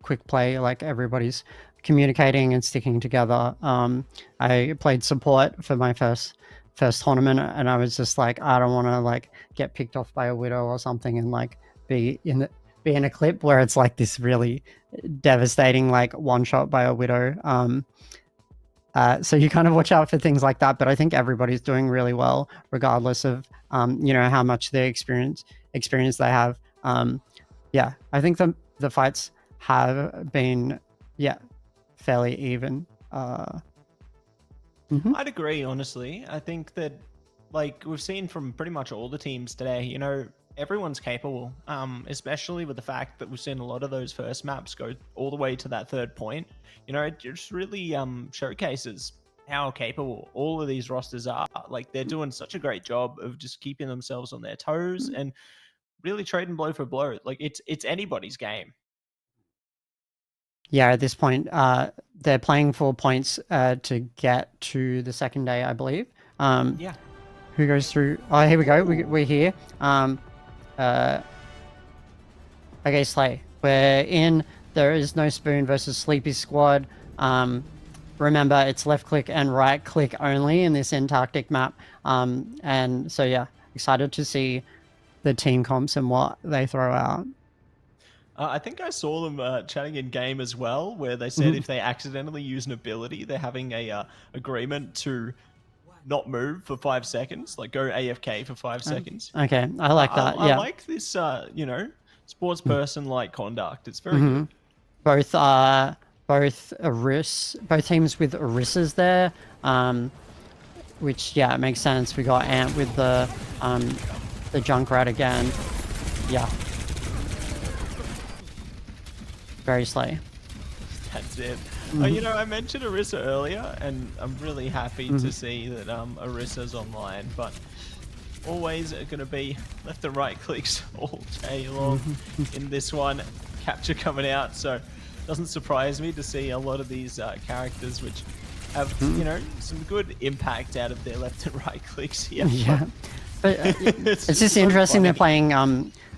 Quick play, like everybody's communicating and sticking together. I played support for my first tournament, and I was just like, I don't want to like get picked off by a widow or something, and like be in a clip where it's like this really devastating like one shot by a widow. So you kind of watch out for things like that, but I think everybody's doing really well regardless of how much their experience they have. Yeah, I think the fights have been fairly even. I'd agree, honestly. I think that like we've seen from pretty much all the teams today, everyone's capable, especially with the fact that we've seen a lot of those first maps go all the way to that third point. It just really showcases how capable all of these rosters are. Like they're doing such a great job of just keeping themselves on their toes and really trading blow for blow. Like it's anybody's game. Yeah, at this point, they're playing for points to get to the second day, I believe. Yeah. Who goes through? Oh, here we go. We're here. Okay, Slay. We're in. There is no Spoon versus Sleepy Squad. Remember, it's left click and right click only in this Antarctic map. And so, yeah, excited to see the team comps and what they throw out. I think I saw them chatting in game as well, where they said if they accidentally use an ability, they're having a agreement to not move for 5 seconds, like go AFK for 5 seconins. Okay, I like that. I yeah, like this, sports person-like conduct. It's very good. Both teams with Orissas there, which it makes sense. We got Ant with the Junkrat again. Yeah. Very Slay. That's it. I mentioned Orisa earlier, and I'm really happy to see that Orissa's online, but always going to be left and right clicks all day long in this one. Capture coming out, so doesn't surprise me to see a lot of these characters which have, some good impact out of their left and right clicks here. Yeah. But it's just so interesting they're playing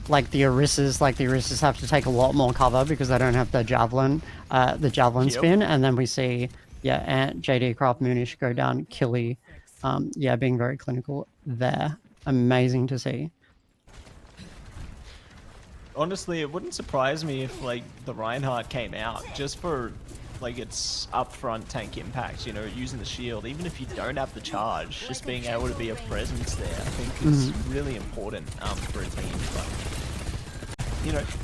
like the Orissas. Like the Orissas have to take a lot more cover because they don't have the javelin spin, and then we see Ant, JD, Craft, Moonish go down, Killy, being very clinical there. Amazing to see. Honestly, it wouldn't surprise me if like the Reinhardt came out just for like its upfront tank impact, using the shield. Even if you don't have the charge, just being able to be a presence there, I think is really important for a team. But,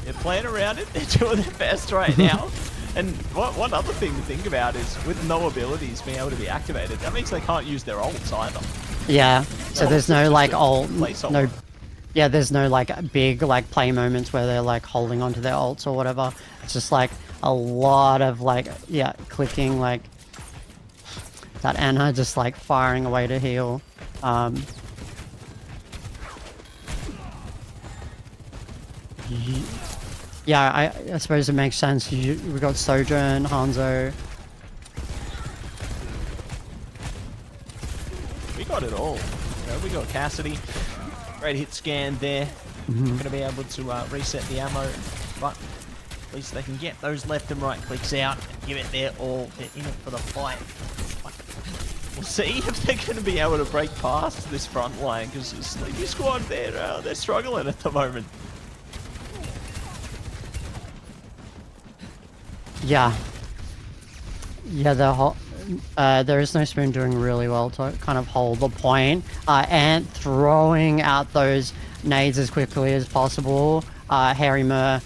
they're playing around it. They're doing their best right now. And one other thing to think about is with no abilities being able to be activated, that means they can't use their ults either. Yeah. So there's no like ult, no. Yeah, there's no like big like play moments where they're like holding onto their ults or whatever. It's just like a lot of like clicking, like that Anna just like firing away to heal. Yeah, I suppose it makes sense. We got Sojourn, Hanzo. We got it all. You know, we got Cassidy. Great hit scan there. Going to be able to reset the ammo, but at least they can get those left and right clicks out and give it their all. They're in it for the fight. We'll see if they're going to be able to break past this front line, because the Sleepy Squad, they're struggling at the moment. Yeah, there is no Spoon doing really well to kind of hold the point. Ant throwing out those nades as quickly as possible. Harry Murr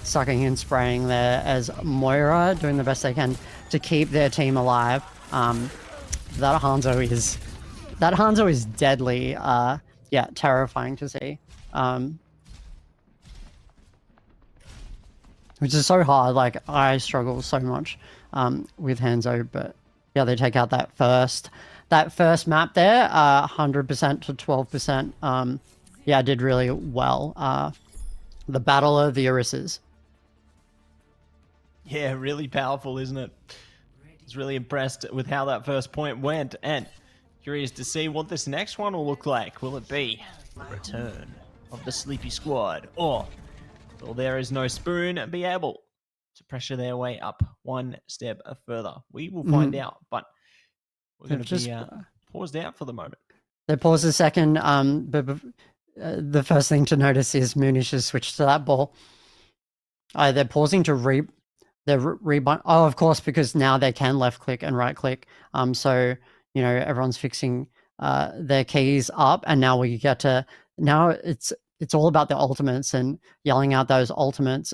sucking and spraying there, as Moira doing the best they can to keep their team alive. That Hanzo is deadly. Yeah, terrifying to see. Which is so hard. Like, I struggle so much with Hanzo, but yeah, they take out that first map there, 100% to 12%. Yeah, did really well. The Battle of the Orisas. Yeah, really powerful, isn't it? I was really impressed with how that first point went, and curious to see what this next one will look like. Will it be the return of the Sleepy Squad, or will there is no Spoon be able to pressure their way up one step further? We will find out, but we're going to be paused out for the moment. They paused a second, but the first thing to notice is Moonish has switched to that ball. They're pausing to rebind. Oh, of course, because now they can left click and right click. So, you know, everyone's fixing their keys up, and now we get to, now it's all about the ultimates and yelling out those ultimates.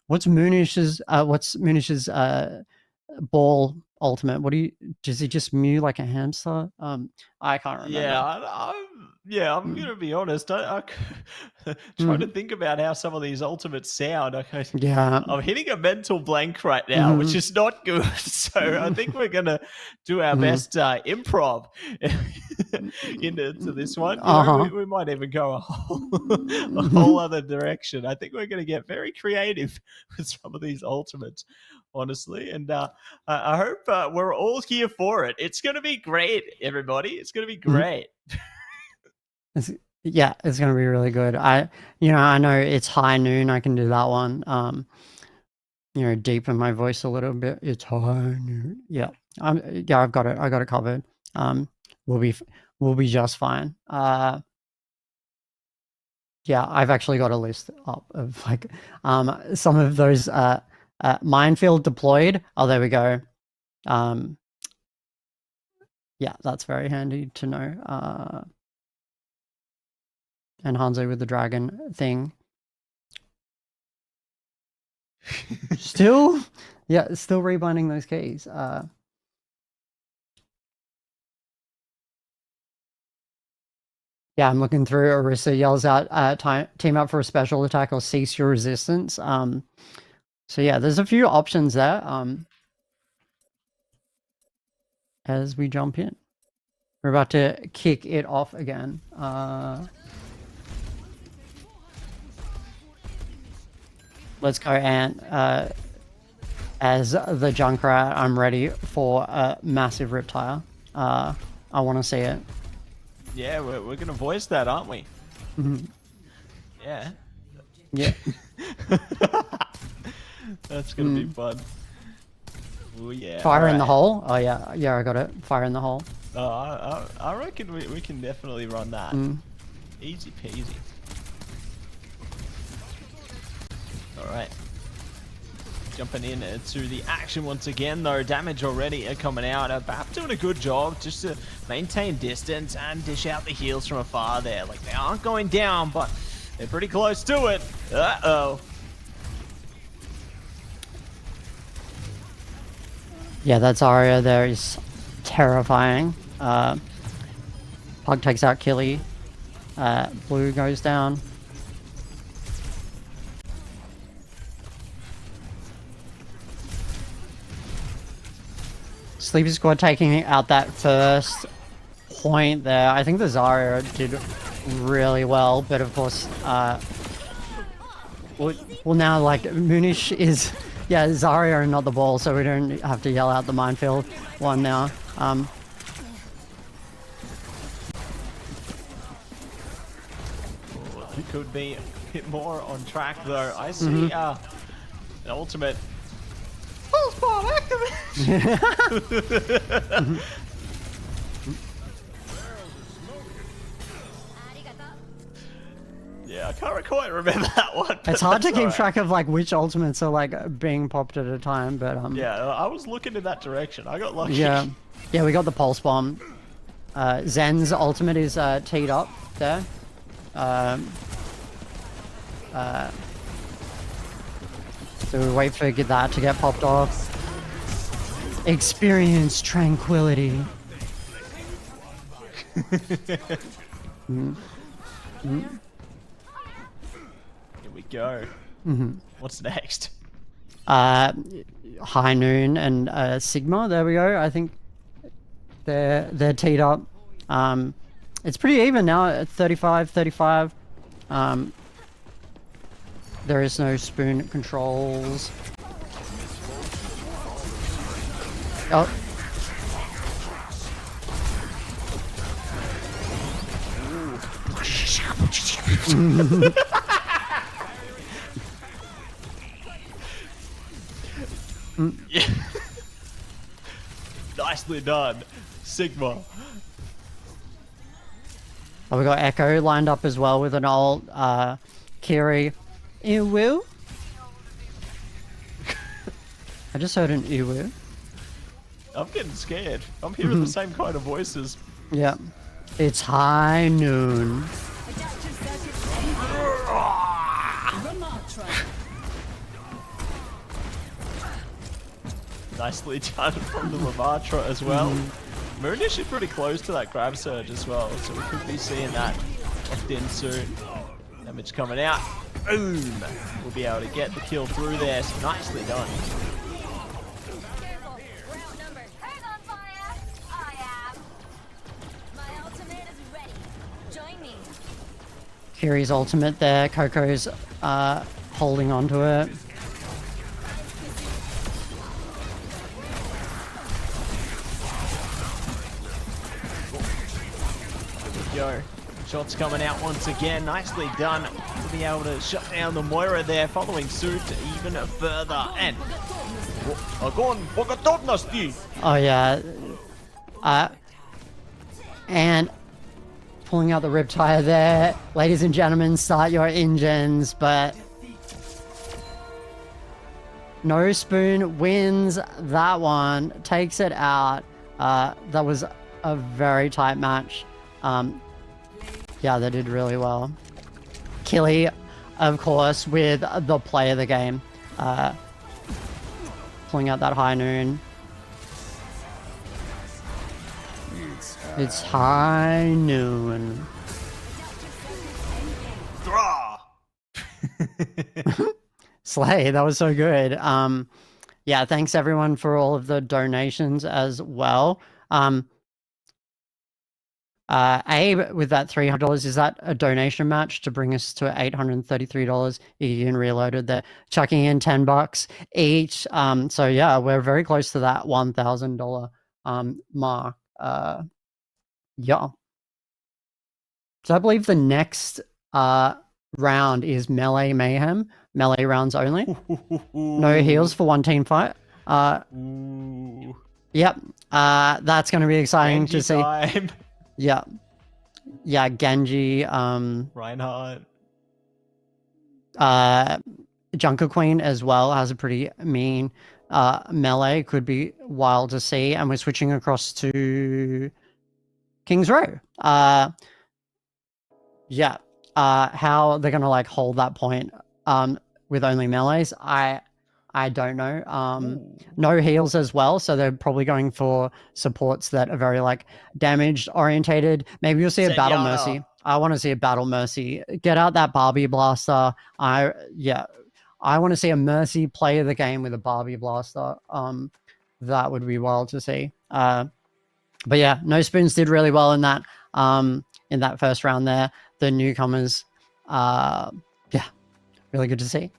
What's Moonish's ball ultimate? Does he just mew like a hamster? I can't remember. Yeah, I'm gonna be honest. I trying to think about how some of these ultimates sound. I'm hitting a mental blank right now, which is not good. So I think we're gonna do our best improv into this one. You know, we might even go a whole other direction. I think we're gonna get very creative with some of these ultimates, honestly. And I hope we're all here for it. It's gonna be great, everybody. It's gonna be great. It's gonna be really good. I know it's high noon. I can do that one. Deepen my voice a little bit. It's high noon. Yeah, I've got it. I got it covered. We'll be just fine. I've actually got a list up of like some of those minefield deployed. Oh, there we go. That's very handy to know. And Hanzo with the dragon thing. Still rebinding those keys. I'm looking through. Orisa yells out, team up for a special attack or cease your resistance. There's a few options there. As we jump in. We're about to kick it off again. Let's go, Ant. As the Junkrat, I'm ready for a massive Riptire. I want to see it. Yeah, we're going to voice that, aren't we? Yeah. Yeah. That's going to be fun. Ooh, yeah. Fire in the hole? Oh, yeah. Yeah, I got it. Fire in the hole. I reckon we can definitely run that. Easy peasy. Alright. Jumping in to the action once again, though. Damage already coming out. BAP doing a good job just to maintain distance and dish out the heals from afar there. Like, they aren't going down, but they're pretty close to it. Uh-oh. Yeah, that Zarya there is terrifying. Pug takes out Killy. Blue goes down. Sleepy Squad taking out that first point there. I think the Zarya did really well, but of course, well now like Moonish is, yeah, Zarya and not the ball, so we don't have to yell out the minefield one now. He could be a bit more on track though. I see an ultimate. Full spawn activate! Yeah, I can't quite remember that one. It's hard to that's keep alright. track of like which ultimates are like being popped at a time, but Yeah, I was looking in that direction. I got lucky. yeah, we got the pulse bomb. Zen's ultimate is teed up there. So we wait for that to get popped off. Experience tranquility. Here we go. What's next? High Noon and Sigma. There we go. I think they're teed up. It's pretty even now at 35-35. There is no spoon controls. Oh. Yeah. Nicely done, Sigma. Oh, we got Echo lined up as well with an old Kiri. Ew. I just heard an ew. I'm getting scared. I'm hearing the same kind of voices. Yeah. It's High Noon. Nicely done from the Lamatra as well. Moonish is pretty close to that grab surge as well, so we could be seeing that locked in soon. Damage coming out. Boom! We'll be able to get the kill through there, so nicely done. Kiri's ultimate there. Coco's holding onto it. Go. Shots coming out once again. Nicely done to be able to shut down the Moira there, following suit even further. And Oh yeah. And pulling out the Riptire there. Ladies and gentlemen, start your engines, but No Spoon wins that one, takes it out. That was a very tight match. Yeah, they did really well. Killy, of course, with the play of the game. Pulling out that High Noon. It's High Noon. Slay, that was so good. Yeah, thanks everyone for all of the donations as well. Abe, with that $300, is that a donation match to bring us to $833? Iggy and Reloaded, they're chucking in $10 each. So yeah, we're very close to that $1,000 mark. Yeah. So I believe the next round is Melee Mayhem. Melee rounds only. No heals for one team fight. Yep. That's going to be exciting to see. Time. Yeah. Yeah, Genji. Reinhardt. Junker Queen as well has a pretty mean melee. Could be wild to see. And we're switching across to King's Row. Yeah. How they're gonna like hold that point with only melees, I don't know. No heals as well, so they're probably going for supports that are very like damaged orientated. Maybe you'll see a Battle Mercy. I want to see a Battle Mercy. Get out that Barbie Blaster. I want to see a Mercy play the game with a Barbie Blaster. That would be wild to see. But yeah, No Spoons did really well in that first round there. The newcomers, yeah, really good to see.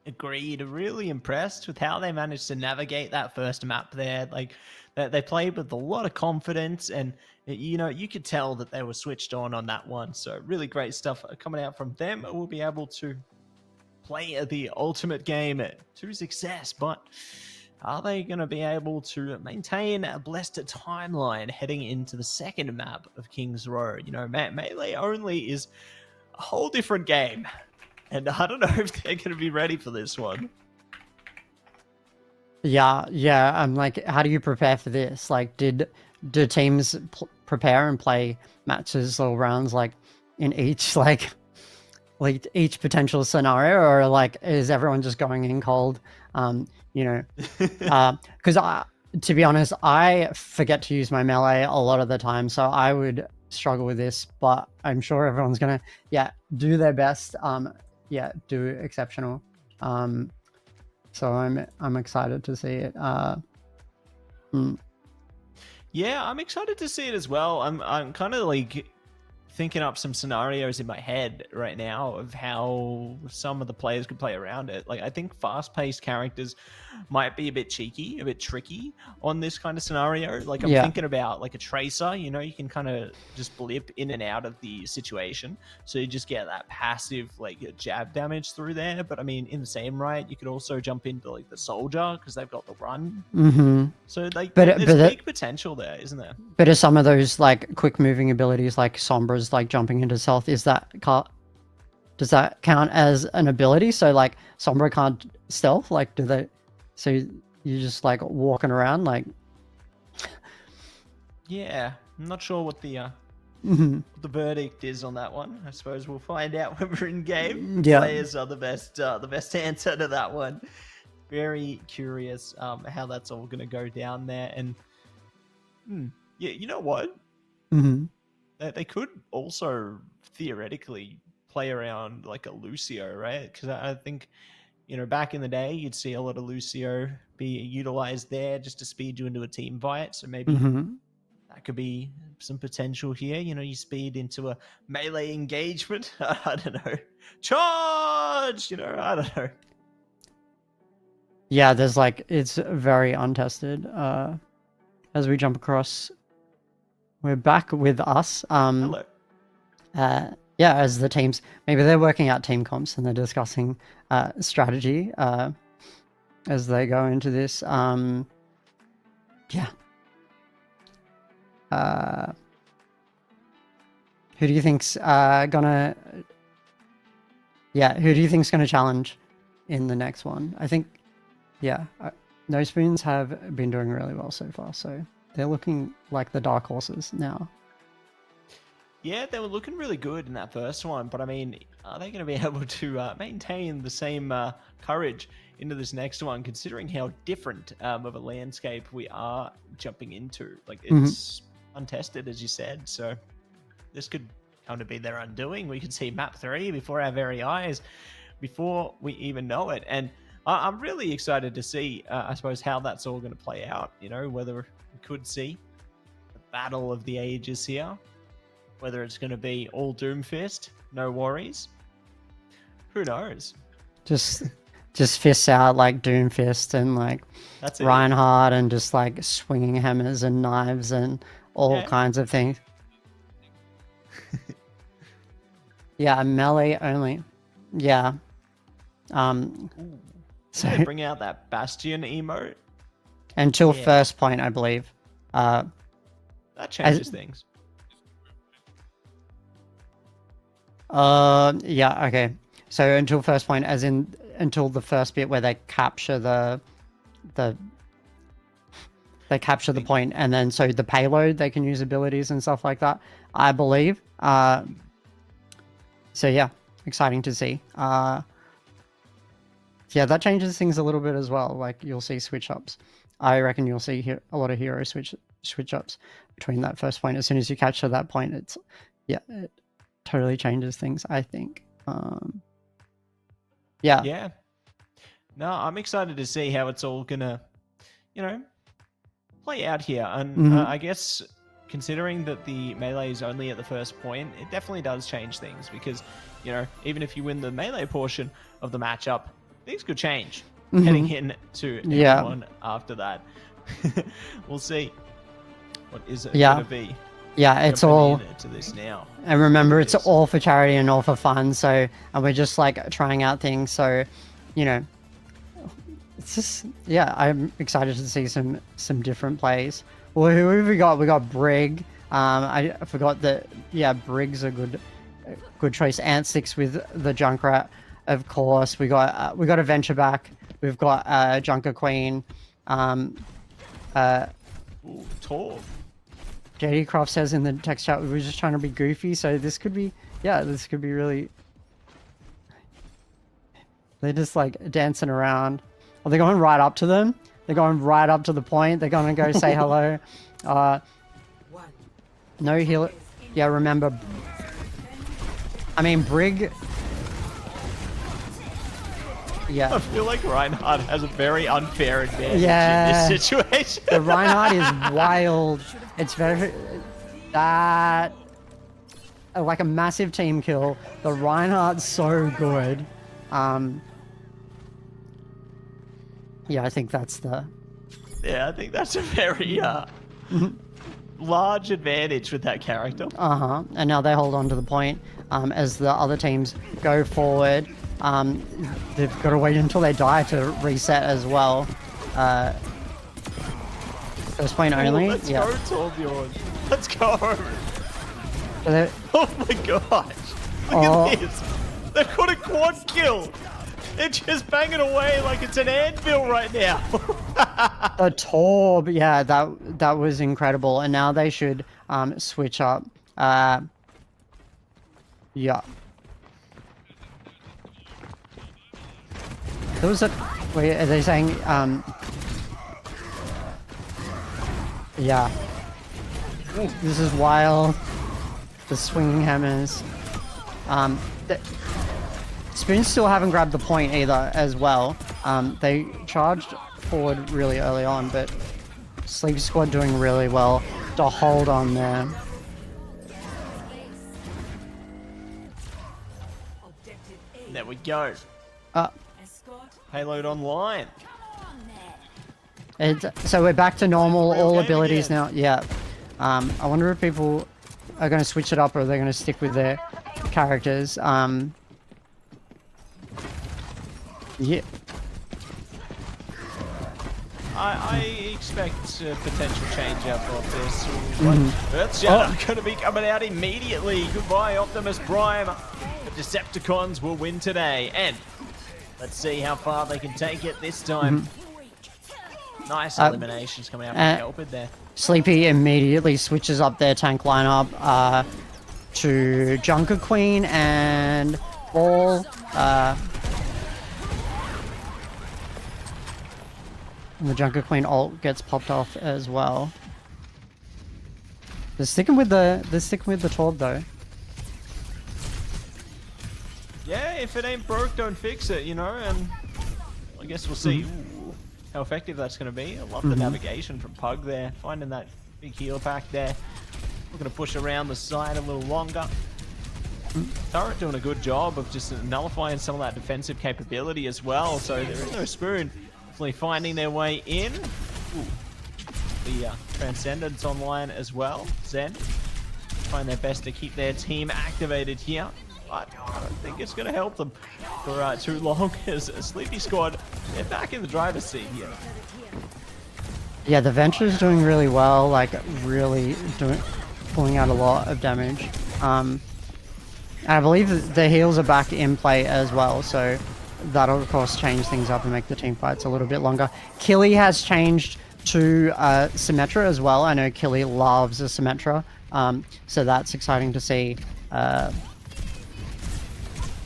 Agreed. Really impressed with how they managed to navigate that first map there. Like they played with a lot of confidence, and you could tell that they were switched on that one. So really great stuff coming out from them. We'll be able to play the ultimate game to success, but are they going to be able to maintain a blessed timeline heading into the second map of King's Row? Melee only is a whole different game. And I don't know if they're going to be ready for this one. Yeah. I'm like, how do you prepare for this? Like, do teams prepare and play matches or rounds like in each like each potential scenario, or like is everyone just going in cold? Because to be honest, I forget to use my melee a lot of the time, so I would struggle with this. But I'm sure everyone's gonna do their best. Do exceptional. So I'm excited to see it. Yeah, I'm excited to see it as well. I'm kind of like thinking up some scenarios in my head right now of how some of the players could play around it. Like, I think fast-paced characters might be a bit cheeky, a bit tricky on this kind of scenario. Like, I'm thinking about like a tracer, you can kind of just blip in and out of the situation. So you just get that passive like jab damage through there. But I mean, in the same right, you could also jump into like the soldier because they've got the run. Mm-hmm. So like, there's big potential there, isn't there? But are some of those like quick moving abilities like Sombra's like jumping into stealth, does that count as an ability? So like Sombra can't stealth, like so you're just like walking around like Yeah, I'm not sure what the Mhm. the verdict is on that one. I suppose we'll find out when we're in game. Yeah. Players are the best answer to that one. Very curious how that's all going to go down there. And yeah, you know what? Mm-hmm. They could also theoretically play around like a Lucio, right? Because I think, back in the day, you'd see a lot of Lucio be utilized there just to speed you into a team fight. So maybe that could be some potential here. You speed into a melee engagement. I don't know. Charge! I don't know. Yeah, there's like, it's very untested. As we jump across, we're back with us. Hello. As the teams, maybe they're working out team comps and they're discussing strategy as they go into this. Who do you think's gonna challenge in the next one? I think, No Spoons have been doing really well so far, so they're looking like the dark horses now. Yeah, they were looking really good in that first one, but I mean, are they going to be able to maintain the same courage into this next one, considering how different of a landscape we are jumping into? Like, it's untested, as you said, so this could kind of be their undoing. We could see map 3 before our very eyes, before we even know it, and I'm really excited to see, I suppose, how that's all going to play out, whether we could see the battle of the ages here. Whether it's going to be all Doomfist, no worries. Who knows? Just fists out like Doomfist and like That's it. Reinhardt and just like swinging hammers and knives and all kinds of things. Melee only. Yeah. So bring out that Bastion emote until first point, I believe. That changes things. Okay. So until first point, as in until the first bit where they capture the point, and then so the payload they can use abilities and stuff like that, I believe. Exciting to see. That changes things a little bit as well. Like you'll see switch ups. I reckon you'll see a lot of hero switch ups between that first point. As soon as you capture that point, it totally changes things, I think. No, I'm excited to see how it's all gonna, play out here, and Mhm. I guess considering that the melee is only at the first point, it definitely does change things because, you know, even if you win the melee portion of the matchup, things could change heading Mhm. in to Yeah. everyone after that. We'll see what is it Yeah. going to be. Yeah, it's Jumping all. into this now. And remember, it's all for charity and all for fun. So, and we're just like trying out things. So, you know, it's just, yeah, I'm excited to see some different plays. Well, who have we got? We got Brig. I forgot that. Yeah, Brig's a good choice. Ant 6 with the Junkrat, of course. We got a Venture back. We've got Junker Queen. Ooh, Torb. JD Croft says in the text chat we were just trying to be goofy, so this could be, yeah, this could be really. They're just like dancing around. Are they going right up to them? They're going right up to the point. They're going to go say hello. No heal. Yeah, remember. I mean, Brig. Yeah. I feel like Reinhardt has a very unfair advantage Yeah. in this situation. The Reinhardt is wild. It's very that like a massive team kill. The Reinhardt's so good. Yeah, I think that's the. Yeah, I think that's a very large advantage with that character. And now they hold on to the point as the other teams go forward. They've got to wait until they die to reset as well. First point only. Let's Yeah. go, Torbjorn. Let's go. So they're- Oh my gosh. Look Oh. at this. They've got a quad kill. They're just banging away like it's an anvil right now. The Torb, yeah, that was incredible, and now they should switch up. Yeah. There was a. Wait, are they saying? Yeah. This is wild. The swinging hammers. Spoons still haven't grabbed the point either, as well. They charged forward really early on, but Sleepy Squad doing really well to hold on there. There we go. Payload online. So we're back to normal, Real all game abilities again. now. Yeah. I wonder if people are going to switch it up or they're going to stick with their characters. Yeah. I expect a potential change up of this. Mhm. That's going to be coming out immediately. Goodbye, Optimus Prime. The Decepticons will win today. And let's see how far they can take it this time. Nice eliminations coming out from Helped there. Sleepy immediately switches up their tank lineup to Junker Queen and Ball. And the Junker Queen ult gets popped off as well. They're sticking with the Torb though. Yeah, if it ain't broke, don't fix it, you know, and I guess we'll see how effective that's going to be. I love the navigation from Pug there, finding that big heal pack there. We're going to push around the side a little longer. Turret doing a good job of just nullifying some of that defensive capability as well, so there is no Spoon. Definitely finding their way in. The Transcendence online as well. Zen trying their best to keep their team activated here. But I don't think it's going to help them for too long as a Sleepy Squad, they're back in the driver's seat here. Yeah, the Venture's doing really well, like really pulling out a lot of damage. And I believe the heals are back in play as well, so that'll of course change things up and make the team fights a little bit longer. Killy has changed to Symmetra as well. I know Killy loves a Symmetra, so that's exciting to see.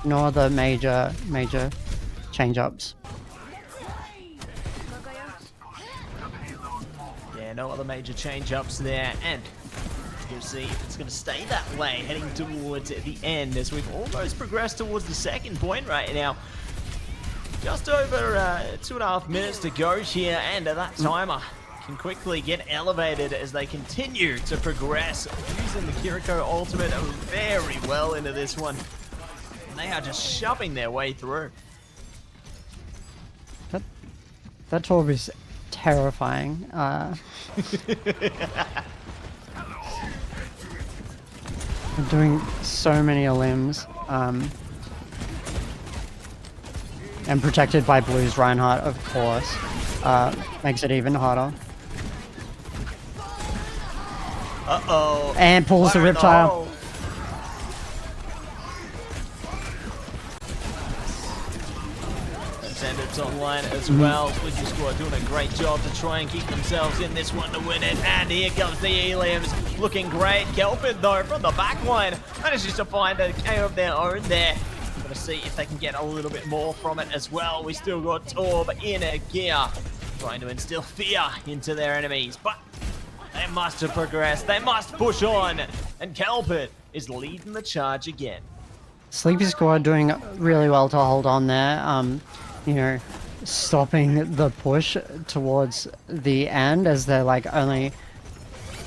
No other major change-ups. Yeah, no other major change-ups there, and we'll see if it's going to stay that way, heading towards the end as we've almost progressed towards the second point right now. Just over 2.5 minutes to go here, and that timer can quickly get elevated as they continue to progress, using the Kiriko ultimate very well into this one. And they are just shoving their way through. That Torb is terrifying. They're doing so many limbs. And protected by Blue's Reinhardt, of course. Makes it even harder. Uh-oh. And pulls the Fire in Riptile. hole. Xander's online as well. Switcher Squad doing a great job to try and keep themselves in this one to win it. And here comes the Elims, looking great. Kelpin, though, from the back line, manages to find a KO of their own there. Gonna see if they can get a little bit more from it as well. We still got Torb in a gear, trying to instill fear into their enemies. But they must have progressed. They must push on. And Kelpin is leading the charge again. Sleepy Squad doing really well to hold on there. You know, stopping the push towards the end as they're like only,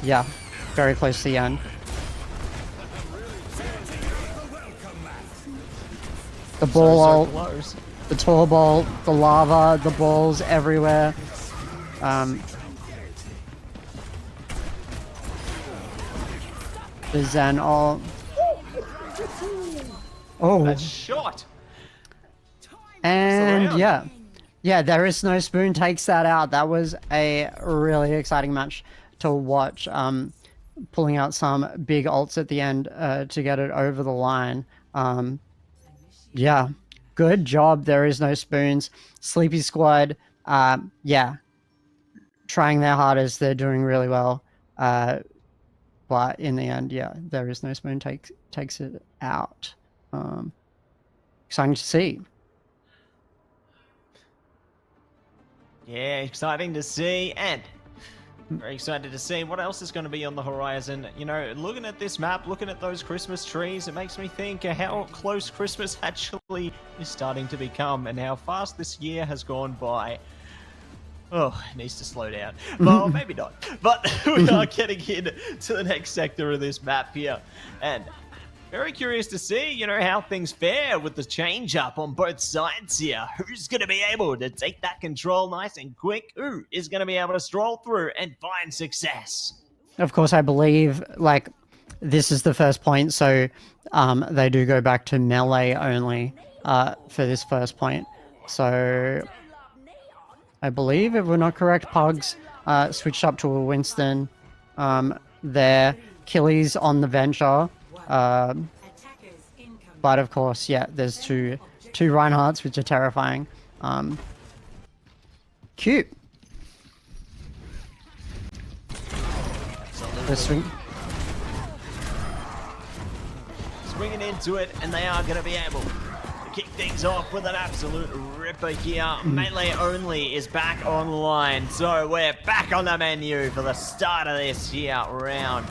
yeah, very close to the end. The ball, the tour ball, the lava, the balls everywhere. The Zen all. Oh. That shot. And yeah, there is no spoon takes that out. That was a really exciting match to watch. Pulling out some big ults at the end to get it over the line. Yeah, good job. There is no spoons. Sleepy Squad, yeah, trying their hardest. They're doing really well. But in the end, yeah, there is no spoon takes it out. Exciting to see. Yeah, exciting to see, and very excited to see what else is going to be on the horizon. You know, looking at this map, looking at those Christmas trees, it makes me think how close Christmas actually is starting to become and how fast this year has gone by. Oh, it needs to slow down. Well, maybe not. But we are getting into the next sector of this map here. And very curious to see, you know, how things fare with the change up on both sides here. Who's going to be able to take that control nice and quick? Who is going to be able to stroll through and find success? Of course, I believe, like, this is the first point, so they do go back to melee only for this first point. So I believe, if we're not correct, Pugs switched up to a Winston there. Killy's on the Venture. But of course, yeah, there's two Reinhardts, which are terrifying. Cute. The swing. Swinging into it, and they are going to be able to kick things off with an absolute ripper here. Melee only is back online, so we're back on the menu for the start of this here round.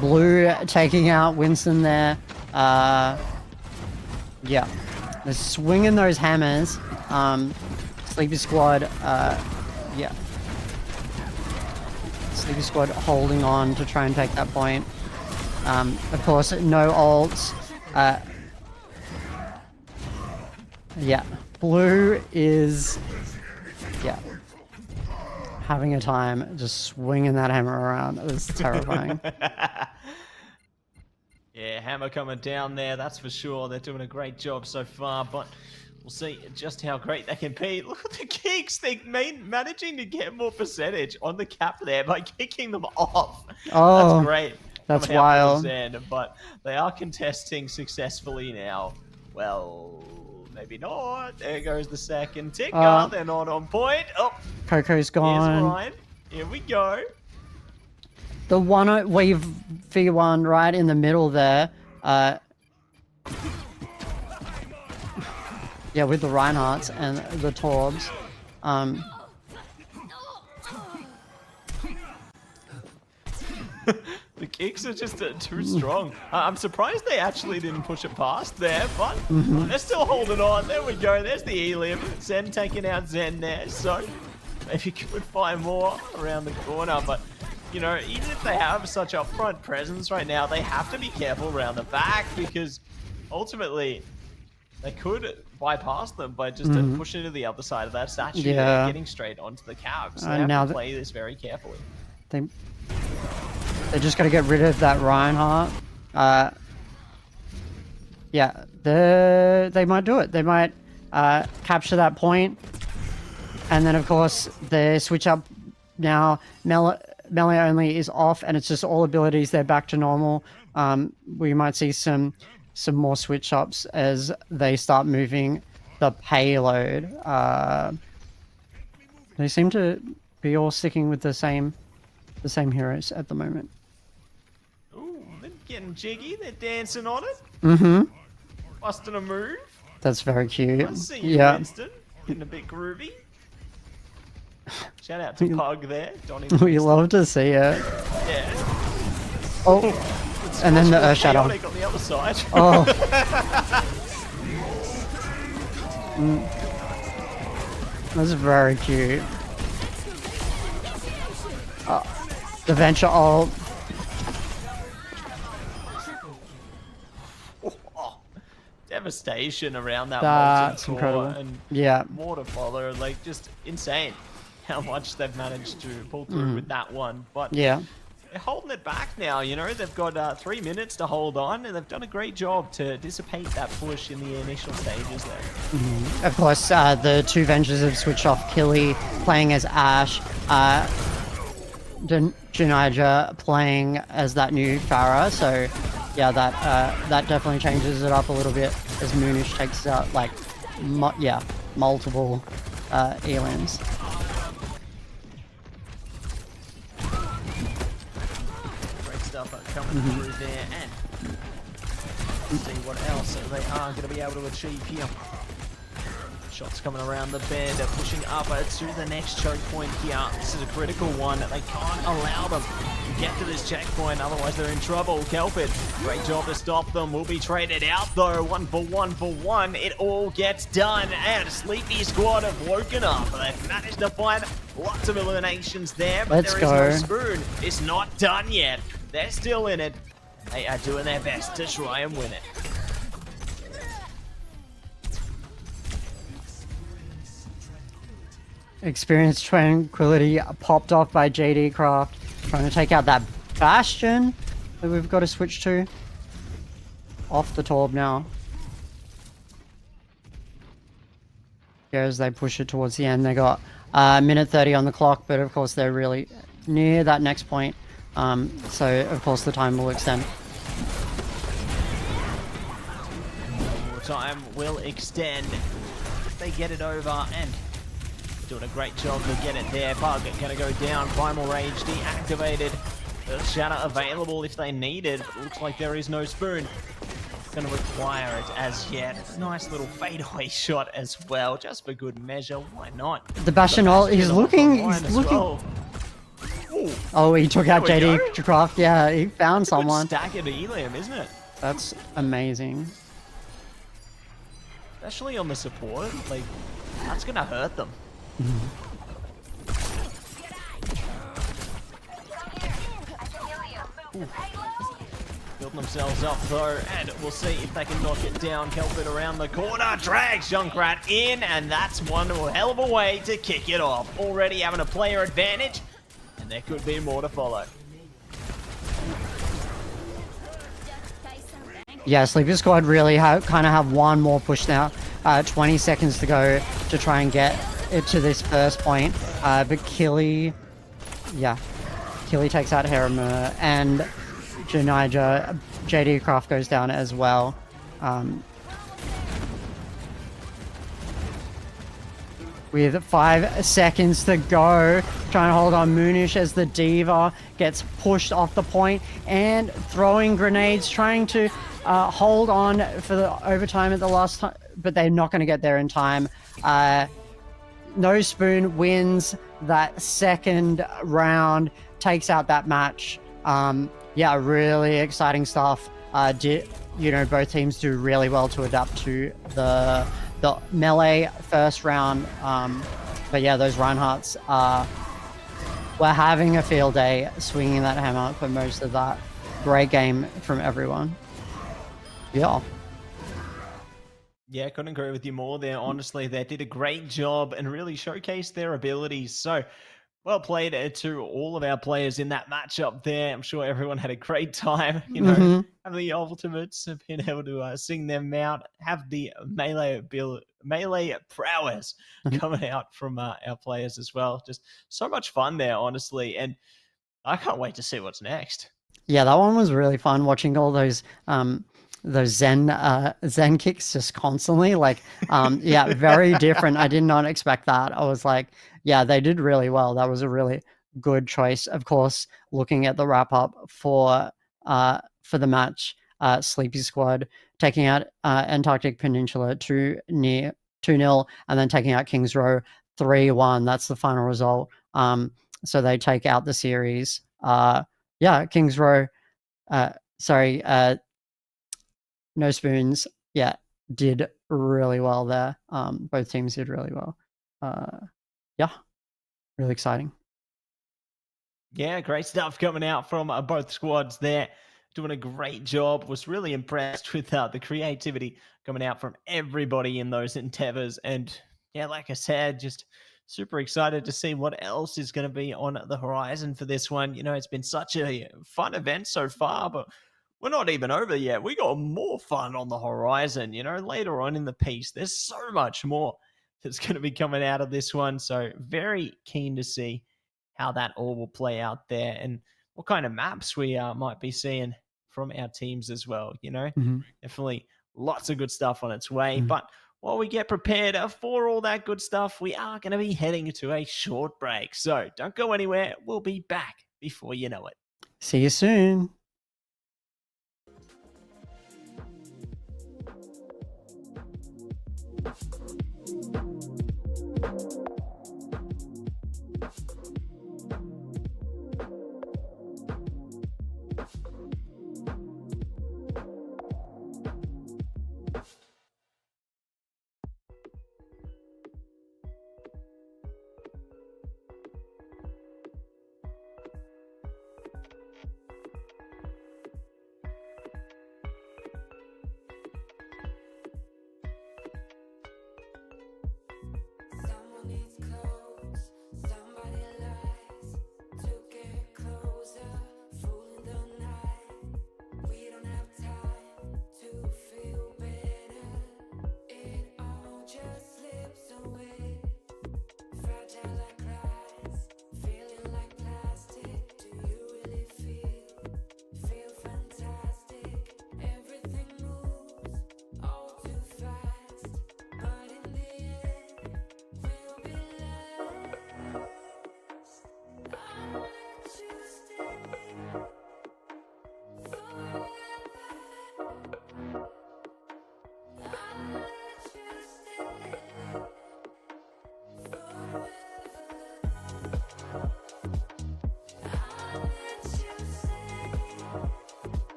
Blue taking out Winston there. Yeah, they're swinging those hammers. Sleepy Squad, yeah. Sleepy Squad holding on to try and take that point. Of course, no ults. Yeah, Blue is, yeah, having a time just swinging that hammer around. It's terrifying. Yeah, hammer coming down there, that's for sure. They're doing a great job so far, but we'll see just how great they can be. Look at the kicks. They're managing to get more percentage on the cap there by kicking them off. Oh, that's great. That's coming out wild. from Zen, but they are contesting successfully now. Well, maybe not. There goes the second ticker. They're not on point. Oh, Coco's here's gone. Ryan. Here we go. The one wave V1 right in the middle there. Yeah, with the Reinhardts and the Torbs. The kicks are just too strong. I'm surprised they actually didn't push it past there, but they're still holding on. There we go. There's the Elim. Zen taking out Zen there. So maybe could find more around the corner, but you know, even if they have such upfront presence right now, they have to be careful around the back because ultimately they could bypass them by just pushing to the other side of that statue and getting straight onto the cab. So they have now to play this very carefully. They're just got to get rid of that Reinhardt. Yeah, they might do it. They might capture that point. And then, of course, the switch up now. Melee only is off, and it's just all abilities. They're back to normal. We might see some more switch ups as they start moving the payload. They seem to be all sticking with the same heroes at the moment. Ooh, they're getting jiggy. They're dancing on it. Busting a move. That's very cute. I see you, Winston. Getting a bit groovy. Shout out to Pug there. Donnie. We love to see it. Yeah. Oh, and then the Earth Shadow. On the other side. Oh. That's very cute. The Venture ult. Devastation around that. That's incredible. And yeah. More to follow. Like, just insane how much they've managed to pull through with that one. But yeah. They're holding it back now, you know. They've got 3 minutes to hold on, and they've done a great job to dissipate that push in the initial stages there. Of course, the two Vengers have switched off. Killy playing as Ashe, Junija playing as that new Pharah. So, yeah, that definitely changes it up a little bit as Moonish takes out like, multiple Elims. Coming through there, and see what else they are going to be able to achieve here. Shots coming around the bend, pushing up to the next choke point here. This is a critical one. They can't allow them to get to this checkpoint, otherwise they're in trouble. Kelpid, great job to stop them. Will be traded out though. 1 for 1 for 1. It all gets done, and Sleepy Squad have woken up. They've managed to find lots of eliminations there, but Let's there is no spoon. It's not done yet. They're still in it. They are doing their best to try and win it. Experienced Tranquility popped off by JD Craft, trying to take out that Bastion that we've got to switch to. Off the Torb now. As they push it towards the end, they got minute 30 on the clock, but of course they're really near that next point. So of course the time will extend. Time will extend if they get it over, and doing a great job to get it there. Bug gonna go down. Primal Rage deactivated. Shatter available if they need it, but it looks like there is no spoon. Gonna require it as yet. Nice little fadeaway shot as well, just for good measure. Why not? The Bastion ult, he's looking. Well. Oh, he took out There we JD Craft. Yeah, he found someone. Staggered Elam, isn't it? That's amazing. Especially on the support, like, that's gonna hurt them. Building themselves up though, and we'll see if they can knock it down. Kelpid around the corner, drags Junkrat in, and that's one hell of a way to kick it off. Already having a player advantage, and there could be more to follow. Yeah, Sleepy Squad really kind of have one more push now. 20 seconds to go to try and get it to this first point. But Killy takes out Heramer, and Junija, JD Craft goes down as well. With 5 seconds to go, trying to hold on Moonish as the Diva gets pushed off the point and throwing grenades, trying to hold on for the overtime at the last time, but they're not going to get there in time. No Spoon wins that second round, takes out that match. Yeah, really exciting stuff. Both teams do really well to adapt to the melee first round. But yeah, those Reinhardts we're having a field day swinging that hammer for most of that. Great game from everyone. Yeah. Yeah, couldn't agree with you more there. Honestly, they did a great job and really showcased their abilities. So, well played to all of our players in that matchup there. I'm sure everyone had a great time, have the ultimates, have been able to sing them out, have the melee prowess coming out from our players as well. Just so much fun there, honestly. And I can't wait to see what's next. Yeah, that one was really fun watching all those Zen kicks just constantly. Yeah, very different. I did not expect that. I was like, yeah, they did really well. That was a really good choice. Of course, looking at the wrap up for the match, Sleepy Squad taking out Antarctic Peninsula 2-0, and then taking out Kings Row 3-1. That's the final result. So they take out the series. Yeah, Kings Row. No Spoons. Yeah, did really well there. Both teams did really well. Yeah, really exciting. Yeah, great stuff coming out from both squads there. Doing a great job. Was really impressed with the creativity coming out from everybody in those endeavors. And yeah, like I said, just super excited to see what else is going to be on the horizon for this one. It's been such a fun event so far, but we're not even over yet. We got more fun on the horizon. Later on in the piece, there's so much more that's going to be coming out of this one. So very keen to see how that all will play out there and what kind of maps we might be seeing from our teams as well. Definitely lots of good stuff on its way. But while we get prepared for all that good stuff, we are going to be heading to a short break. So don't go anywhere. We'll be back before you know it. See you soon.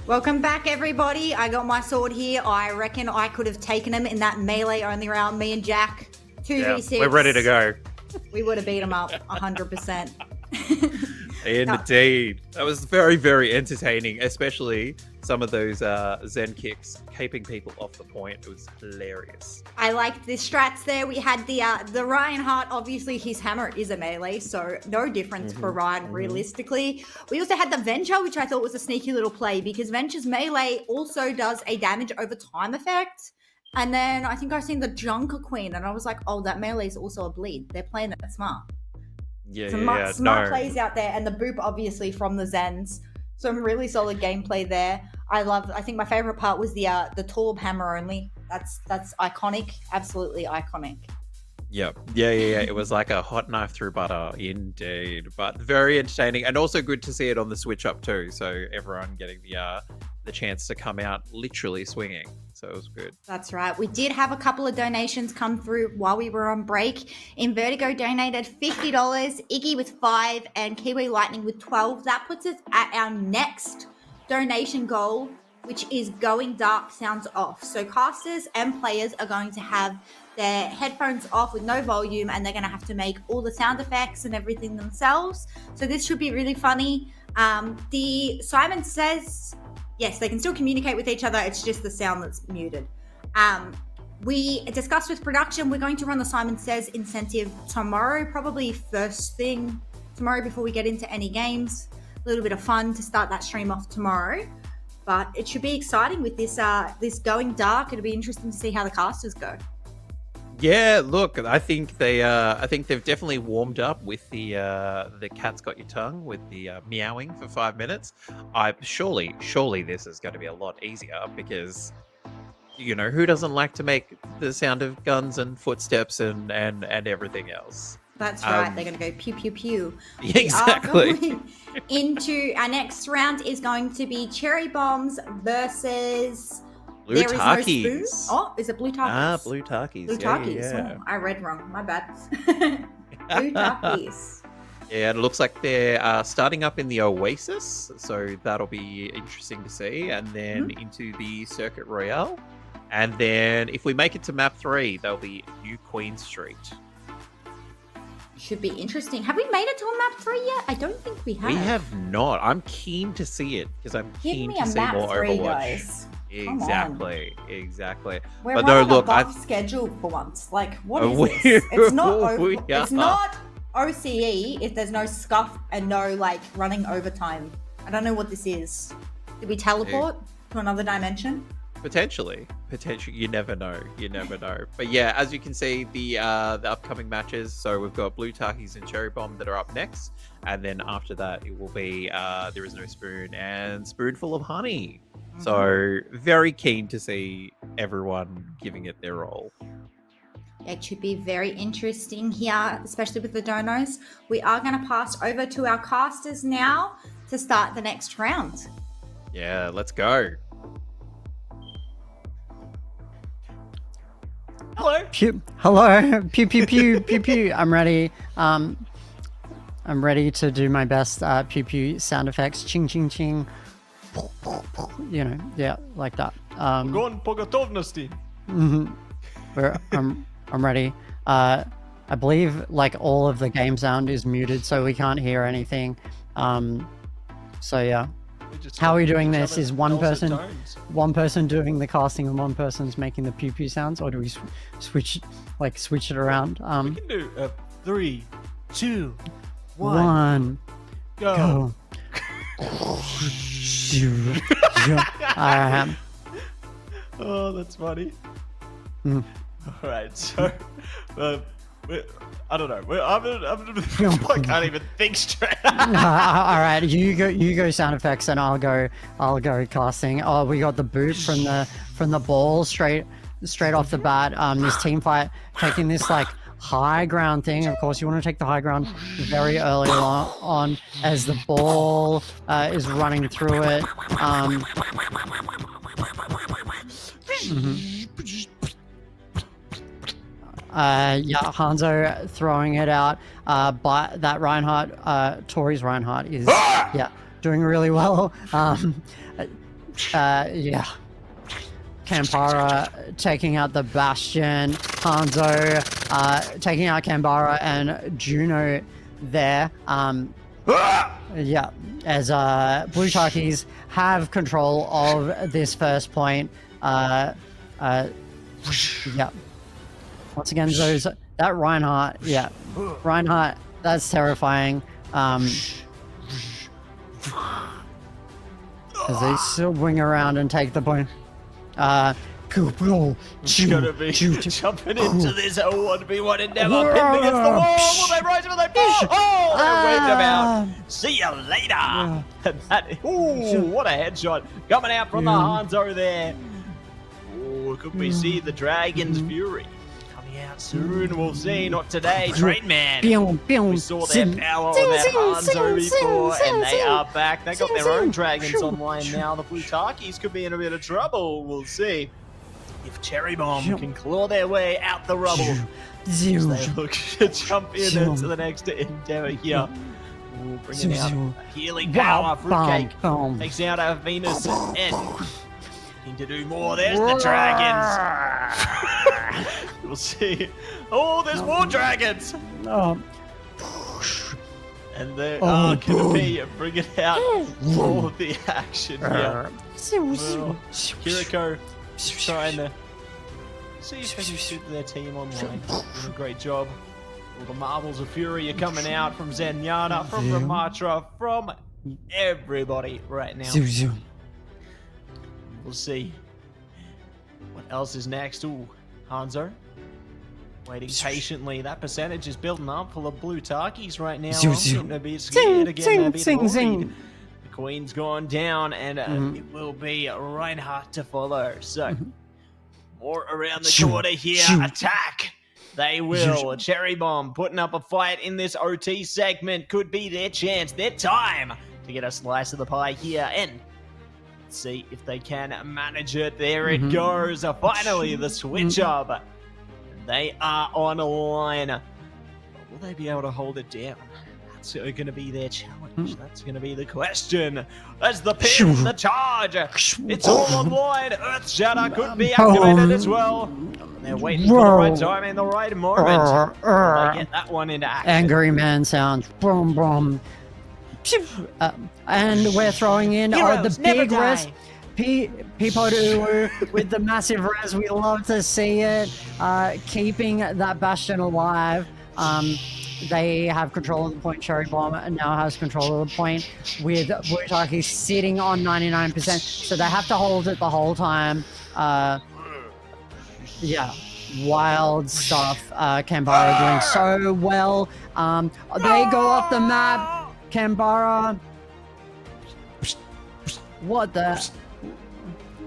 Welcome back, everybody. I got my sword here. I reckon I could have taken him in that melee only round. Me and Jack, 2v6. We're ready to go. We would have beat him up 100%. Indeed. That was very, very entertaining, especially some of those Zen kicks, keeping people off the point. It was hilarious. I liked the strats there. We had the Ryan Hart. Obviously, his hammer is a melee, so no difference for Ryan, realistically. We also had the Venture, which I thought was a sneaky little play because Venture's melee also does a damage over time effect. And then I think I've seen the Junker Queen, and I was like, oh, that melee is also a bleed. They're playing that smart. Yeah, Some smart plays out there, and the boop obviously from the Zens. Some really solid gameplay there. I think my favorite part was the Torb hammer only. That's iconic, absolutely iconic. Yep. Yeah. It was like a hot knife through butter, indeed. But very entertaining, and also good to see it on the Switch up too. So everyone getting the chance to come out literally swinging. So it was good. That's right. We did have a couple of donations come through while we were on break. Invertigo donated $50, Iggy with 5, and Kiwi Lightning with 12. That puts us at our next donation goal, which is Going Dark Sounds Off. So casters and players are going to have their headphones off with no volume, and they're going to have to make all the sound effects and everything themselves. So this should be really funny. The Simon Says, yes, they can still communicate with each other. It's just the sound that's muted. We discussed with production, we're going to run the Simon Says incentive tomorrow, probably first thing tomorrow before we get into any games. A little bit of fun to start that stream off tomorrow. But it should be exciting with this this Going Dark. It'll be interesting to see how the casters go. Yeah, look, I think they've definitely warmed up with the cat's got your tongue with the meowing for 5 minutes. Surely this is going to be a lot easier because who doesn't like to make the sound of guns and footsteps and everything else. That's right. They're going to go pew pew pew. Exactly. Into our next round is going to be Cherry Bombs versus Blue There Tarkies. Is No Spoon. Oh, is it Blue Tarkies? Blue Tarkies. Blue Yeah, Tarkies. yeah. Oh, I read wrong. My bad. Blue Tarkies. Yeah, it looks like they're starting up in the Oasis, so that'll be interesting to see. And then into the Circuit Royale. And then if we make it to map 3, there'll be New Queen Street. Should be interesting. Have we made it to a map 3 yet? I don't think we have. We have not. I'm keen to see it because I'm Give keen me to a see map more 3, Overwatch. guys. Come Exactly. We're but running no, look, above schedule for once. Like, what is We- this? It's not. we It's are. not OCE if there's no scuff and no like running overtime. I don't know what this is. Did we teleport to another dimension? Potentially, you never know. But yeah, as you can see, the upcoming matches. So we've got Blue Tarkies and Cherry Bomb that are up next, and then after that it will be There Is No Spoon and Spoonful of Honey. So very keen to see everyone giving it their all. It should be very interesting here, especially with the donos. We are going to pass over to our casters now to start the next round. Yeah, let's go. Hello. Hello. Pew pew pew pew pew. I'm ready. I'm ready to do my best pew pew sound effects. Ching ching ching. Yeah, like that. Gon pogotovnosti. I'm ready. I believe like all of the game sound is muted, so we can't hear anything. So yeah. How are we doing this? Is one person doing the casting and one person's making the pew pew sounds, or do we switch it around? We can do 3, 2, 1, go. Oh, that's funny. Mm. All right, so I don't know. I can't even think straight. All right, you go sound effects, and I'll go casting. Oh, we got the boot from the ball straight off the bat. This team fight taking this like high ground thing. Of course, you want to take the high ground very early on as the ball is running through it. Yeah, Hanzo throwing it out, but that Reinhardt, Tori's Reinhardt is doing really well. Yeah. Campara taking out the Bastion, Hanzo taking out Canberra and Juno there. Yeah, as Blue Sharkies have control of this first point. Yeah. Once again, that Reinhardt, Reinhardt, that's terrifying. As they still wing around and take the point. It's gonna be jumping into this 1v1 endeavor, pinned against the wall. Will they rise? Will they fall? Oh, they waved him out. See you later. And that, what a headshot coming out from the Hanzo there. Oh, could we see the Dragon's Fury coming out soon? We'll see. Not today. Train Man. We saw their power on that Hanzo before, and they are back. They got their own dragons online now. The Blue Tarkies could be in a bit of trouble. We'll see if Cherry Bomb can claw their way out the rubble as they look to jump into the next endeavor here. Ooh, bringing out healing power. Fruitcake takes out our Venus and looking to do more. There's the dragons. We'll see. Oh, there's more dragons. And they are going to be bringing out all of the action here. Well, Kiriko trying to see if they can shoot their team online. Doing a great job. All the marbles of fury are coming out from Zenyatta, from Ramatra, from everybody right now. We'll see what else is next. Ooh, Hanzo waiting patiently. That percentage is building up full of Blue Tarkies right now. I'm getting a bit scared again. The Queen's gone down, and it will be Reinhardt to follow. So, more around the corner here. Attack! They will. Cherry Bomb putting up a fight in this OT segment. Could be their chance, their time to get a slice of the pie here. And let's see if they can manage it. There it goes. Finally, the switch up. They are on a line. But will they be able to hold it down? That's going to be their challenge. That's going to be the question. As the pin, the charge. It's all online. Earth Shatter could be activated as well. They're waiting for the right time and the right moment. They get that one into action. Angry man sounds. Boom, boom. And we're throwing in the big res. Peepo with the massive res. We love to see it. Keeping that Bastion alive. They have control of the point. Cherry Bomb now has control of the point with Blue Tarky sitting on 99%. So they have to hold it the whole time. Yeah, wild stuff. Canberra doing so well. They go off the map. Canberra. What the?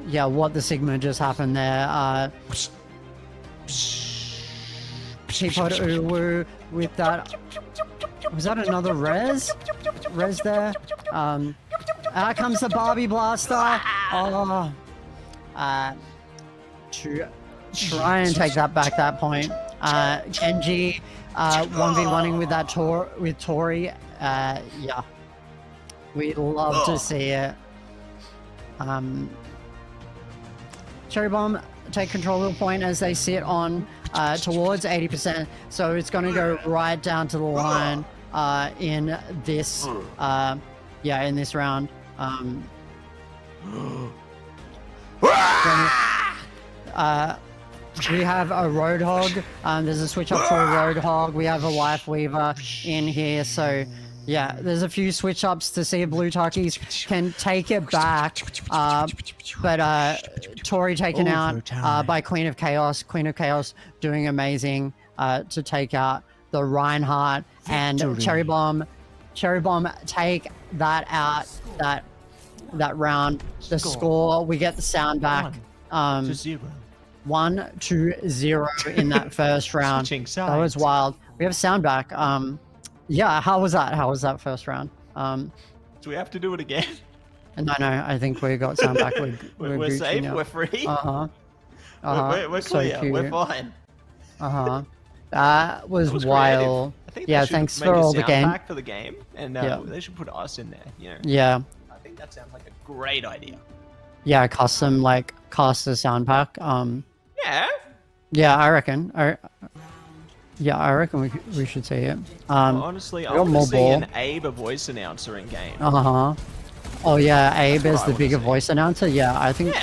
Yeah, what the Sigma just happened there? Peepo with that. Was that another res? Res there. Out comes the Barbie Blaster. Oh. To try and take that back that point. Genji 1v1ing with that with Tori. Yeah. We'd love to see it. Cherry Bomb take control of the point as they sit on towards 80%. So it's going to go right down to the line in this, in this round. We have a Roadhog. There's a switch up to a Roadhog. We have a Life Weaver in here. So, yeah, there's a few switch ups to see if Blue Takis can take it back. But Tori taken out by Queen of Chaos. Queen of Chaos doing amazing to take out the Reinhardt. And Cherry Bomb take that out, that round. The score, we get the sound back. 1-0 in that first round. That was wild. We have sound back. Yeah, how was that? How was that first round? Do we have to do it again? No, I think we got sound back. We're Gucci safe. now. We're free. We're clear. So we're fine. That was wild. I think yeah, they should thanks make for a all the sound game. pack for the game, and they should put us in there. You know. Yeah. I think that sounds like a great idea. Yeah, custom cast a sound pack. Yeah. Yeah, I reckon. I reckon we should see it. Honestly, I want to see an Abe voice announcer in game. Oh yeah, Abe is the bigger voice announcer. Yeah, I think.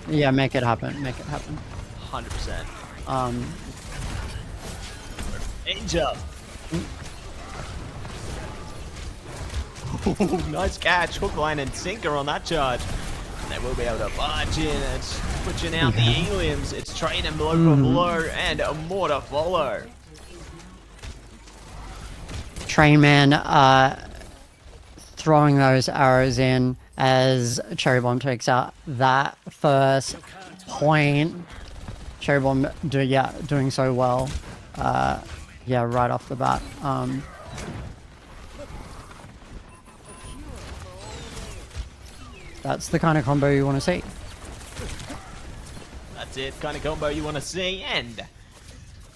Yeah, make it happen. Make it happen. 100%. Angel. Nice catch, hook, line, and sinker on that charge. And they will be able to barge in. It's pushing out the Elims. It's trading blow for blow and more to follow. Trainman throwing those arrows in as Cherry Bomb takes out that first point. Cherry Bomb doing so well. Right off the bat. That's the kind of combo you want to see. That's it, kind of combo you want to see, and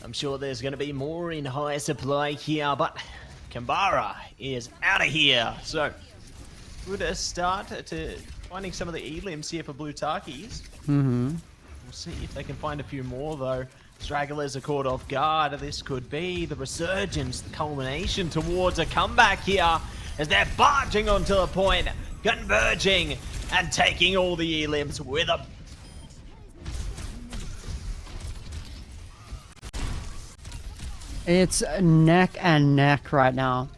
I'm sure there's going to be more in high supply here, but Kambara is out of here. So, good start to finding some of the Elims here for Blue Takis. We'll see if they can find a few more, though. Stragglers are caught off guard. This could be the resurgence, the culmination towards a comeback here as they're barging onto the point, converging and taking all the Elims with them. It's neck and neck right now.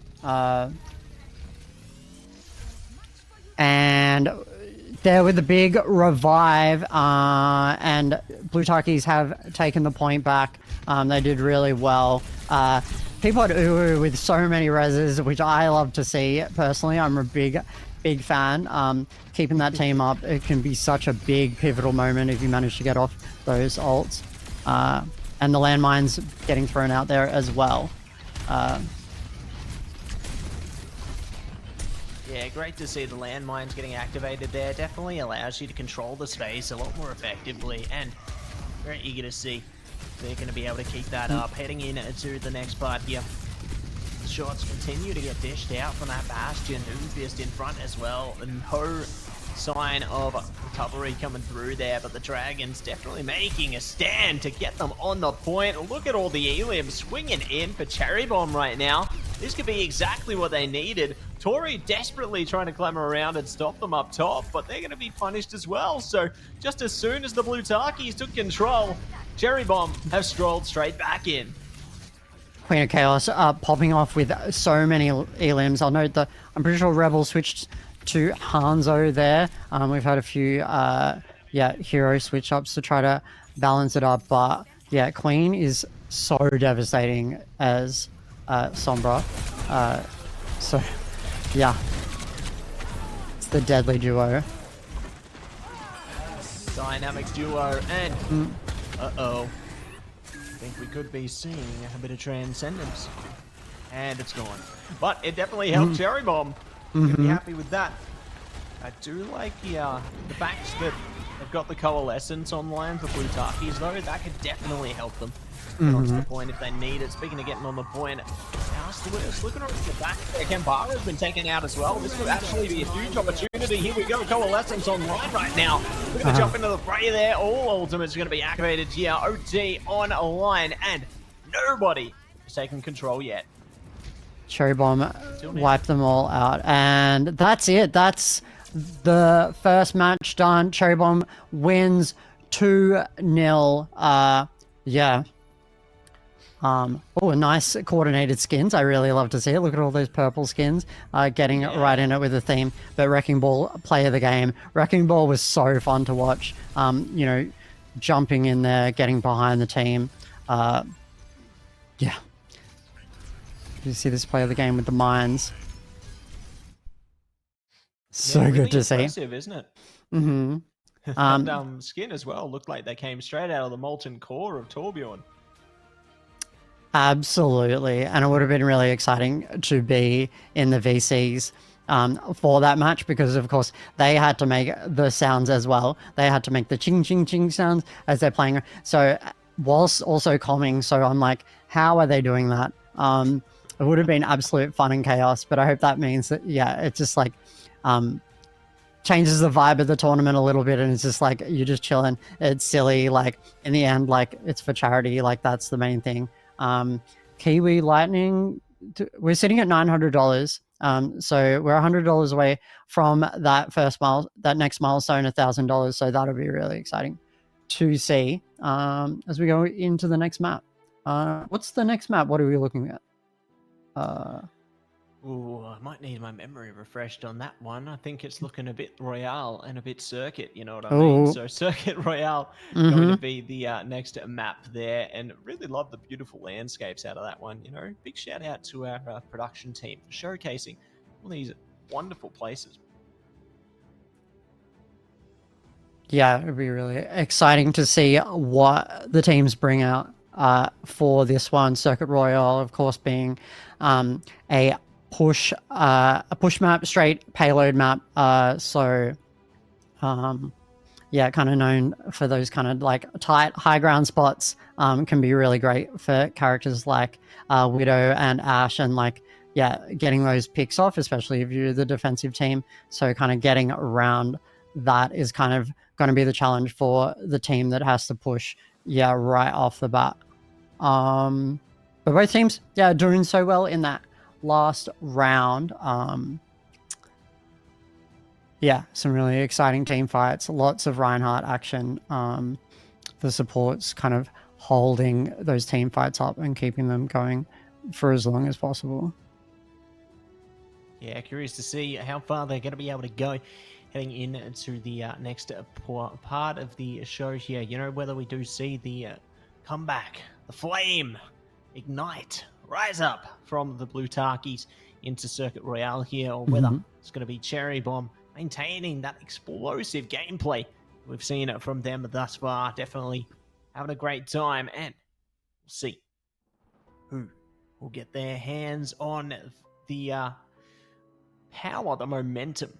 And there with the big revive, and Blue Takis have taken the point back. They did really well. People at Uwu with so many reses, which I love to see personally. I'm a big fan. Keeping that team up, it can be such a big pivotal moment if you manage to get off those ults. And the landmines getting thrown out there as well. Yeah, great to see the landmines getting activated there. Definitely allows you to control the space a lot more effectively, and very eager to see if they're going to be able to keep that up. Heading in to the next part here. The shots continue to get dished out from that Bastion. Oofiest in front as well. No sign of recovery coming through there, but the Dragons definitely making a stand to get them on the point. Look at all the Elims swinging in for Cherry Bomb right now. This could be exactly what they needed. Tori desperately trying to clamber around and stop them up top, but they're going to be punished as well. So just as soon as the Blue Takis took control, Cherry Bomb have strolled straight back in. Queen of Chaos popping off with so many Elims. I'll note that I'm pretty sure Rebel switched to Hanzo there. We've had a few hero switch ups to try to balance it up, but yeah, Queen is so devastating as Sombra. So yeah, it's the deadly duo. Dynamic duo, and uh-oh, I think we could be seeing a bit of transcendence, and it's gone. But it definitely helped Cherry Bomb. Gonna be happy with that. I do like the fact that they've got the coalescence online for Blue Takis, though. That could definitely help them get onto the point if they need it. Speaking of getting on the point, looking at the back there, Kambara has been taken out as well. This could actually be a huge opportunity. Here we go, coalescence online right now. We're going to jump into the fray there. All ultimates are going to be activated here. OT on a line, and nobody has taken control yet. Cherry Bomb wiped them all out, and that's it. That's the first match done. Cherry Bomb wins 2-0. Yeah. Oh, nice coordinated skins. I really love to see it. Look at all those purple skins getting right in it with the theme. But Wrecking Ball, play of the game. Wrecking Ball was so fun to watch. You know, jumping in there, getting behind the team. Yeah. You see this play of the game with the mines. So Yeah, good really to see. impressive, isn't it? Mm-hmm. And skin as well looked like they came straight out of the molten core of Torbjorn. Absolutely. And it would have been really exciting to be in the VCs for that match because, of course, they had to make the sounds as well. They had to make the ching, ching, ching sounds as they're playing. So, whilst also calming, so I'm like, how are they doing that? It would have been absolute fun and chaos, but I hope that means that, yeah, it's just like changes the vibe of the tournament a little bit, and it's just like you're just chilling. It's silly. Like, in the end, like, it's for charity. Like, that's the main thing. Kiwi Lightning, we're sitting at $900. So we're $100 away from that next milestone, $1,000. So that'll be really exciting to see as we go into the next map. What's the next map? What are we looking at? Ooh, I might need my memory refreshed on that one. I think it's looking a bit Royale and a bit Circuit, you know what I mean? Ooh. So Circuit Royale going to Mhm. be the next map there, and really love the beautiful landscapes out of that one, you know? Big shout out to our production team for showcasing all these wonderful places. Yeah, it'd be really exciting to see what the teams bring out for this one. Circuit Royale, of course, being a push map, straight payload map. Yeah, kind of known for those kind of like tight high ground spots. Can be really great for characters like Widow and Ash, and like, yeah, getting those picks off, especially if you're the defensive team. So kind of getting around that is kind of going to be the challenge for the team that has to push, yeah, right off the bat. But both teams, yeah, doing so well in that last round. Yeah, some really exciting team fights, lots of Reinhardt action. The supports kind of holding those team fights up and keeping them going for as long as possible. Yeah, curious to see how far they're going to be able to go heading into the next part of the show here. You know, whether we do see the comeback, the flame, ignite, rise up from the Blue Tarkies into Circuit Royale here, or whether it's going to be Cherry Bomb maintaining that explosive gameplay we've seen it from them thus far. Definitely having a great time, and we'll see who will get their hands on the power, the momentum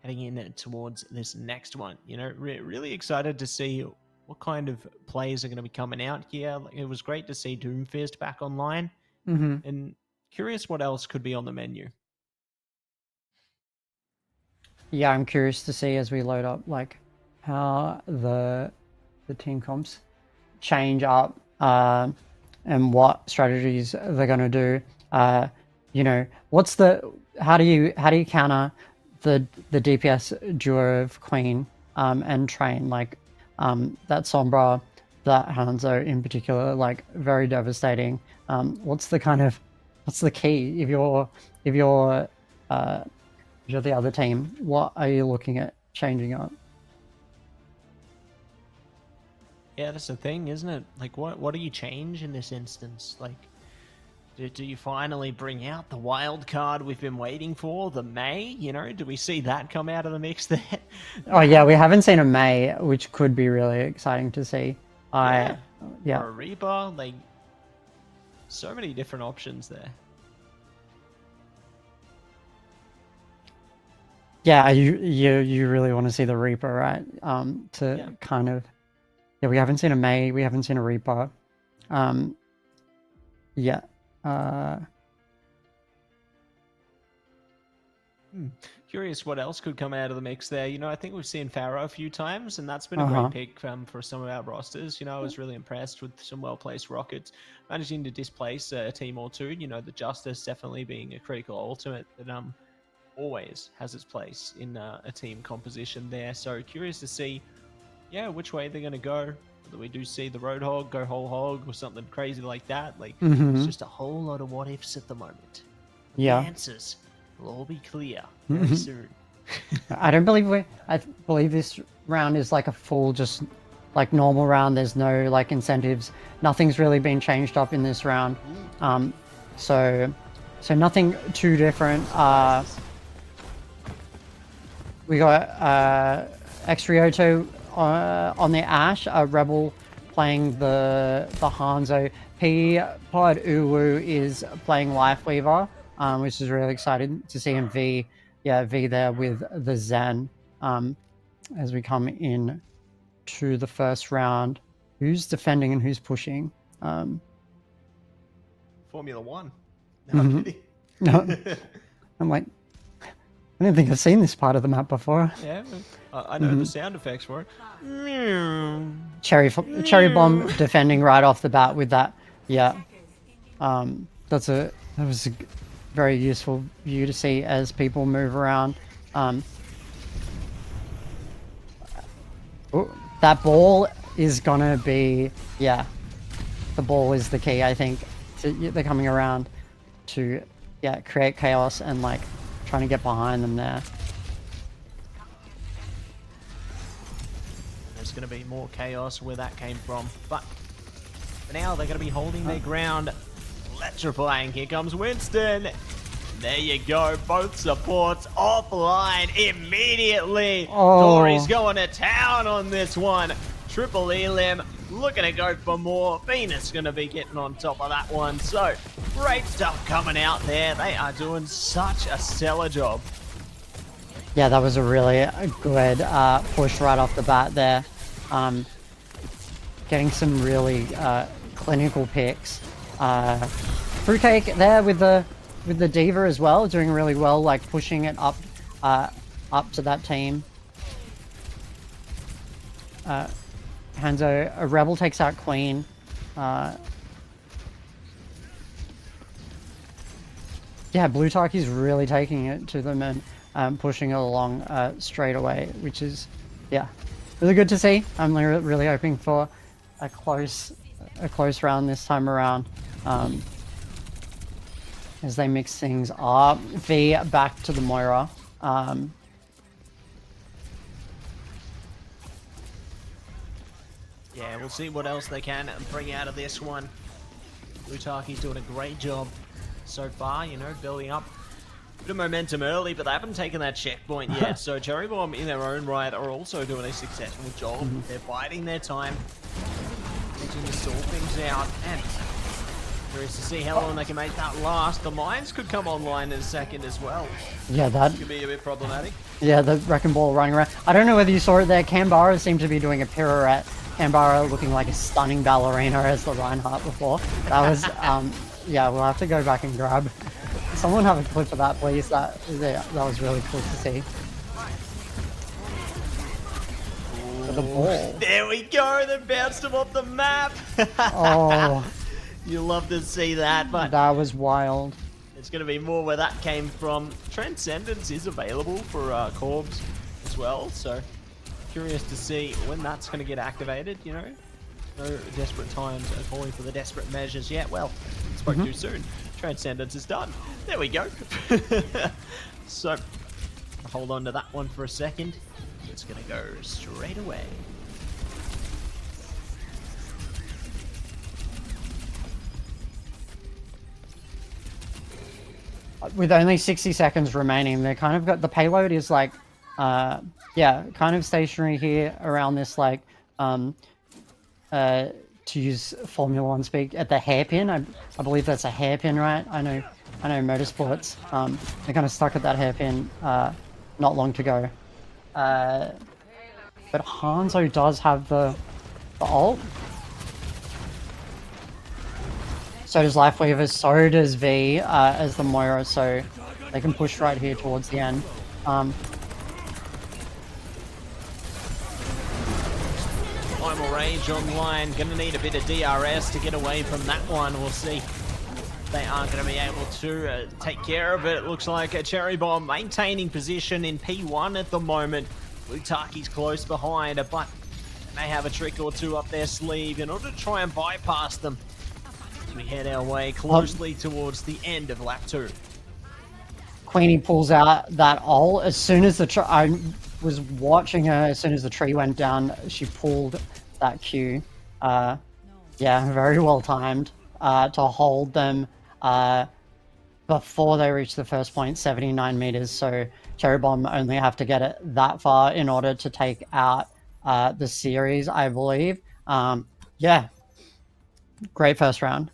heading in towards this next one. You know, really excited to see what kind of players are going to be coming out here. It was great to see Doomfist back online, and curious what else could be on the menu. Yeah, I'm curious to see as we load up, like, how the team comps change up and what strategies they're going to do. You know, how do you counter the DPS duo of Queen and Train, like that Sombra, that Hanzo in particular, like, very devastating. What's the key if you're the other team? What are you looking at changing up? Yeah, that's the thing, isn't it? Like, what do you change in this instance? Like, do you finally bring out the wild card we've been waiting for, the May? You know, do we see that come out of the mix there? Oh yeah, we haven't seen a May, which could be really exciting to see. Or Yeah. a Reaper, like, so many different options there. Yeah, you really want to see the Reaper, right? Kind of, yeah, we haven't seen a May, we haven't seen a Reaper. Curious what else could come out of the mix there. You know, I think we've seen Pharaoh a few times, and that's been a Uh-huh. great pick for some of our rosters. You know, I was really impressed with some well-placed rockets, managing to displace a team or two. You know, the Justice definitely being a critical ultimate that always has its place in a team composition there. So curious to see, yeah, which way they're going to go. Whether we do see the Roadhog go whole hog or something crazy like that. Like, Mhm. it's just a whole lot of what ifs at the moment. Yeah. The answers will all be clear very soon. I don't believe I believe this round is like a full, just like normal round. There's no like incentives. Nothing's really been changed up in this round. So nothing too different. We got Extrioto on the Ash, Rebel playing the Hanzo. Pod Uwu is playing Lifeweaver, which is really exciting to see him V there with the Zen as we come in to the first round. Who's defending and who's pushing? Formula One. No, I'm Mhm. kidding. No, I'm like, I don't think I've seen this part of the map before. Yeah, I know the Mhm. sound effects for it. Cherry Bomb defending right off the bat with that. Yeah, that was a very useful view to see as people move around. That ball is gonna be, yeah, the ball is the key. I think they're coming around to create chaos and like trying to get behind them there. There's going to be more chaos where that came from, but for now they're going to be holding their ground, electrifying. Here comes Winston. There you go, both supports offline immediately. Oh. Dory's going to town on this one. Triple Elim looking to go for more. Venus going to be getting on top of that one. So great stuff coming out there. They are doing such a stellar job. Yeah, that was a really good push right off the bat there. Getting some really clinical picks. Fruitcake there with the Diva as well, doing really well, like pushing it up to that team. Hanzo, a Rebel takes out Queen. Yeah, Blue Taki's really taking it to them and pushing it along straight away, which is, yeah, really good to see. I'm really hoping for a close round this time around. As they mix things up. V back to the Moira. Yeah, we'll see what else they can bring out of this one. Lutaki's doing a great job so far, you know, building up a bit of momentum early, but they haven't taken that checkpoint yet. So Cherry Bomb in their own right are also doing a successful job. They're biding their time, looking to sort things out, and curious to see how long they can make that last. The mines could come online in a second as well. Yeah, that could be a bit problematic. Yeah, the Wrecking Ball running around. I don't know whether you saw it there. Canberra seemed to be doing a pirouette. Canberra looking like a stunning ballerina as the Reinhardt before. That was, yeah, we'll have to go back and grab. Someone have a clip of that, please. That was really cool to see. The ball. There we go. They bounced him off the map. Oh. You love to see that, but That was wild. there's going to be more where that came from. Transcendence is available for Corbs as well, so curious to see when that's going to get activated, you know? No desperate times are calling for the desperate measures yet. Well, spoke too soon. Transcendence is done. There we go. So, hold on to that one for a second. It's going to go straight away. With only 60 seconds remaining, they kind of got the payload is like, yeah, kind of stationary here around this, like, to use Formula One speak, at the hairpin. I believe that's a hairpin, right? I know motorsports. They're kind of stuck at that hairpin, not long to go. But Hanzo does have the ult. So does Lifeweaver, so does V as the Moira, so they can push right here towards the end. Primal Rage online. Gonna need a bit of DRS to get away from that one. We'll see. They aren't going to be able to take care of it. It looks like a Cherry Bomb maintaining position in P1 at the moment. Blutaki's close behind, but they may have a trick or two up their sleeve in order to try and bypass them. As we head our way closely towards the end of lap 2. Queenie pulls out that ult as soon as the I was watching her. As soon as the tree went down, she pulled that Q. Yeah, very well timed to hold them before they reach the first point, 79 meters. So Cherry Bomb only have to get it that far in order to take out the series, I believe. Yeah, great first round.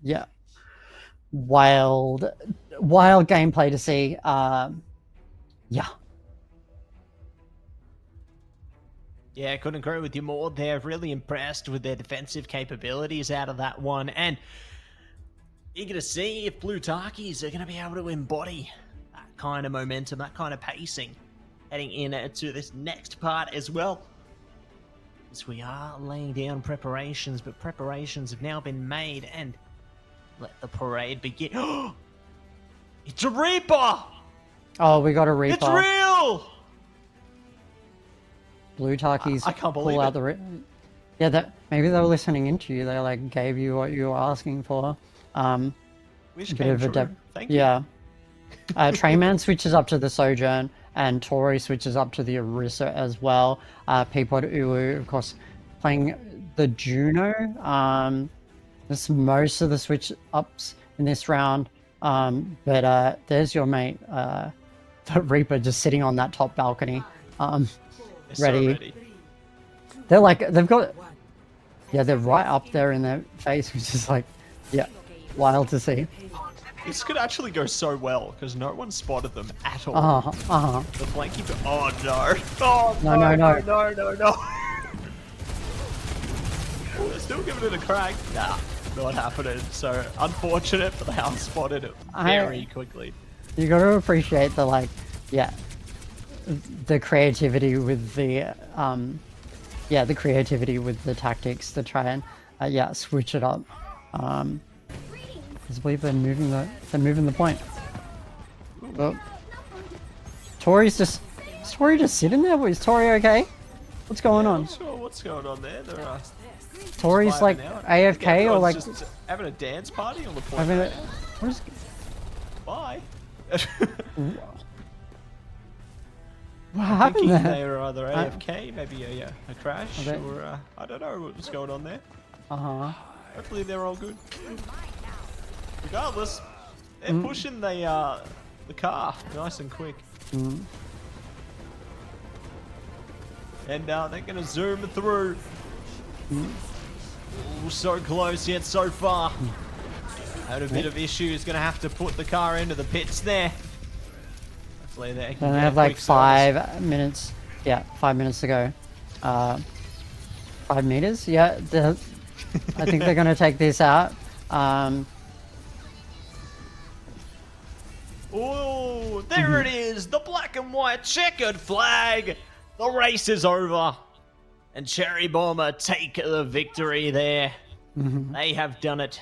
Yeah, wild gameplay to see. Yeah. Yeah, I couldn't agree with you more. They're really impressed with their defensive capabilities out of that one, and eager to see if Blutakis are going to be able to embody that kind of momentum, that kind of pacing, heading into this next part as well. As we are laying down preparations, but preparations have now been made, and let the parade begin. It's a Reaper! Oh, we got a Reaper. It's real! Blutaki's I can't pull believe out it. the yeah, that maybe they were listening into you. They like gave you what you were asking for. Wish Bit came of a true. Thank you. yeah. Trayman switches up to the Sojourn, and Tori switches up to the Orisa as well. Peapod Uwu, of course, playing the Juno. This most of the switch ups in this round. But there's your mate, the Reaper, just sitting on that top balcony. Ready. They're like, they've got, yeah, they're right up there in their face, which is like, yeah, wild to see. This could actually go so well, because no one spotted them at all. The flanky... Oh, no. Oh, No. no. Oh, they're still giving it a crack. Nah, not happening. So, unfortunate, but they have spotted it very quickly. You got to appreciate the, like, yeah, the creativity with the, the creativity with the tactics to try and, switch it up. I believe they're moving the point. Oh. Tori's just, is Tori just sitting there? Is Tori okay? What's going on? I'm not sure what's going on there. They're, Tori's like AFK or like just having a dance party on the point. having a, what is, Bye. what happened Thinking there? they were either AFK, maybe a crash, they- or I don't know what was going on there. Hopefully they're all good. Regardless, they're pushing the car nice and quick. And they're gonna zoom through. Ooh, so close yet so far. Had a bit of issues. Gonna have to put the car into the pits there. Hopefully they can They get have a like quick 5 minutes. Yeah, 5 minutes to go. 5 meters? Yeah, I think they're gonna take this out. Oh, there it is! The black and white checkered flag! The race is over! And Cherry Bomber take the victory there. They have done it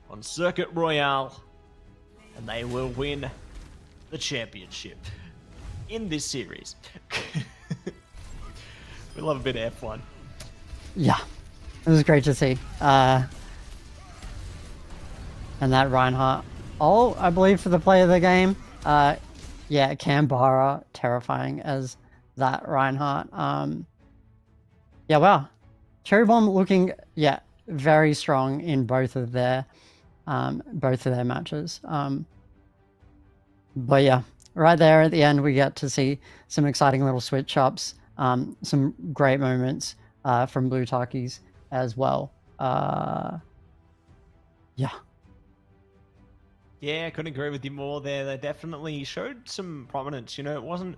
on Circuit Royale. And they will win the championship in this series. We love a bit of F1. Yeah, it was great to see. And that Reinhardt, I believe for the play of the game. Yeah, Canberra, terrifying as that Reinhardt. Yeah, wow. Cherry Bomb looking, very strong in both of their matches. But yeah, right there at the end, we get to see some exciting little switch ups, some great moments from Blutakis as well. Yeah. Yeah, I couldn't agree with you more there. They definitely showed some prominence. You know, it wasn't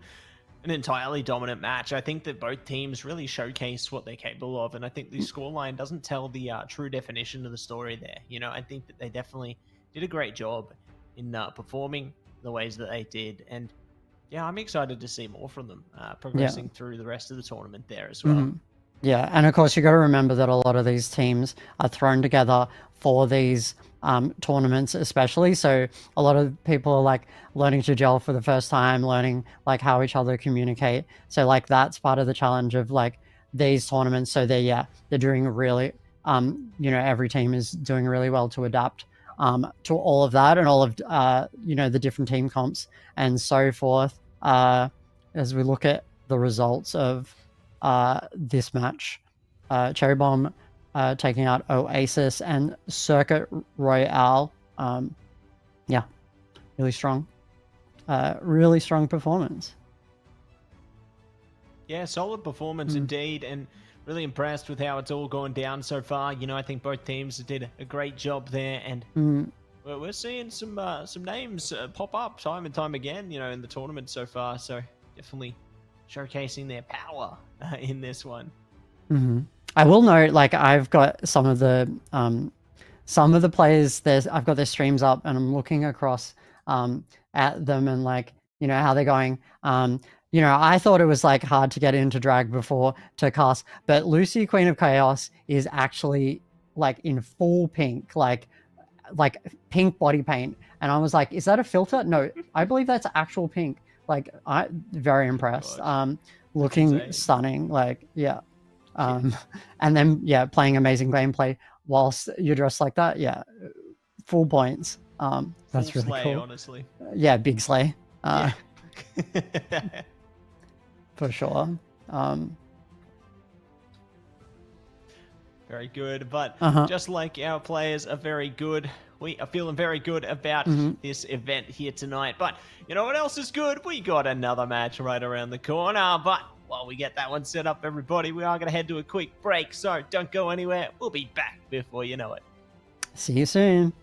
an entirely dominant match. I think that both teams really showcased what they're capable of, and I think the scoreline doesn't tell the true definition of the story there. You know, I think that they definitely did a great job in performing the ways that they did, and yeah, I'm excited to see more from them progressing through the rest of the tournament there as well. Mhm. Yeah, and of course you got to remember that a lot of these teams are thrown together for these tournaments, especially. So a lot of people are like learning to gel for the first time, learning like how each other communicate. So like that's part of the challenge of like these tournaments. So they're doing really, every team is doing really well to adapt to all of that and all of the different team comps and so forth. As we look at the results of this match, Cherry Bomb taking out Oasis and Circuit Royale. Really strong. Really strong performance. Yeah, solid performance indeed, and really impressed with how it's all gone down so far. You know, I think both teams did a great job there, and we're seeing some names pop up time and time again, you know, in the tournament so far. So definitely showcasing their power in this one. I will note, like, I've got some of the players. I've got their streams up, and I'm looking across at them and like, how they're going. I thought it was like hard to get into drag before to cast, but Lucy, Queen of Chaos, is actually like in full pink, like pink body paint, and I was like, is that a filter? No, I believe that's actual pink. Like, I very impressed. Looking stunning. Like, yeah. And then playing amazing gameplay whilst you're dressed like that. Yeah, full points. That's Full really slay, cool. honestly. Yeah, big slay. Yeah. For sure. Very good, but Uh-huh. just like our players are very good, we are feeling very good about Mhm. this event here tonight. But you know what else is good? We got another match right around the corner. But while we get that one set up, everybody, we are going to head to a quick break. So don't go anywhere. We'll be back before you know it. See you soon.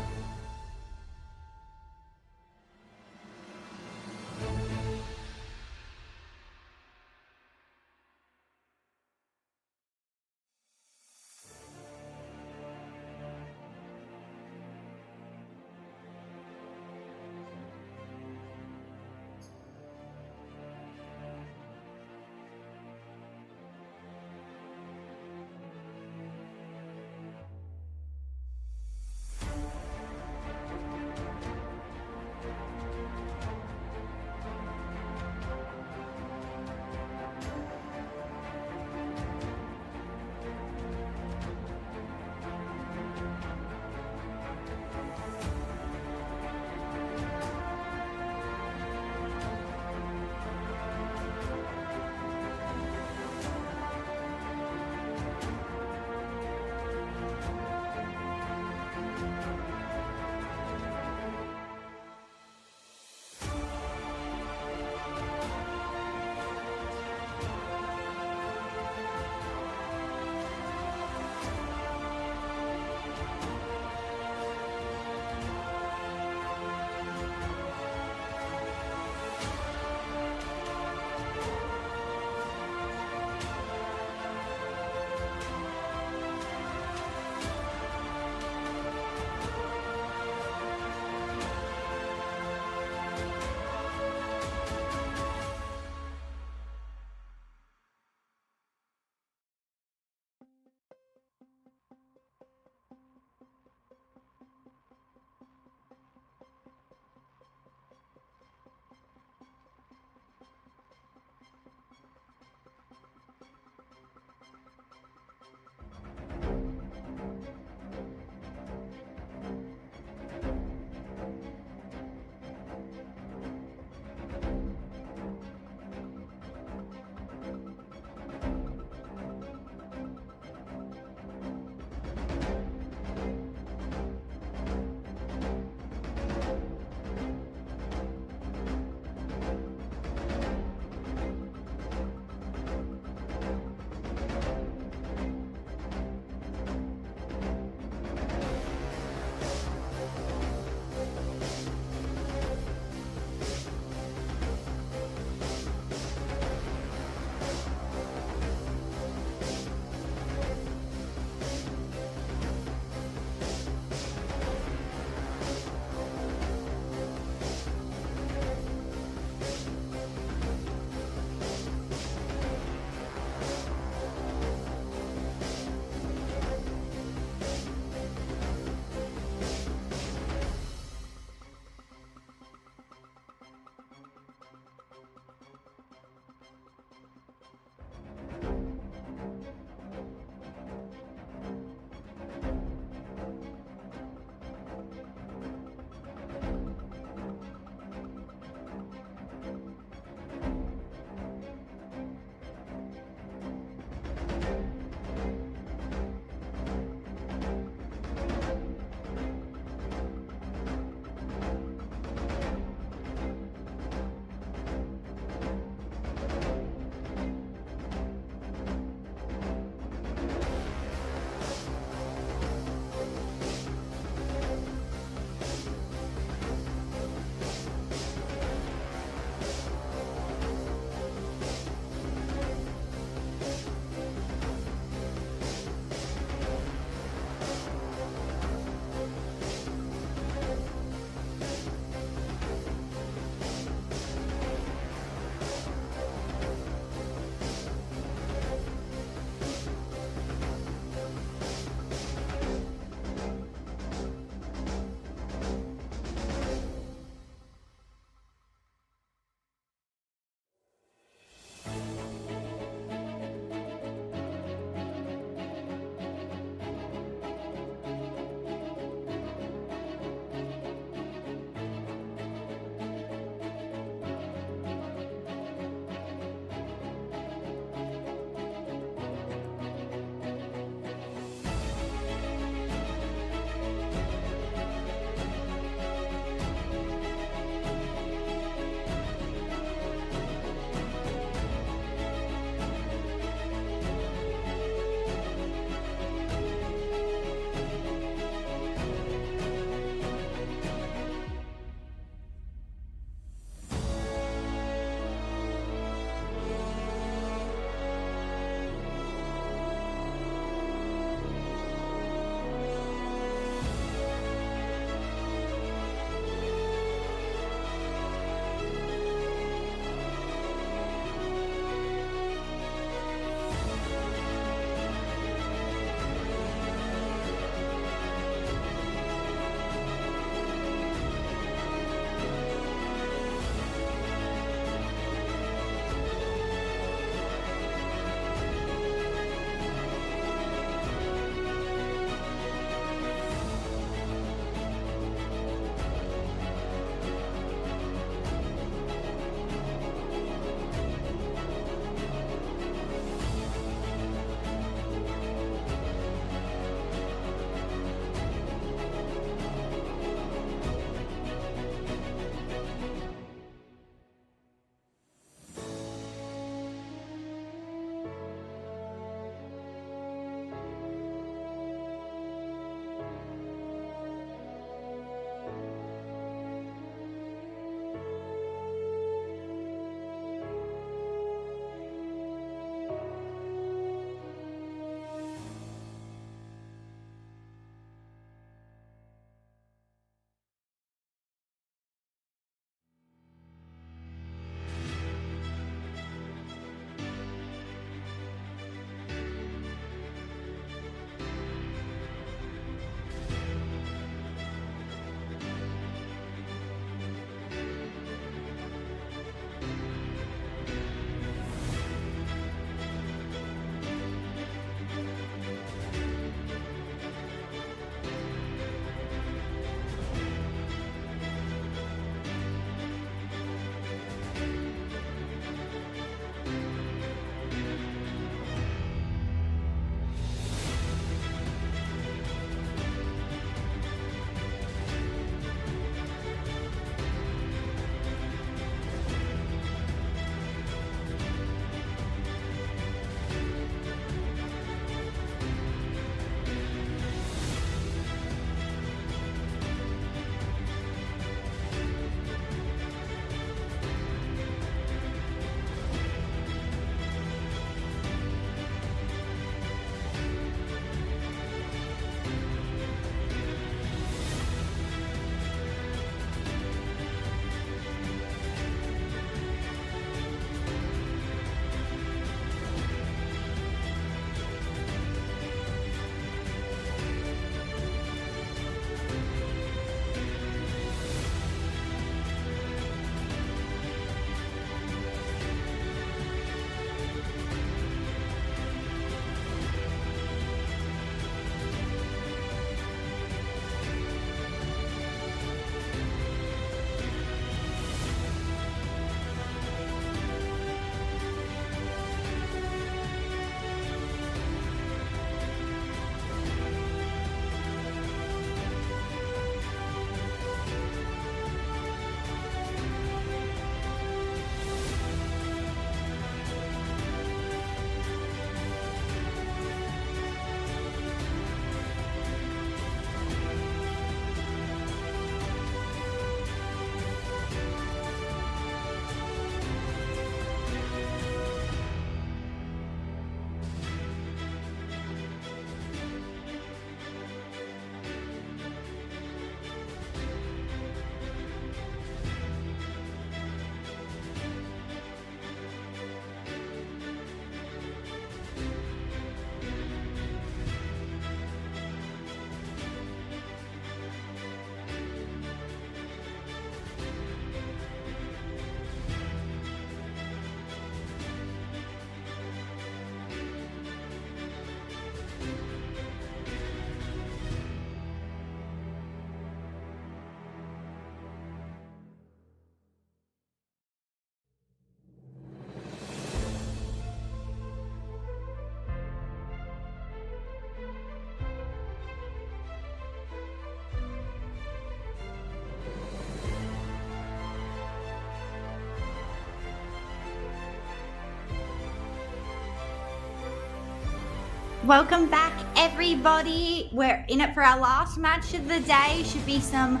Welcome back, everybody. We're in it for our last match of the day. Should be some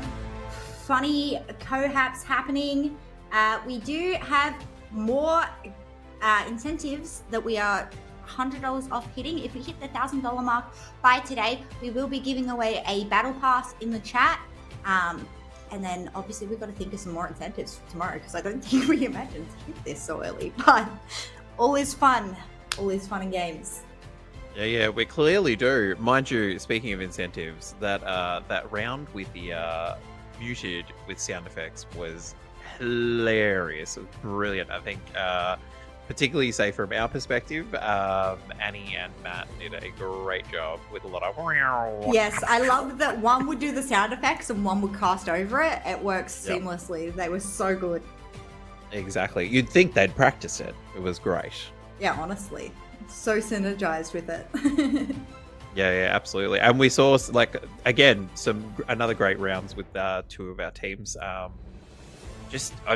funny cohaps happening. We do have more incentives that we are $100 off hitting. If we hit the $1,000 mark by today, we will be giving away a battle pass in the chat. And then obviously we've got to think of some more incentives for tomorrow, because I don't think we imagined to hit this so early. But all is fun. All is fun and games. Yeah, we clearly do. Mind you, speaking of incentives, that round with the muted with sound effects was hilarious. It was brilliant. I think, particularly say from our perspective, Annie and Matt did a great job with a lot of. Yes, I love that one would do the sound effects and one would cast over it. It works Yep. seamlessly. They were so good. Exactly. You'd think they'd practice it. It was great. Yeah, honestly. So synergized with it. Yeah, absolutely. And we saw, like, again, another great rounds with two of our teams. I'm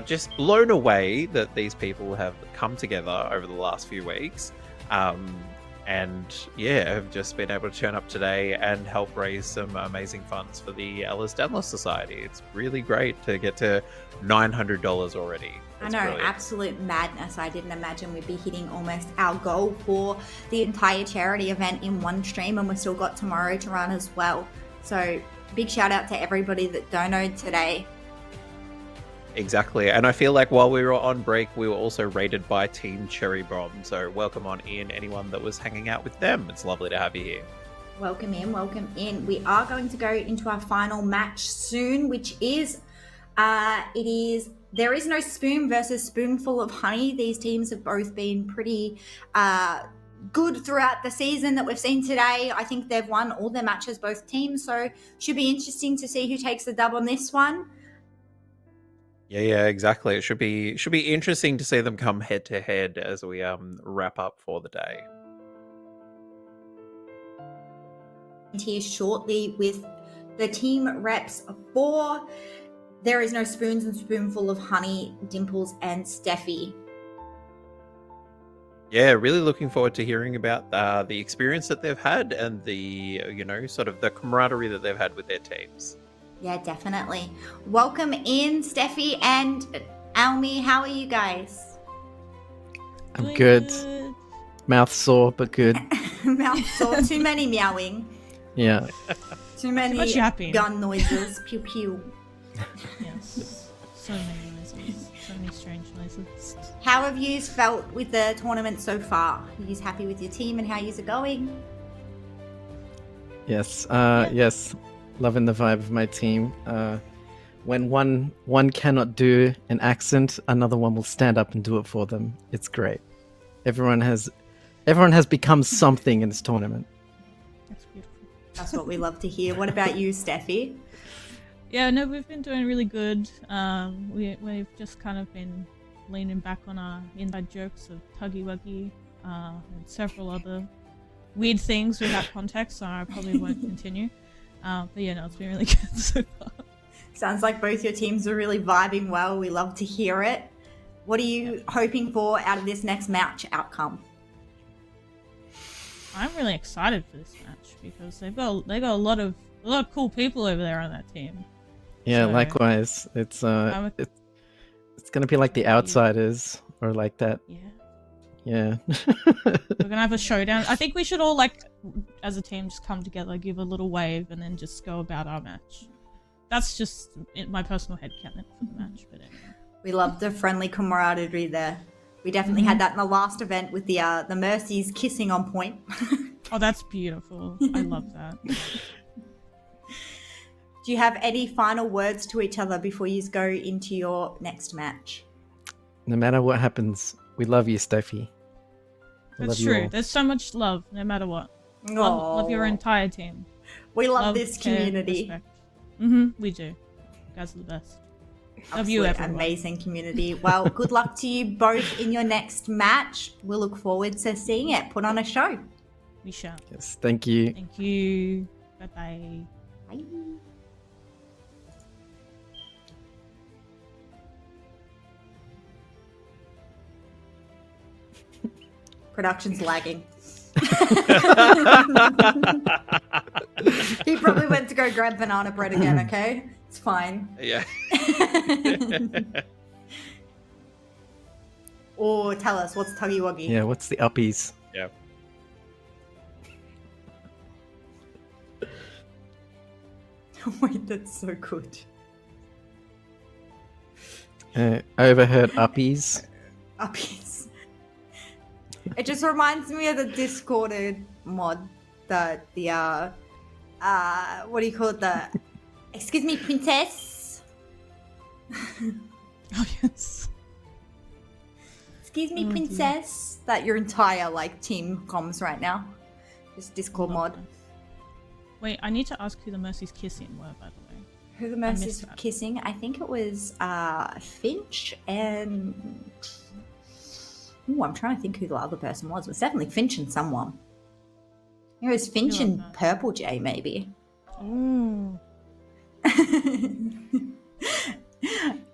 just blown away that these people have come together over the last few weeks. And yeah, have just been able to turn up today and help raise some amazing funds for the Ehlers-Danlos Society. It's really great to get to $900 already. I It's know, brilliant. absolute madness. I didn't imagine we'd be hitting almost our goal for the entire charity event in one stream, and we've still got tomorrow to run as well. So big shout out to everybody that donated today. Exactly. And I feel like while we were on break, we were also raided by Team Cherry Bomb. So welcome on in, anyone that was hanging out with them. It's lovely to have you here. Welcome in, welcome in. We are going to go into our final match soon, which is, there is no spoon versus spoonful of honey. These teams have both been pretty good throughout the season that we've seen today. I think they've won all their matches, both teams. So should be interesting to see who takes the dub on this one. Yeah, exactly. It should be interesting to see them come head to head as we wrap up for the day. Here shortly with the team reps for There Is No Spoons and Spoonful of Honey, Dimples and Steffi. Yeah, really looking forward to hearing about the experience that they've had and the sort of the camaraderie that they've had with their teams. Yeah, definitely. Welcome in, Steffi and Almi. How are you guys? I'm good. Mouth sore, but good. Mouth sore. Too many meowing. Yeah. Too many much yapping. gun noises. Pew pew. Yes. So many noises. So many strange noises. How have you felt with the tournament so far? Are you happy with your team and how yous are going? Yes. Yes. Loving the vibe of my team. When one cannot do an accent, another one will stand up and do it for them. It's great. Everyone has become something in this tournament. That's beautiful. That's what we love to hear. What about you, Steffi? Yeah, no, we've been doing really good. We've just kind of been leaning back on our inside jokes of Tuggy Wuggy and several other weird things without context, so I probably won't continue. But yeah, no, it's been really good so far. Sounds like both your teams are really vibing well. We love to hear it. What are you hoping for out of this next match outcome? I'm really excited for this match because they got a lot of cool people over there on that team. Yeah, So, likewise. It's gonna be like the Outsiders or like that. Yeah. We're gonna have a showdown. I think we should all, like, as a team, just come together, give a little wave, and then just go about our match. That's just my personal headcanon for the match. But anyway. We love the friendly camaraderie there. We definitely had that in the last event with the Mercies kissing on point. Oh, that's beautiful. I love that. Do you have any final words to each other before you go into your next match? No matter what happens, we love you, Steffi. We That's love you true. all. There's so much love, no matter what. Love your Aw. entire team. We love this community. We do. You guys are the best. Love you, Absolute everyone. amazing community. Well, good luck to you both in your next match. We'll look forward to seeing it. Put on a show. We shall. Yes, thank you. Thank you. Bye-bye. Bye. Production's lagging. He probably went to go grab banana bread again, okay? It's fine. Yeah. Or tell us, what's Tuggy Wuggy? Yeah, what's the uppies? Yeah. Wait, that's so good. I overheard uppies. Uppies. It just reminds me of the Discorded mod that the what do you call it? The excuse me, princess. Oh yes. Excuse me, Oh, dear. princess. That your entire like team comms right now. This Discord mod. Wait, I need to ask who the Mercy's kissing were, by the way. Who the I missed Mercy's that. kissing? I think it was Finch and. Ooh, I'm trying to think who the other person was. It was definitely Finch and someone. It was Finch and Purple Jay, maybe. Ooh. All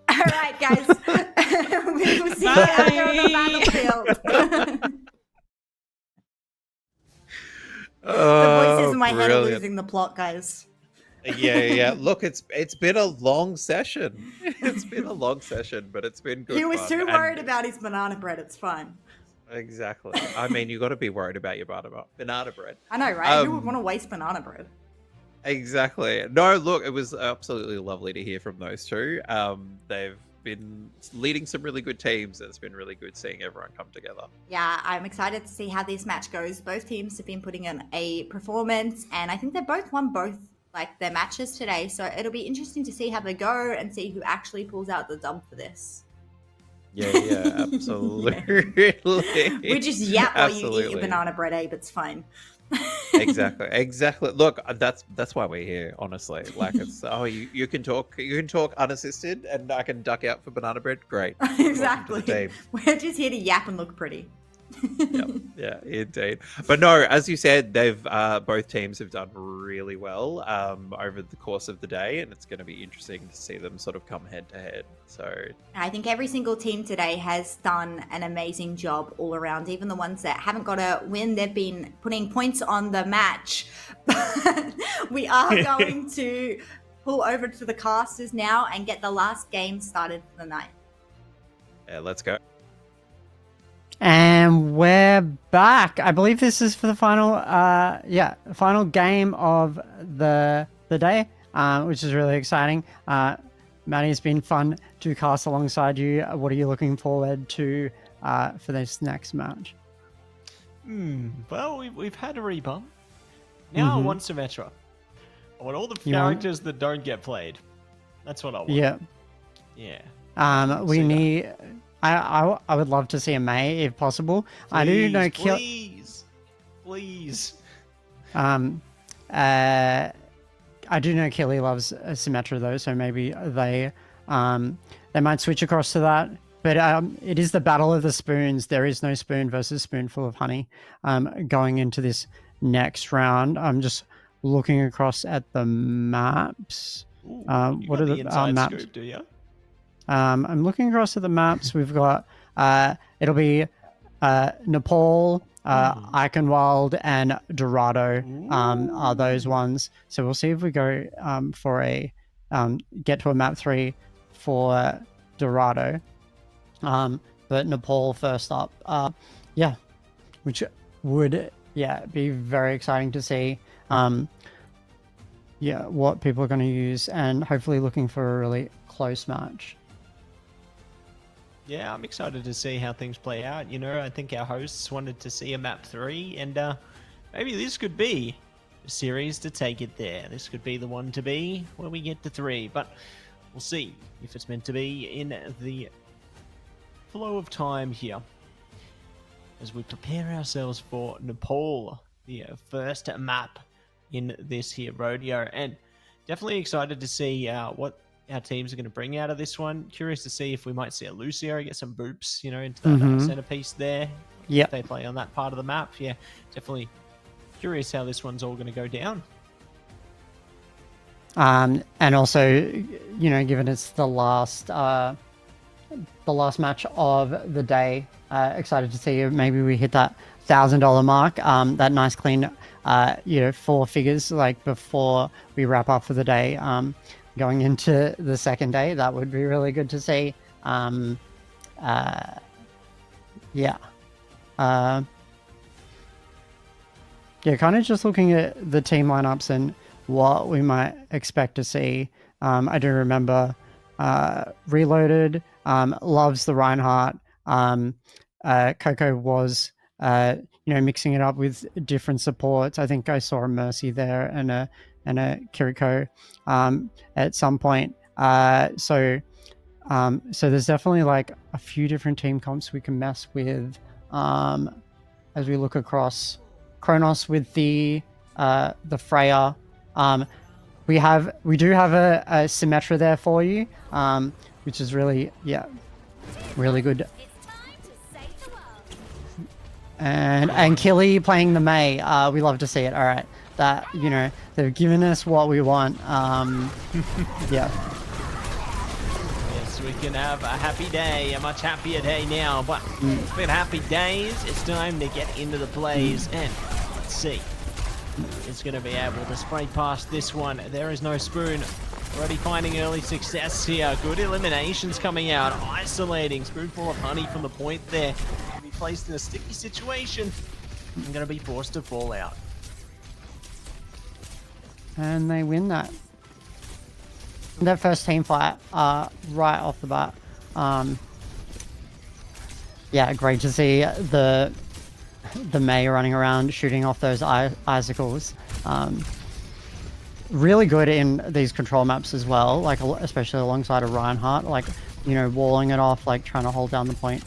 right, guys. We will see you out there on the battlefield. The voices in my head are brilliant. losing the plot, guys. Yeah. Look, it's been a long session. It's been a long session, but it's been good. He was fun. too And- worried about his banana bread. It's fine. Exactly. I mean, you got to be worried about your banana bread. I know, right? Who would want to waste banana bread? Exactly. No, look, it was absolutely lovely to hear from those two. They've been leading some really good teams, and it's been really good seeing everyone come together. Yeah, I'm excited to see how this match goes. Both teams have been putting in a performance, and I think they both won like their matches today. So it'll be interesting to see how they go and see who actually pulls out the dub for this. Yeah, absolutely. We just yap while you eat Absolutely. your banana bread, Abe. It's fine. Exactly. Look, that's why we're here. Honestly, like it's you can talk unassisted, and I can duck out for banana bread. Great. Exactly. Welcome to the team. We're just here to yap and look pretty. Yeah, indeed. But no, as you said, they've both teams have done really well over the course of the day, and it's going to be interesting to see them sort of come head to head. So I think every single team today has done an amazing job all around. Even the ones that haven't got a win, they've been putting points on the match. But we are going to pull over to the casters now and get the last game started for the night. yeah, let's go. And we're back. I believe this is for the final, final game of the day, which is really exciting. Maddie, it's been fun to cast alongside you. What are you looking forward to for this next match? Well, we've had a rebump. Now I want Symmetra. I want all the characters that don't get played. That's what I want. Yeah. Yeah. We need. I would love to see a May if possible. I do know Please. I do know Kelly loves Symmetra though, so maybe they might switch across to that. But it is the battle of the spoons. There is no spoon versus spoonful of honey going into this next round. I'm just looking across at the maps. What are the maps? Scoop, do you? I'm looking across at the maps. We've got it'll be Nepal, Eichenwald, and Dorado are those ones. So we'll see if we go for a get to a map 3 for Dorado. But Nepal first up. Which would be very exciting to see. What people are going to use, and hopefully looking for a really close match. Yeah, I'm excited to see how things play out. You know, I think our hosts wanted to see a map 3, and maybe this could be a series to take it there. This could be the one to be when we get to 3, but we'll see if it's meant to be in the flow of time here. As we prepare ourselves for Nepal, the first map in this here rodeo, and definitely excited to see what our teams are going to bring out of this one. Curious to see if we might see a Lucio get some boops, you know, into that centerpiece there. Yeah, if they play on that part of the map. Yeah, definitely curious how this one's all going to go down. And also, you know, given it's the last the last match of the day. Excited to see maybe we hit that $1,000 mark. That nice clean, 4 figures like before we wrap up for the day. Going into the second day, that would be really good to see. Yeah. Yeah, kind of just looking at the team lineups and what we might expect to see. I do remember Reloaded loves the Reinhardt. Coco was, mixing it up with different supports. I think I saw a Mercy there and a Kiriko at some point. So there's definitely like a few different team comps we can mess with as we look across. Kronos with the Freya. We do have a Symmetra there for you, which is really really good. And Killy playing the Mei. We love to see it. All right, that they've given us what we want. Yeah. Yes, we can have a happy day, a much happier day now. But it's been happy days. It's time to get into the plays, and let's see. It's going to be able to spray past this one. There is no Spoon. Already finding early success here. Good eliminations coming out. Isolating. Spoonful of honey from the point there. Going to be placed in a sticky situation. And going to be forced to fall out. And they win that. That first team fight right off the bat. Yeah, great to see the Mei running around shooting off those icicles. Really good in these control maps as well, like especially alongside a Reinhardt, like walling it off, like trying to hold down the point.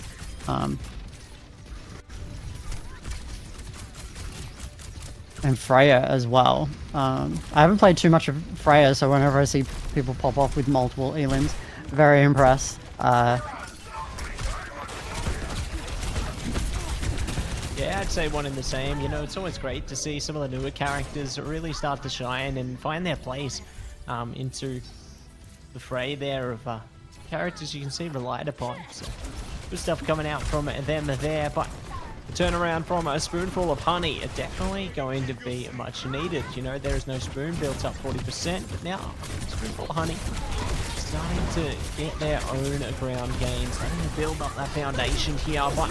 And Freya as well. I haven't played too much of Freya, so whenever I see people pop off with multiple elims, very impressed. Yeah, I'd say one and the same. It's always great to see some of the newer characters really start to shine and find their place into the fray there of characters you can see relied upon. So, good stuff coming out from them there, but the turnaround from a spoonful of honey are definitely going to be much needed. There is no Spoon built up 40%, but now spoonful of honey starting to get their own ground game, starting to build up that foundation here, but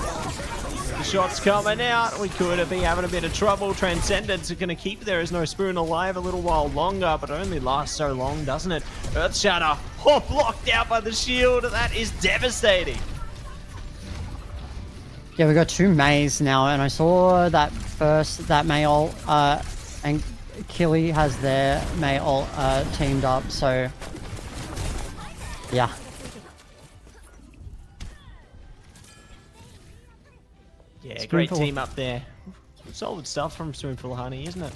the shots coming out, we could be having a bit of trouble. Transcendence are going to keep There Is No Spoon alive a little while longer, but only lasts so long, doesn't it? Earthshatter, blocked out by the shield. That is devastating. Yeah, we got 2 Meis now, and I saw that Mei ult, and Killy has their Mei ult teamed up, so yeah. Yeah, great team up there. Solid stuff from Spoonful of Honey, isn't it?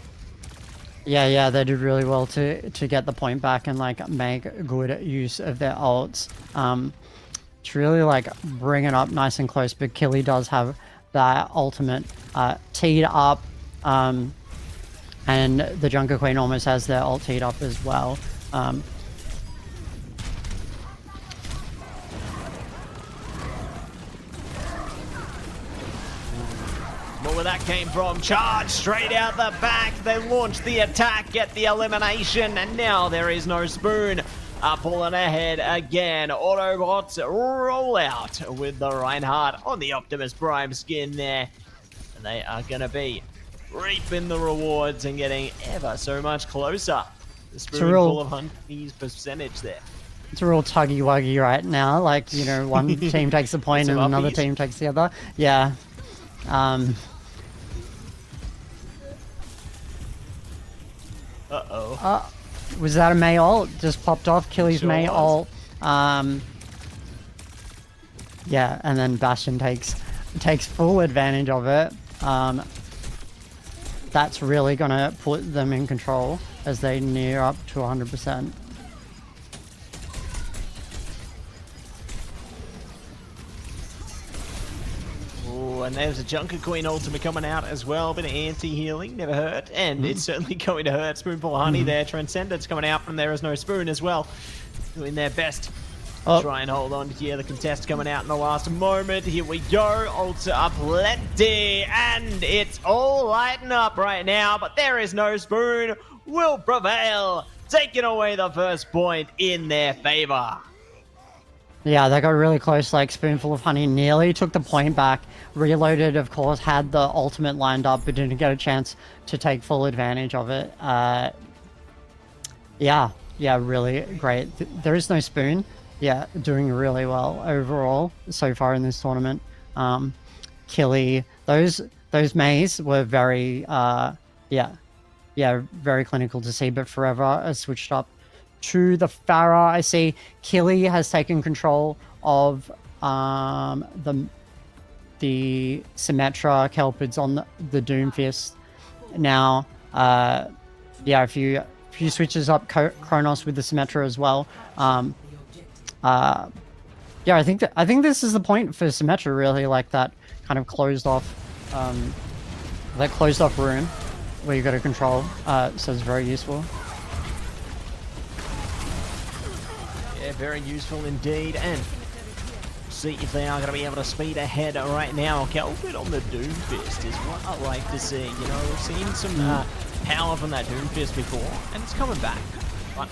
Yeah, they did really well to get the point back and like make good use of their ults. To really like bring it up nice and close, but Killy does have that ultimate teed up, and the Junker Queen almost has their ult teed up as well. Where that came from, charge straight out the back. They launched the attack, get the elimination, and now There Is No Spoon. Pulling ahead again. Autobots roll out with the Reinhardt on the Optimus Prime skin there. And they are going to be reaping the rewards and getting ever so much closer. The Spoonful of Honey's percentage there. It's a real tuggy-wuggy right now. Like, one team takes the point and another team takes the other. Yeah. Uh-oh. Was that a Mei ult? Just popped off. Killy's Sure Mei was. ult. Yeah, and then Bastion takes full advantage of it. That's really gonna put them in control as they near up to 100%. And there's a Junker Queen ultimate coming out as well. Bit of anti-healing, never hurt. And it's certainly going to hurt. Spoonful of Honey there. Transcendence coming out from There Is No Spoon as well. Doing their best Oh. Try and hold on to the contest coming out in the last moment. Here we go. Ulta up plenty. And it's all lighting up right now. But there is no Spoon. Will prevail. Taking away the first point in their favor. Yeah, they got really close. Like Spoonful of Honey nearly took the point back. Reloaded, of course, had the ultimate lined up, but didn't get a chance to take full advantage of it. Yeah, really great. There is no Spoon. Yeah, doing really well overall so far in this tournament. Killy, those Mays were very, very clinical to see, but Forever has switched up to the Pharah. I see Killy has taken control of the Symmetra. Kelpid's on the Doomfist now. A few switches up Kronos with the Symmetra as well. I think this is the point for Symmetra, really, like that kind of closed off room where you got to control. So it's very useful. Yeah, very useful indeed. And see if they are going to be able to speed ahead right now. Kelpid on the Doomfist is what I like to see. You know, we've seen some power from that Doomfist before, and it's coming back. But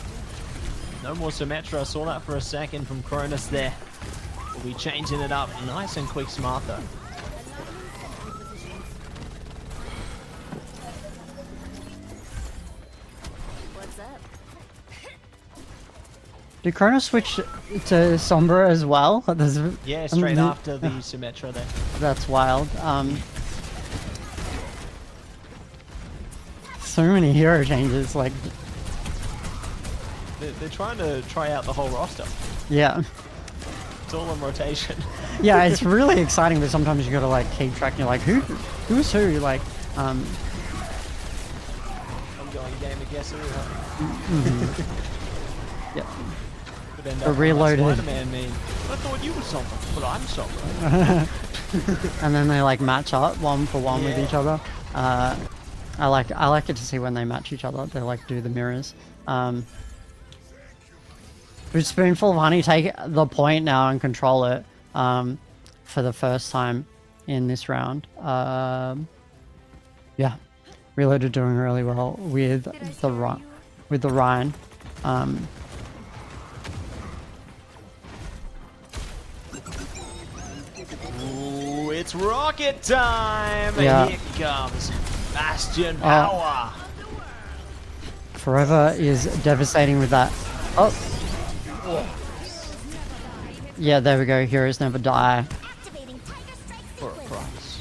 no more Symmetra. I saw that for a second from Cronus there. We'll be changing it up nice and quick, smart though. What's up? Did Kronos switch to Sombra as well? Yeah, straight after the Symmetra there. That's wild. So many hero changes, like... They're trying to try out the whole roster. Yeah. It's all in rotation. Yeah, it's really exciting, but sometimes you gotta like keep track and you're like, who's who? Like, Ongoing game of guess who, huh? Yeah. Could end The up reloaded. like Spider-Man meme. I thought you were something, but I'm something. And then they like match up one for one with each other. I like it to see when they match each other. They like do the mirrors. Would Spoonful of Honey take the point now and control it for the first time in this round? Yeah, Reloaded doing really well with the Rhine. Ooh, it's rocket time! Yeah. Here comes Bastion Power. Forever is devastating with that. Oh. Yeah, there we go. Heroes never die. For a price.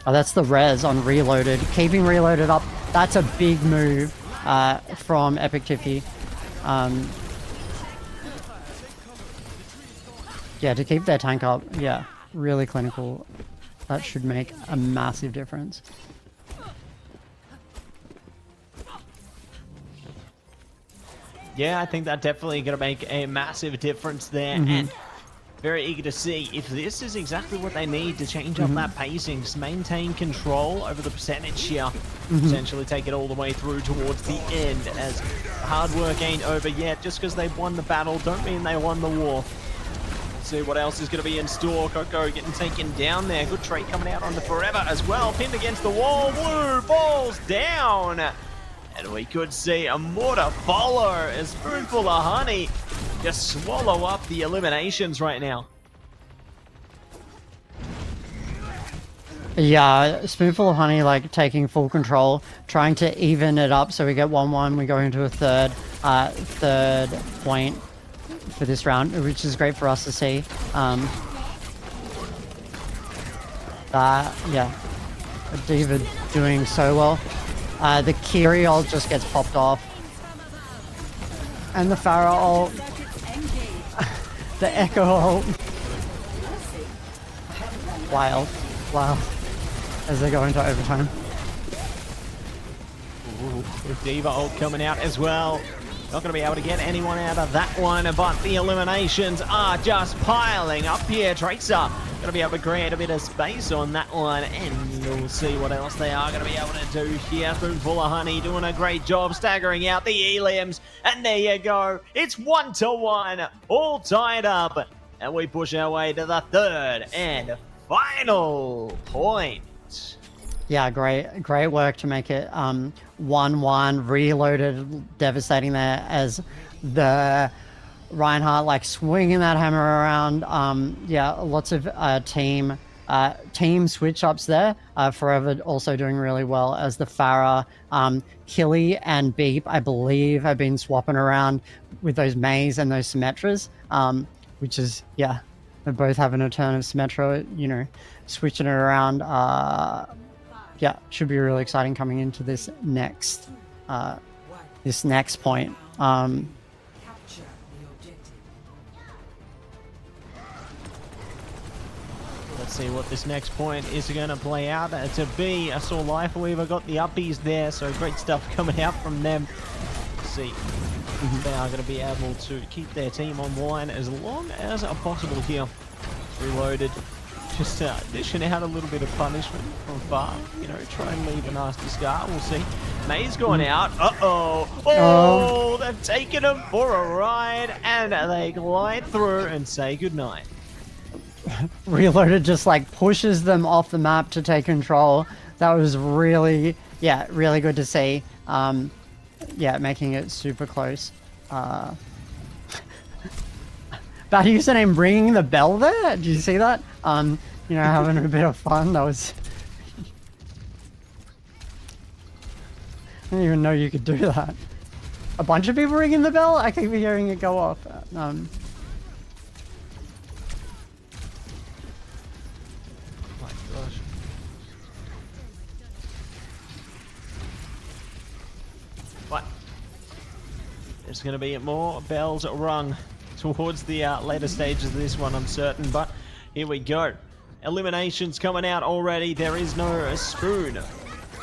Oh, that's the res on Reloaded. Keeping Reloaded up. That's a big move from Epic Tiffy. Yeah, to keep their tank up. Yeah, really clinical. That should make a massive difference. Yeah, I think that definitely going to make a massive difference there. And very eager to see if this is exactly what they need to change up that pacing. Just maintain control over the percentage here. Potentially take it all the way through towards the end, as hard work ain't over yet. Just because they've won the battle don't mean they won the war. Let's see what else is going to be in store. Coco getting taken down there. Good trade coming out onto Forever as well. Pinned against the wall. Blue balls down. And we could see a more to follow. A Spoonful of Honey just swallow up the eliminations right now. Yeah, Spoonful of Honey, like, taking full control, trying to even it up so we get 1-1. We go into a third point for this round, which is great for us to see. Yeah, Diva doing so well. The Kiri ult just gets popped off. And the Pharah ult. The Echo ult. Wild. Wow. As they go into overtime. Ooh, with Diva ult coming out as well. Not going to be able to get anyone out of that one, but the eliminations are just piling up here. Tracer Gonna be able to create a bit of space on that one, and we'll see what else they are gonna be able to do here. Spoonful of Honey doing a great job staggering out the Elims, and there you go. It's 1-1, all tied up, and we push our way to the third and final point. Yeah, great work to make it 1-1. Reloaded, devastating there as the Reinhardt like swinging that hammer around. Yeah, lots of team switch ups there. Forever also doing really well as the Pharah, Killy and Beep, I believe, have been swapping around with those Maze and those Symmetras, which is, yeah, they're both having a turn of Symmetra, you know, switching it around. Yeah, should be really exciting coming into this next point. Let's see what this next point is going to play out to be. I saw Life Weaver got the uppies there, so great stuff coming out from them. Let's see if they are going to be able to keep their team online as long as possible here. Reloaded. Just dishing out a little bit of punishment from far. You know, try and leave a nasty scar. We'll see. May's gone out. Oh, they've taken him for a ride, and they glide through and say goodnight. Reloaded just like pushes them off the map to take control. That was really, yeah, really good to see. Yeah, making it super close. Bad username ringing the bell there. Did you see that? You know, having a bit of fun. That was. I didn't even know you could do that. A bunch of people ringing the bell. I keep hearing it go off. What? There's going to be more bells rung towards the later stages of this one, I'm certain. But here we go. Eliminations coming out already. There is no Spoon.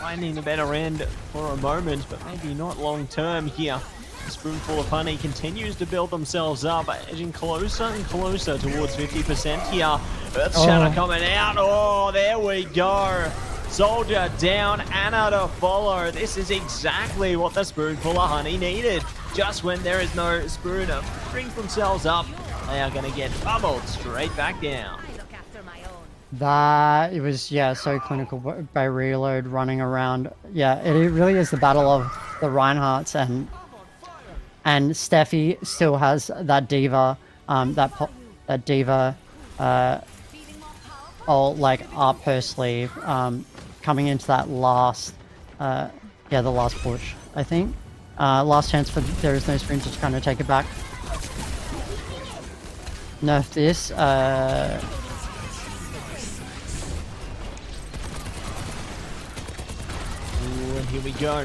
Finding a better end for a moment, but maybe not long term here. A Spoonful of Honey continues to build themselves up, edging closer and closer towards 50% here. Earth Shatter coming out. Oh, there we go. Soldier down, Anna to follow. This is exactly what the Spoonful of Honey needed. Just when there is no Spoon to bring themselves up, they are going to get bubbled straight back down. That, it was, yeah, so clinical by Reload running around. Yeah, it really is the battle of the Reinhardts, and Steffi still has that diva, that diva, like up her sleeve, coming into that last, yeah, the last push, I think. Last chance for There Is No Spoon to kind of take it back. Nerf this, And here we go.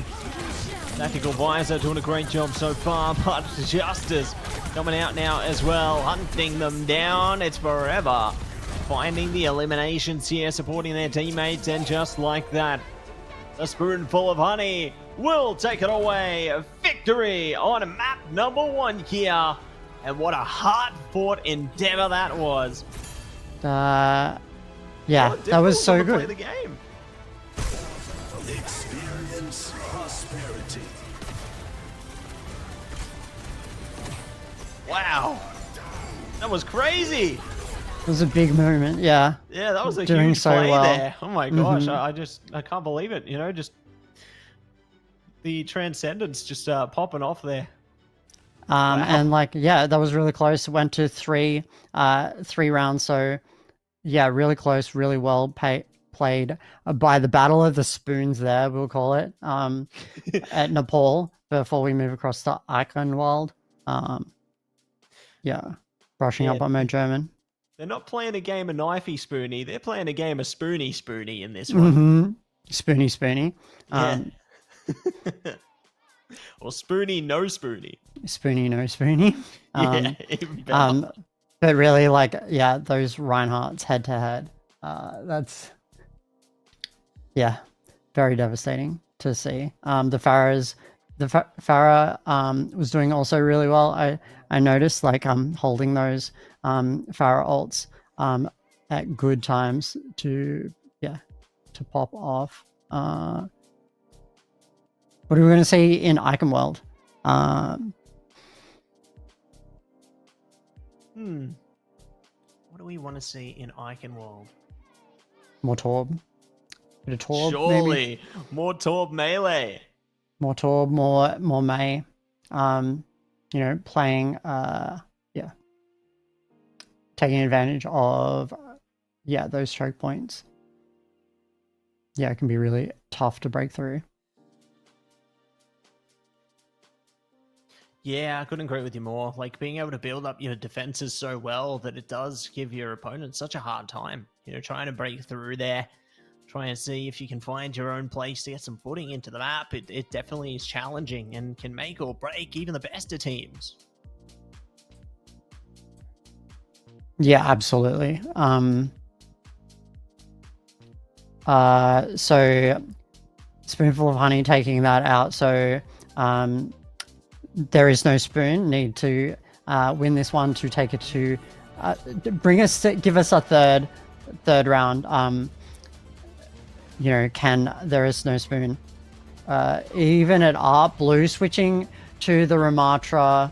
Tactical Visor doing a great job so far, but Justice coming out now as well, hunting them down. It's Forever finding the eliminations here, supporting their teammates, and just like that, the Spoonful of Honey will take it away. Victory on map number 1 here. And what a hard-fought endeavor that was. Yeah, that was so good. Play the game. Experience prosperity. Wow, that was crazy. It was a big moment, yeah. Yeah, that was a doing huge so play well. there. Oh my gosh, I can't believe it. You know, just the transcendence just popping off there. Wow. And like, yeah, that was really close. It went to three rounds. So yeah, really close, really well played by the Battle of the Spoons there, we'll call it, at Nepal before we move across to Eichenwald. Yeah, brushing up on my German. They're not playing a game of knifey Spoonie. They're playing a game of Spoonie in this one. Spoony. Yeah. Or Spoonie, no Spoonie. Spoonie, no Spoonie. Yeah, even better. But really, like, yeah, those Reinhardts head to head. That's, yeah, very devastating to see. The Pharah was doing also really well. I noticed, like, holding those Pharah ults at good times to pop off. What are we going to see in Eichenwald? What do we want to see in Eichenwald? More Torb. Bit of Torb, Surely, maybe. more Torb melee. More Torb, more May. Playing, taking advantage of, those choke points. Yeah, it can be really tough to break through. Yeah, I couldn't agree with you more. Like, being able to build up your defenses so well that it does give your opponent such a hard time. Trying to break through there, trying to see if you can find your own place to get some footing into the map. It definitely is challenging and can make or break even the best of teams. Yeah, absolutely. So Spoonful of Honey taking that out. So there is no Spoon. Need to win this one to take it to give us a third round. There is no Spoon. Even at ARP, Blue switching to the Ramatra.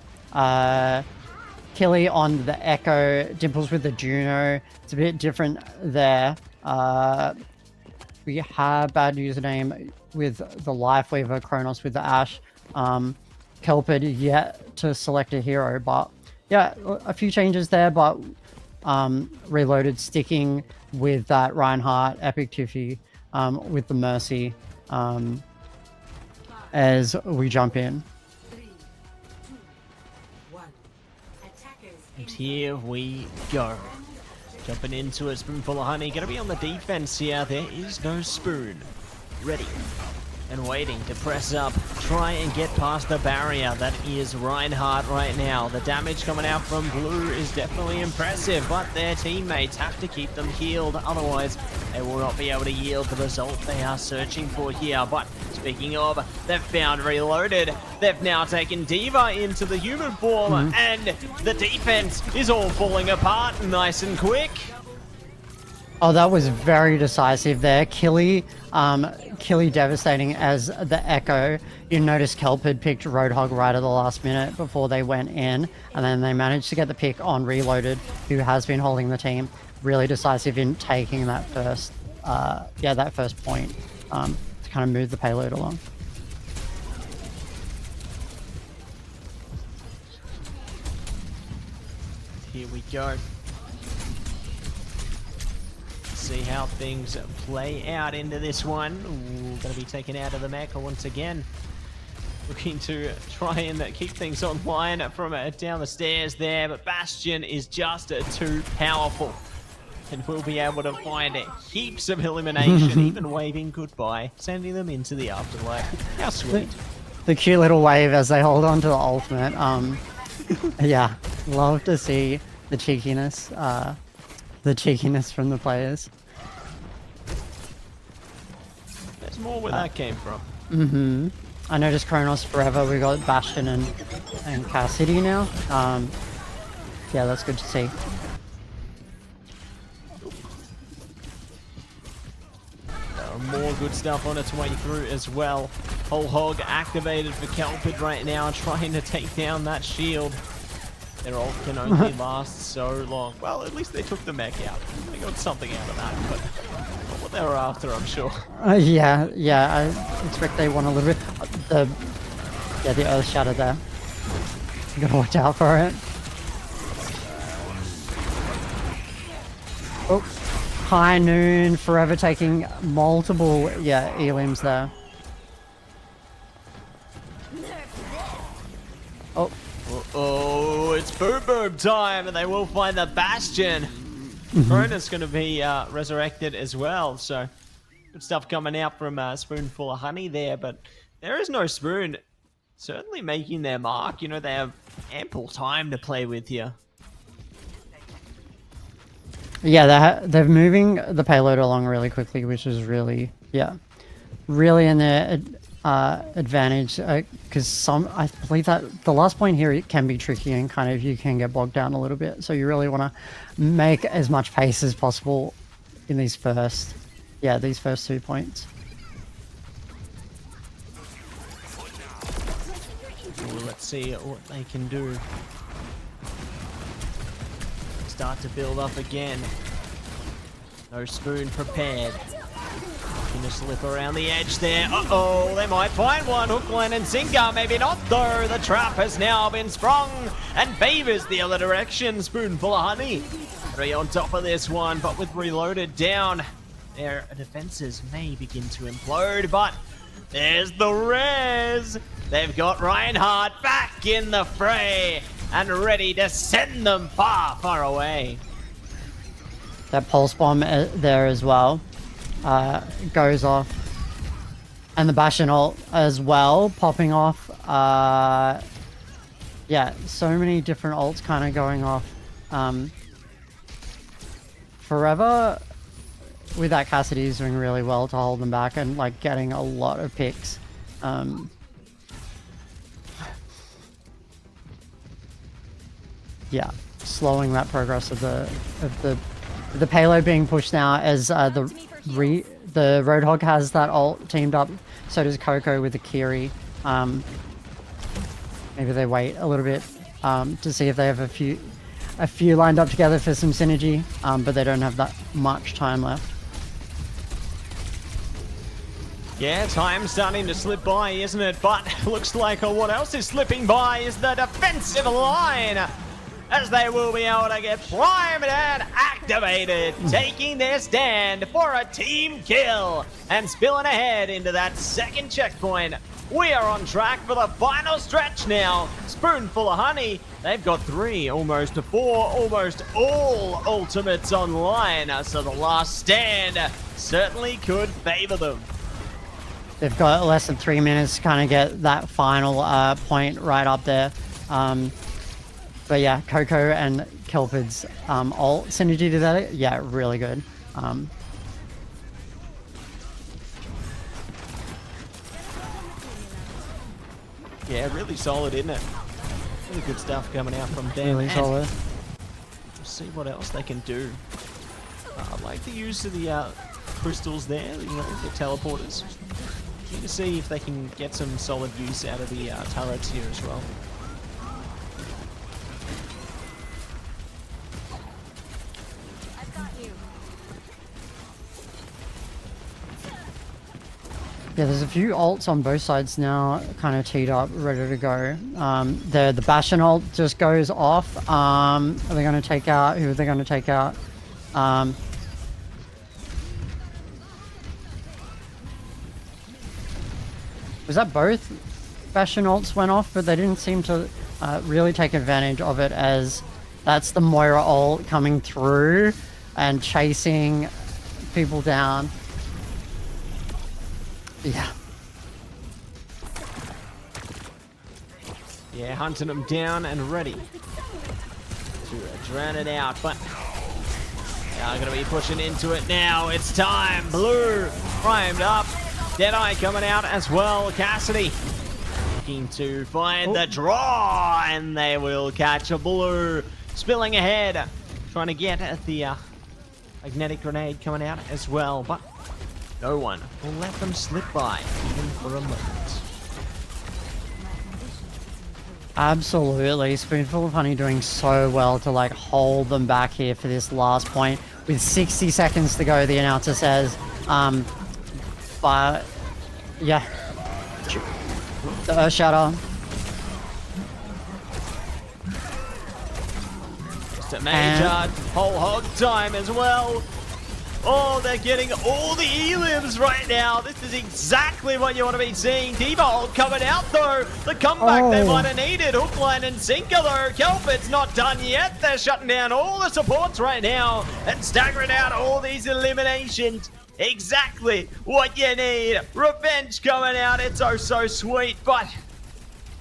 Killy on the Echo, Dimples with the Juno. It's a bit different there. We have bad username with the Lifeweaver, Kronos with the Ash. Kelpid yet to select a hero, but yeah, a few changes there, but Reloaded sticking with that Reinhardt, Epic Tiffy with the Mercy as we jump in. And here we go. Jumping into a Spoonful of Honey. Gonna be on the defense here. There is no Spoon. Ready and waiting to press up. Try and get past the barrier. That is Reinhardt right now. The damage coming out from Blue is definitely impressive, but their teammates have to keep them healed. Otherwise, they will not be able to yield the result they are searching for here. But speaking of, they've found Reloaded. They've now taken D.Va into the human form, and the defense is all falling apart nice and quick. Oh, that was very decisive there. Killy devastating as the Echo. You notice Kelpid picked Roadhog right at the last minute before they went in, and then they managed to get the pick on Reloaded, who has been holding the team. Really decisive in taking that first point to kind of move the payload along. Here we go. See how things play out into this one. Ooh, gonna be taken out of the mech once again. Looking to try and keep things online from down the stairs there, but Bastion is just too powerful. And we'll be able to find heaps of elimination, even waving goodbye, sending them into the afterlife. How sweet. The cute little wave as they hold on to the ultimate. Yeah, love to see the cheekiness from the players. There's more where that came from. I noticed Kronos forever. We got Bastion and Cassidy now. Yeah, that's good to see. More good stuff on its way through as well. Whole Hog activated for Kelpid right now, trying to take down that shield. Their ult can only last so long. Well, at least they took the mech out. They got something out of that, but not what they were after, I'm sure. Yeah, I expect they want a little bit. The Earth Shatter there. You gotta watch out for it. Oh, High Noon forever taking multiple elims there. Oh, it's boom boom time, and they will find the Bastion. Cronus going to be resurrected as well, so good stuff coming out from Spoonful of Honey there, but there is no Spoon. Certainly making their mark. You know, they have ample time to play with here. Yeah, they're moving the payload along really quickly, which is really in there. advantage because I believe that the last point here it can be tricky and kind of you can get bogged down a little bit. So you really want to make as much pace as possible in these first 2 points. Well, let's see what they can do. Start to build up again. No Spoon prepared. Gonna slip around the edge there. Uh-oh, they might find one. Hookline and Sinker, maybe not though. The trap has now been sprung and favors the other direction. Spoonful of honey. 3 on top of this one, but with reloaded down, their defenses may begin to implode, but there's the res. They've got Reinhardt back in the fray and ready to send them far, far away. That pulse bomb there as well goes off, and the Bastion ult as well popping off. Yeah, so many different ults kind of going off. Forever with that Cassidy is doing really well to hold them back and like getting a lot of picks. Yeah, slowing that progress of the payload being pushed now as the Roadhog has that ult teamed up. So does Coco with the Kiri. Maybe they wait a little bit to see if they have a few lined up together for some synergy, but they don't have that much time left. Yeah, time's starting to slip by, isn't it? But looks like what else is slipping by is the defensive line, as they will be able to get primed and activated, taking their stand for a team kill and spilling ahead into that second checkpoint. We are on track for the final stretch now. Spoonful of honey. They've got 3, almost 4, almost all ultimates online, so the last stand certainly could favor them. They've got less than 3 minutes to kind of get that final point right up there. But yeah, Coco and Kelpid's ult synergy to that, yeah, really good. Yeah, really solid, isn't it? Really good stuff coming out from them. Really solid. We'll see what else they can do. I like the use of the crystals there, you know, the teleporters. Keen to see if they can get some solid use out of the turrets here as well. Yeah, there's a few ults on both sides now, kind of teed up, ready to go. The Bastion ult just goes off. Are they going to take out? Who are they going to take out? Was that both Bastion ults went off, but they didn't seem to really take advantage of it, as that's the Moira ult coming through and chasing people down. Yeah. Yeah, hunting them down and ready to drown it out, but they are going to be pushing into it now. It's time. Blue primed up. Deadeye coming out as well. Cassidy looking to find the draw, and they will catch a Blue. Spilling ahead, trying to get at the magnetic grenade coming out as well, but no one will let them slip by, even for a moment. Absolutely. Spoonful of Honey doing so well to like hold them back here for this last point. With 60 seconds to go, the announcer says. But yeah. The Earth Shatter. Just a major whole hog time as well. Oh, they're getting all the E-limbs right now. This is exactly what you want to be seeing. D-Bolt coming out, though. The comeback they might have needed. Hookline and Sinker, though. Kelpid's not done yet. They're shutting down all the supports right now and staggering out all these eliminations. Exactly what you need. Revenge coming out. It's oh so sweet, but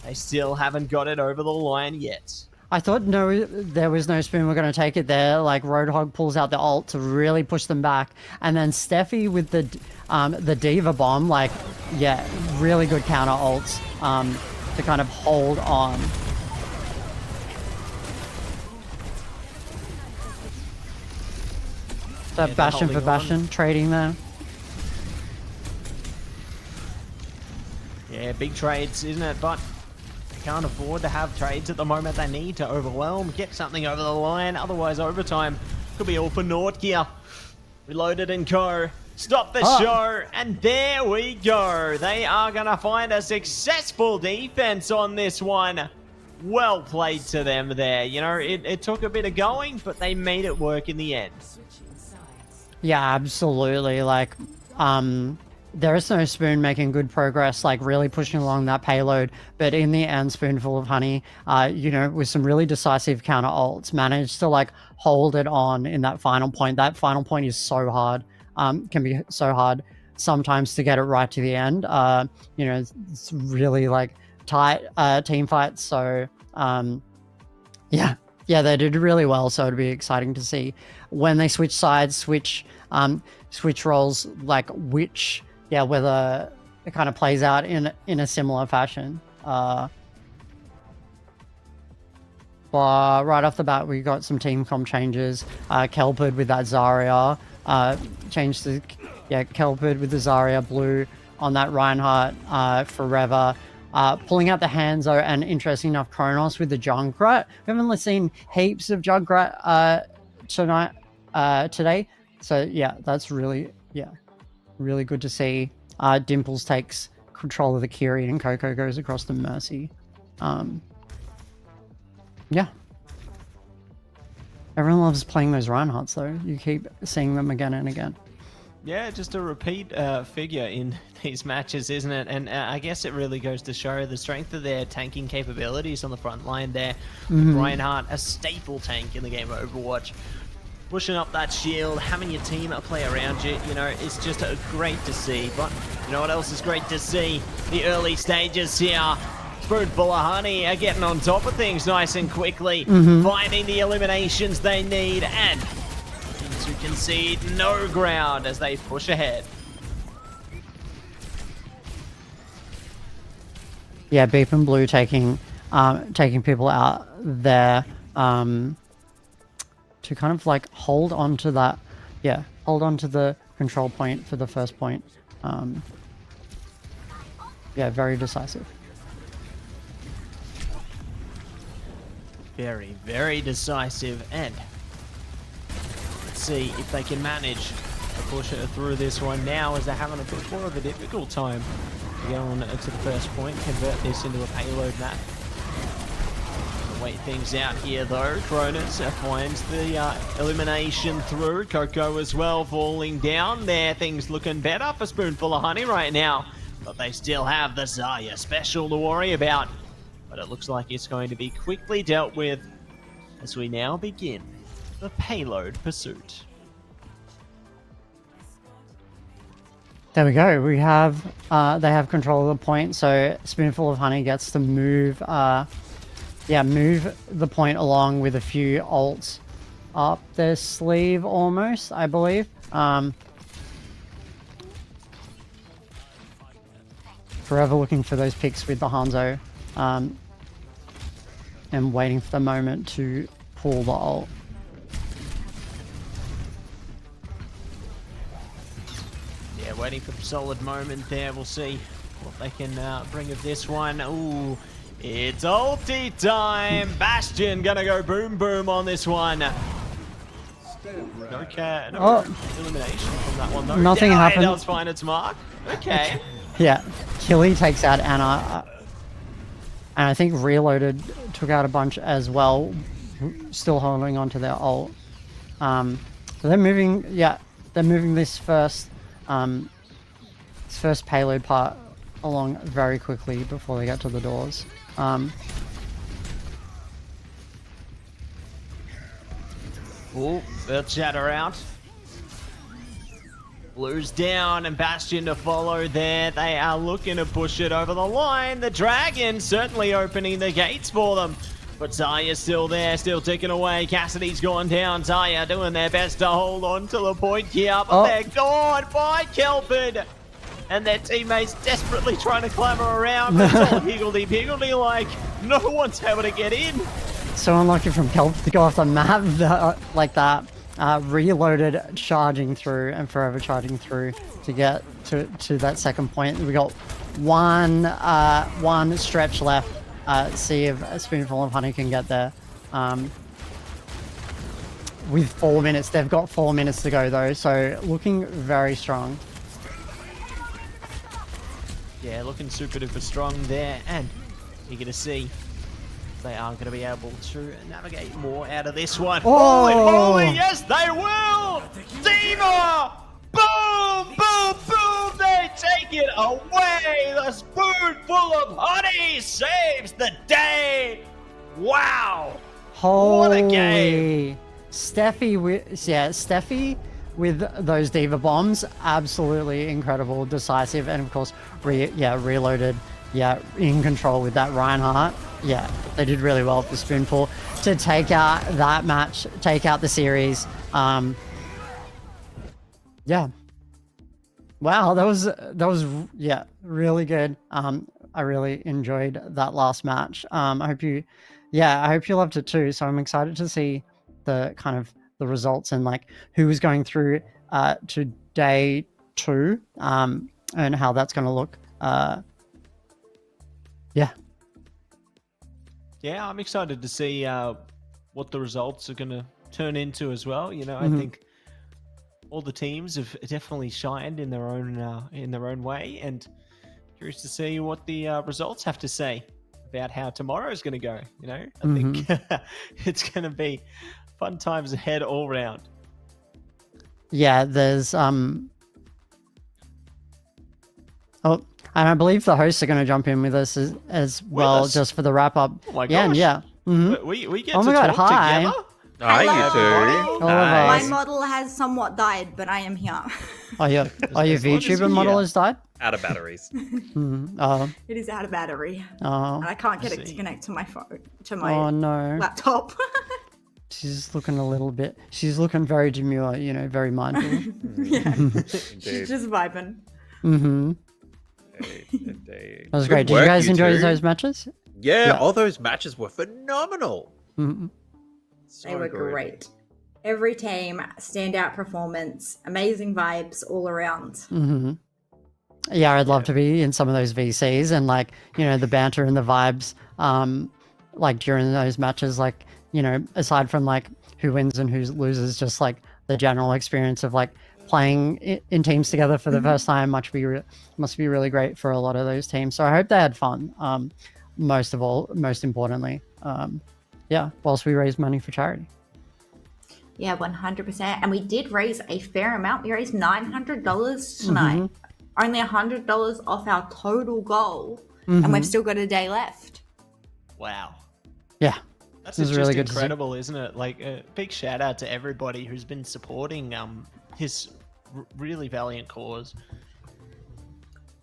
they still haven't got it over the line yet. I thought there was no Spoon. We're going to take it there. Like Roadhog pulls out the ult to really push them back. And then Steffi with the The Diva Bomb, like, yeah, really good counter ults to kind of hold on. So Yeah, Bastion for holding Bastion, trading there. Yeah, big trades, isn't it? But they can't afford to have trades at the moment. They need to overwhelm, get something over the line. Otherwise, overtime could be all for naught here. Reloaded and co. Stop the show, and there we go. They are going to find a successful defense on this one. Well played to them there. You know, it took a bit of going, but they made it work in the end. Yeah, absolutely. Like, there is no Spoon making good progress, like really pushing along that payload. But in the end, Spoonful of Honey, you know, with some really decisive counter ults, managed to like hold it on in that final point. That final point is so hard, can be so hard sometimes to get it right to the end. You know, it's really like tight team fights. So, yeah, they did really well. So it'd be exciting to see when they switch sides, switch roles, like which. Yeah, whether it kind of plays out in a similar fashion. But right off the bat, we got some team comp changes. Kelpid with that Zarya. Changed to, Kelpid with the Zarya blue on that Reinhardt forever. Pulling out the Hanzo, and interesting enough, Kronos with the Junkrat. We haven't seen heaps of Junkrat today. So yeah, that's really, really good to see. Dimples takes control of the Kiri, and Coco goes across to Mercy. Yeah. Everyone loves playing those Reinhardts though. You keep seeing them again and again. Yeah, just a repeat figure in these matches, isn't it? And I guess it really goes to show the strength of their tanking capabilities on the front line there. Reinhardt, a staple tank in the game of Overwatch. Pushing up that shield, having your team play around you, you know, it's just great to see. But you know what else is great to see? The early stages here. Spoonful of Honey are getting on top of things nice and quickly, finding the eliminations they need, and to concede no ground as they push ahead. Yeah, Beep and Blue taking people out there. To kind of like hold on to that, hold on to the control point for the first point. Very decisive. Very, very decisive, and let's see if they can manage to push it through this one now, as they're having a bit more of a difficult time to get on to the first point, convert this into a payload map. Wait things out here though. Cronus finds the elimination through. Coco as well falling down there. Things looking better for Spoonful of Honey right now. But they still have the Zarya special to worry about. But it looks like it's going to be quickly dealt with as we now begin the payload pursuit. There we go. We have they have control of the point, so Spoonful of Honey gets to move move the point along with a few ults up their sleeve almost, I believe. Forever looking for those picks with the Hanzo, and waiting for the moment to pull the ult. Yeah, waiting for the solid moment there. We'll see what they can bring of this one. Ooh. It's ulti time! Bastion gonna go boom boom on this one. No elimination from that one though. Nothing happened. It does find its mark. Okay. Yeah, Killy takes out Anna. And I think Reloaded took out a bunch as well, still holding on to their ult. So they're moving, they're moving this first payload part along very quickly before they get to the doors. Earth Shatter out. Blue's down and Bastion to follow there. They are looking to push it over the line. The Dragon certainly opening the gates for them. But Zaya's still there, still ticking away. Cassidy's gone down. Zaya doing their best to hold on to the point here, but they're gone by Kelpin. And their teammates desperately trying to clamber around, but it's all higgledy-piggledy like no one's able to get in. So unlucky from Kelp to go off the map like that. Reloaded, charging through, and forever charging through to get to that second point. We got one stretch left. See if a Spoonful of Honey can get there. With 4 minutes, they've got 4 minutes to go though, so looking very strong. Yeah, looking super duper strong there, and you're going to see they are going to be able to navigate more out of this one. Holy moly, yes they will! Diva! Boom, boom, boom! They take it away! The Spoonful of Honey saves the day! Wow! What a game! Steffi with those Diva bombs, absolutely incredible, decisive, and of course, reloaded, in control with that Reinhardt. Yeah, they did really well with the Spoonful to take out that match, take out the series. Yeah. Wow, that was really good. I really enjoyed that last match. I hope you loved it too. So I'm excited to see the kind of the results and like who is going through to day 2 and how that's going to look. Yeah, I'm excited to see what the results are going to turn into as well. You know, I think all the teams have definitely shined in their own way, and curious to see what the results have to say about how tomorrow's going to go. You know, I think it's going to be fun times ahead all round. Yeah, there's and I believe the hosts are going to jump in with us as well, just for the wrap up. Oh my gosh. We get to talk together? Hi, you two. My model has somewhat died, but I am here. Your VTuber model has died? Out of batteries. It is out of battery. Oh. And I can't get it to connect to my phone, to my laptop. She's looking she's looking very demure, you know, very mindful. She's just vibing. That was great. Did you guys enjoy those matches? Yeah, all those matches were phenomenal. They were great. Every team, standout performance, amazing vibes all around. Yeah, I'd love to be in some of those VCs and like, you know, the banter and the vibes, like during those matches, like, you know, aside from like who wins and who loses, just like the general experience of like playing in teams together for the first time must be really great for a lot of those teams. So I hope they had fun. Most importantly, whilst we raise money for charity. Yeah, 100%. And we did raise a fair amount. We raised $900 tonight. Only $100 off our total goal. And we've still got a day left. Wow. Yeah. That's just really good incredible, isn't it? Like a big shout out to everybody who's been supporting his really valiant cause.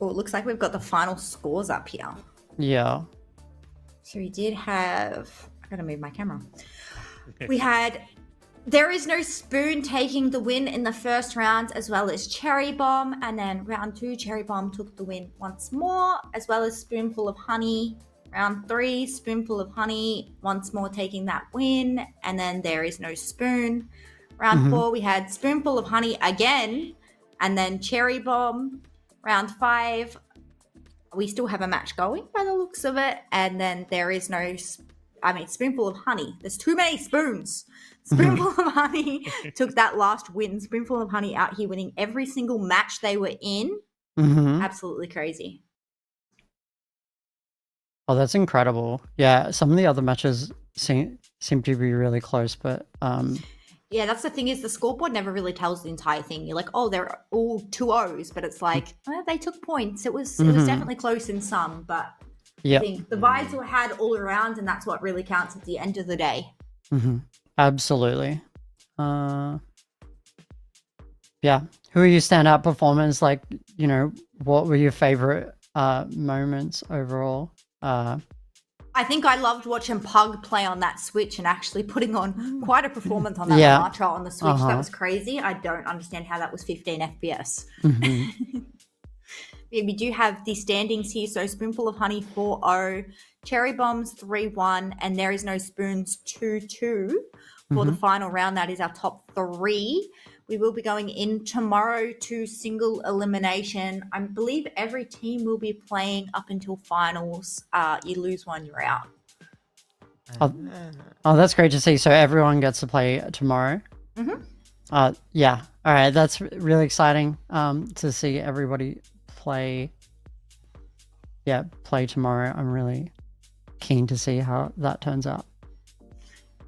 Oh, it looks like we've got the final scores up here. Yeah. So we did have... I gotta move my camera. We had... There is no Spoon taking the win in the first round, as well as Cherry Bomb. And then round 2, Cherry Bomb took the win once more, as well as Spoonful of Honey. Round 3, Spoonful of Honey once more taking that win. And then there is no Spoon. Round 4, we had Spoonful of Honey again, and then Cherry Bomb. Round 5, we still have a match going by the looks of it. And then there is no... Spoonful of Honey. There's too many spoons. Spoonful of Honey took that last win. Spoonful of Honey out here winning every single match they were in. Absolutely crazy. Oh, that's incredible. Yeah, some of the other matches seem to be really close, but yeah, that's the thing is the scoreboard never really tells the entire thing. You're like, oh, they're all 2-0s, but it's like, well, they took points. It was definitely close in some, but I think the vibes were had all around, and that's what really counts at the end of the day. Absolutely. Yeah. Who are your standout performers? Like, you know, what were your favorite moments overall? I I think I loved watching Pug play on that Switch and actually putting on quite a performance on that Yeah. Matra on the Switch. Uh-huh. That was crazy. I don't understand how that was 15 FPS. Mhm. Yeah, we do have the standings here. So Spoonful of Honey 4-0, Cherry Bombs 3-1, and There Is No Spoons 2-2 for the Mhm. final round. That is our top 3. We will be going in tomorrow to single elimination. I believe every team will be playing up until finals. You lose one, you're out. Oh, that's great to see. So everyone gets to play tomorrow. Mhm. Yeah. All right. That's really exciting. To see everybody play. Yeah, play tomorrow. I'm really keen to see how that turns out.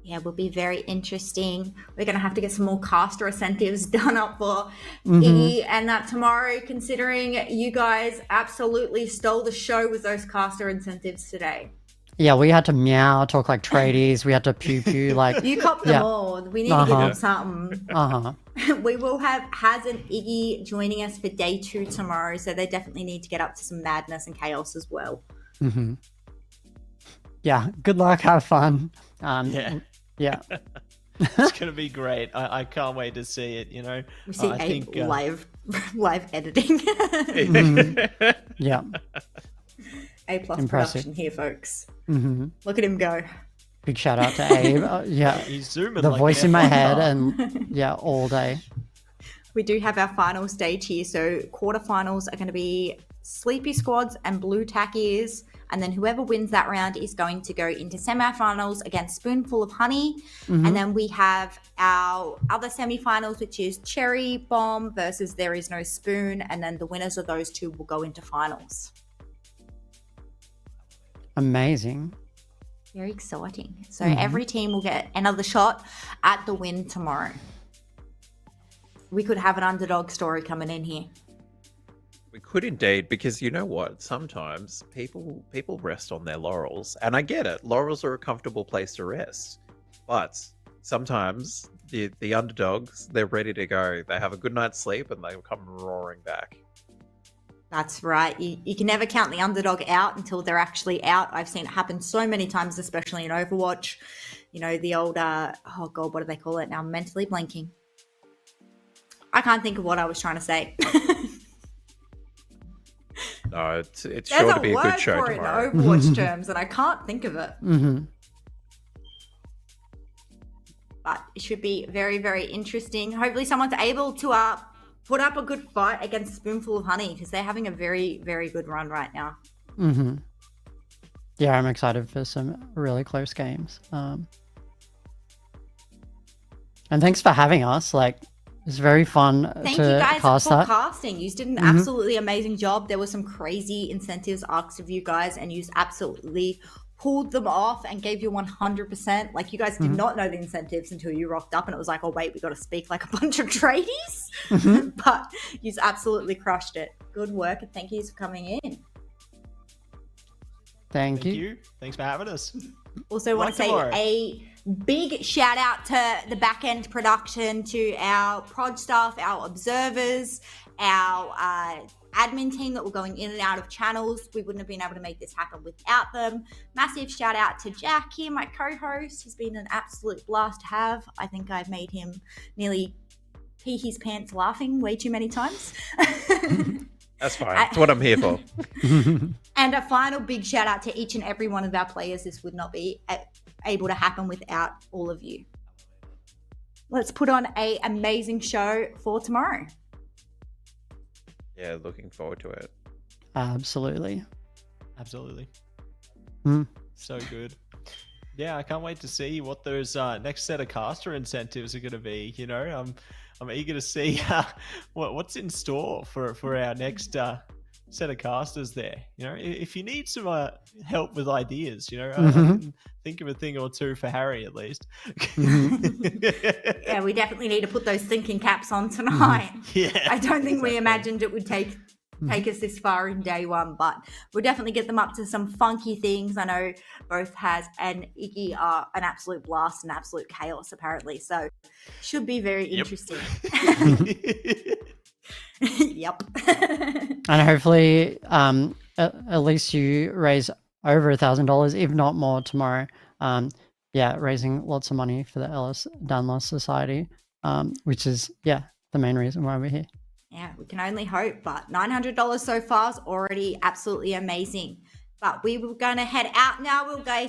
Yeah, will be very interesting. We're going to have to get some more caster incentives done up for Mhm. Iggy and that tomorrow, considering you guys absolutely stole the show with those caster incentives today. Yeah, we had to meow, talk like tradies. We had to pew pew like. You copped them yeah. all. We need to give them something. Uh-huh. We will have Haz and Iggy joining us for day 2 tomorrow, so they definitely need to get up to some madness and chaos as well. Mm-hmm. Yeah. Good luck. Have fun. Yeah. It's gonna be great. I can't wait to see it. You know, We see I think live editing. Yeah. A+ Impressive. production here, folks. Mm-hmm. Look at him go. Big shout out to Abe. Yeah. He's zooming The like voice an in my F1 head car. and yeah, all day. We do have our final stage here. So quarterfinals are going to be Sleepy Squads and Blue Tack Ears. And then whoever wins that round is going to go into semifinals against Spoonful of Honey. Mhm. And then we have our other semifinals, which is Cherry Bomb versus There Is No Spoon. And then the winners of those two will go into finals. Amazing. Very exciting. So Mhm. every team will get another shot at the win tomorrow. We could have an underdog story coming in here. We could indeed, because you know what? Sometimes people rest on their laurels, and I get it. Laurels are a comfortable place to rest, but sometimes the underdogs, they're ready to go. They have a good night's sleep and they come roaring back. That's right. You can never count the underdog out until they're actually out. I've seen it happen so many times, especially in Overwatch. You know, the old, oh God, what do they call it now? I'm mentally blanking. I can't think of what I was trying to say. No, it's There's sure to be a word good show for tomorrow. it in Overwatch terms, and I can't think of it. Mm-hmm. But it should be very, very interesting. Hopefully someone's able to put up a good fight against Spoonful of Honey, because they're having a very, very good run right now. Mm-hmm. Yeah, I'm excited for some really close games. And thanks for having us. Like, it's very fun Thank to you guys cast for that. casting. You did an Mhm. absolutely amazing job. There were some crazy incentives asked of you guys, and you absolutely pulled them off and gave you 100%. Like, you guys did Mhm. not know the incentives until you rocked up, and it was like, oh wait, we got to speak like a bunch of tradies. Mhm. But you absolutely crushed it. Good work, and thank you for coming in. Thank you. Thanks for having us. Also want Like to say tomorrow. a big shout out to the back end production, to our prod staff, our observers, our admin team that were going in and out of channels. We wouldn't have been able to make this happen without them. Massive shout out to Jack here, my co-host. He's been an absolute blast to have. I think I've made him nearly pee his pants laughing way too many times. That's fine. That's what I'm here for. And a final big shout out to each and every one of our players. This would not be able to happen without all of you. Let's put on an amazing show for tomorrow. Yeah, looking forward to it. Absolutely. Absolutely. Mm. So good. Yeah, I can't wait to see what those next set of caster incentives are going to be. You know, I'm eager to see what's in store for our next set of casters there. You know, if you need some help with ideas, you know, I can think of a thing or two for Harry at least. Yeah, we definitely need to put those thinking caps on tonight. Yeah, I don't think we imagined it would take us this far in day one, but we'll definitely get them up to some funky things. I know both Haz and Iggy are an absolute blast and absolute chaos apparently, so should be very interesting. Yep. And hopefully, at least you raise over $1,000, if not more, tomorrow. Yeah, raising lots of money for the Ehlers-Danlos Society, which is the main reason why we're here. Yeah, we can only hope, but $900 so far is already absolutely amazing. But we were going to head out now. We'll go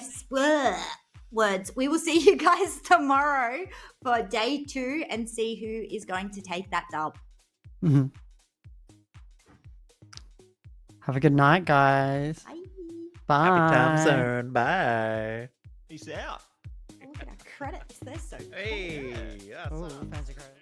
words. We will see you guys tomorrow for day 2 and see who is going to take that dub. Mm-hmm. Have a good night, guys. Bye. Happy time zone. Bye. Peace out. Look at our credits. They're so cool. Hey, that's fancy credit.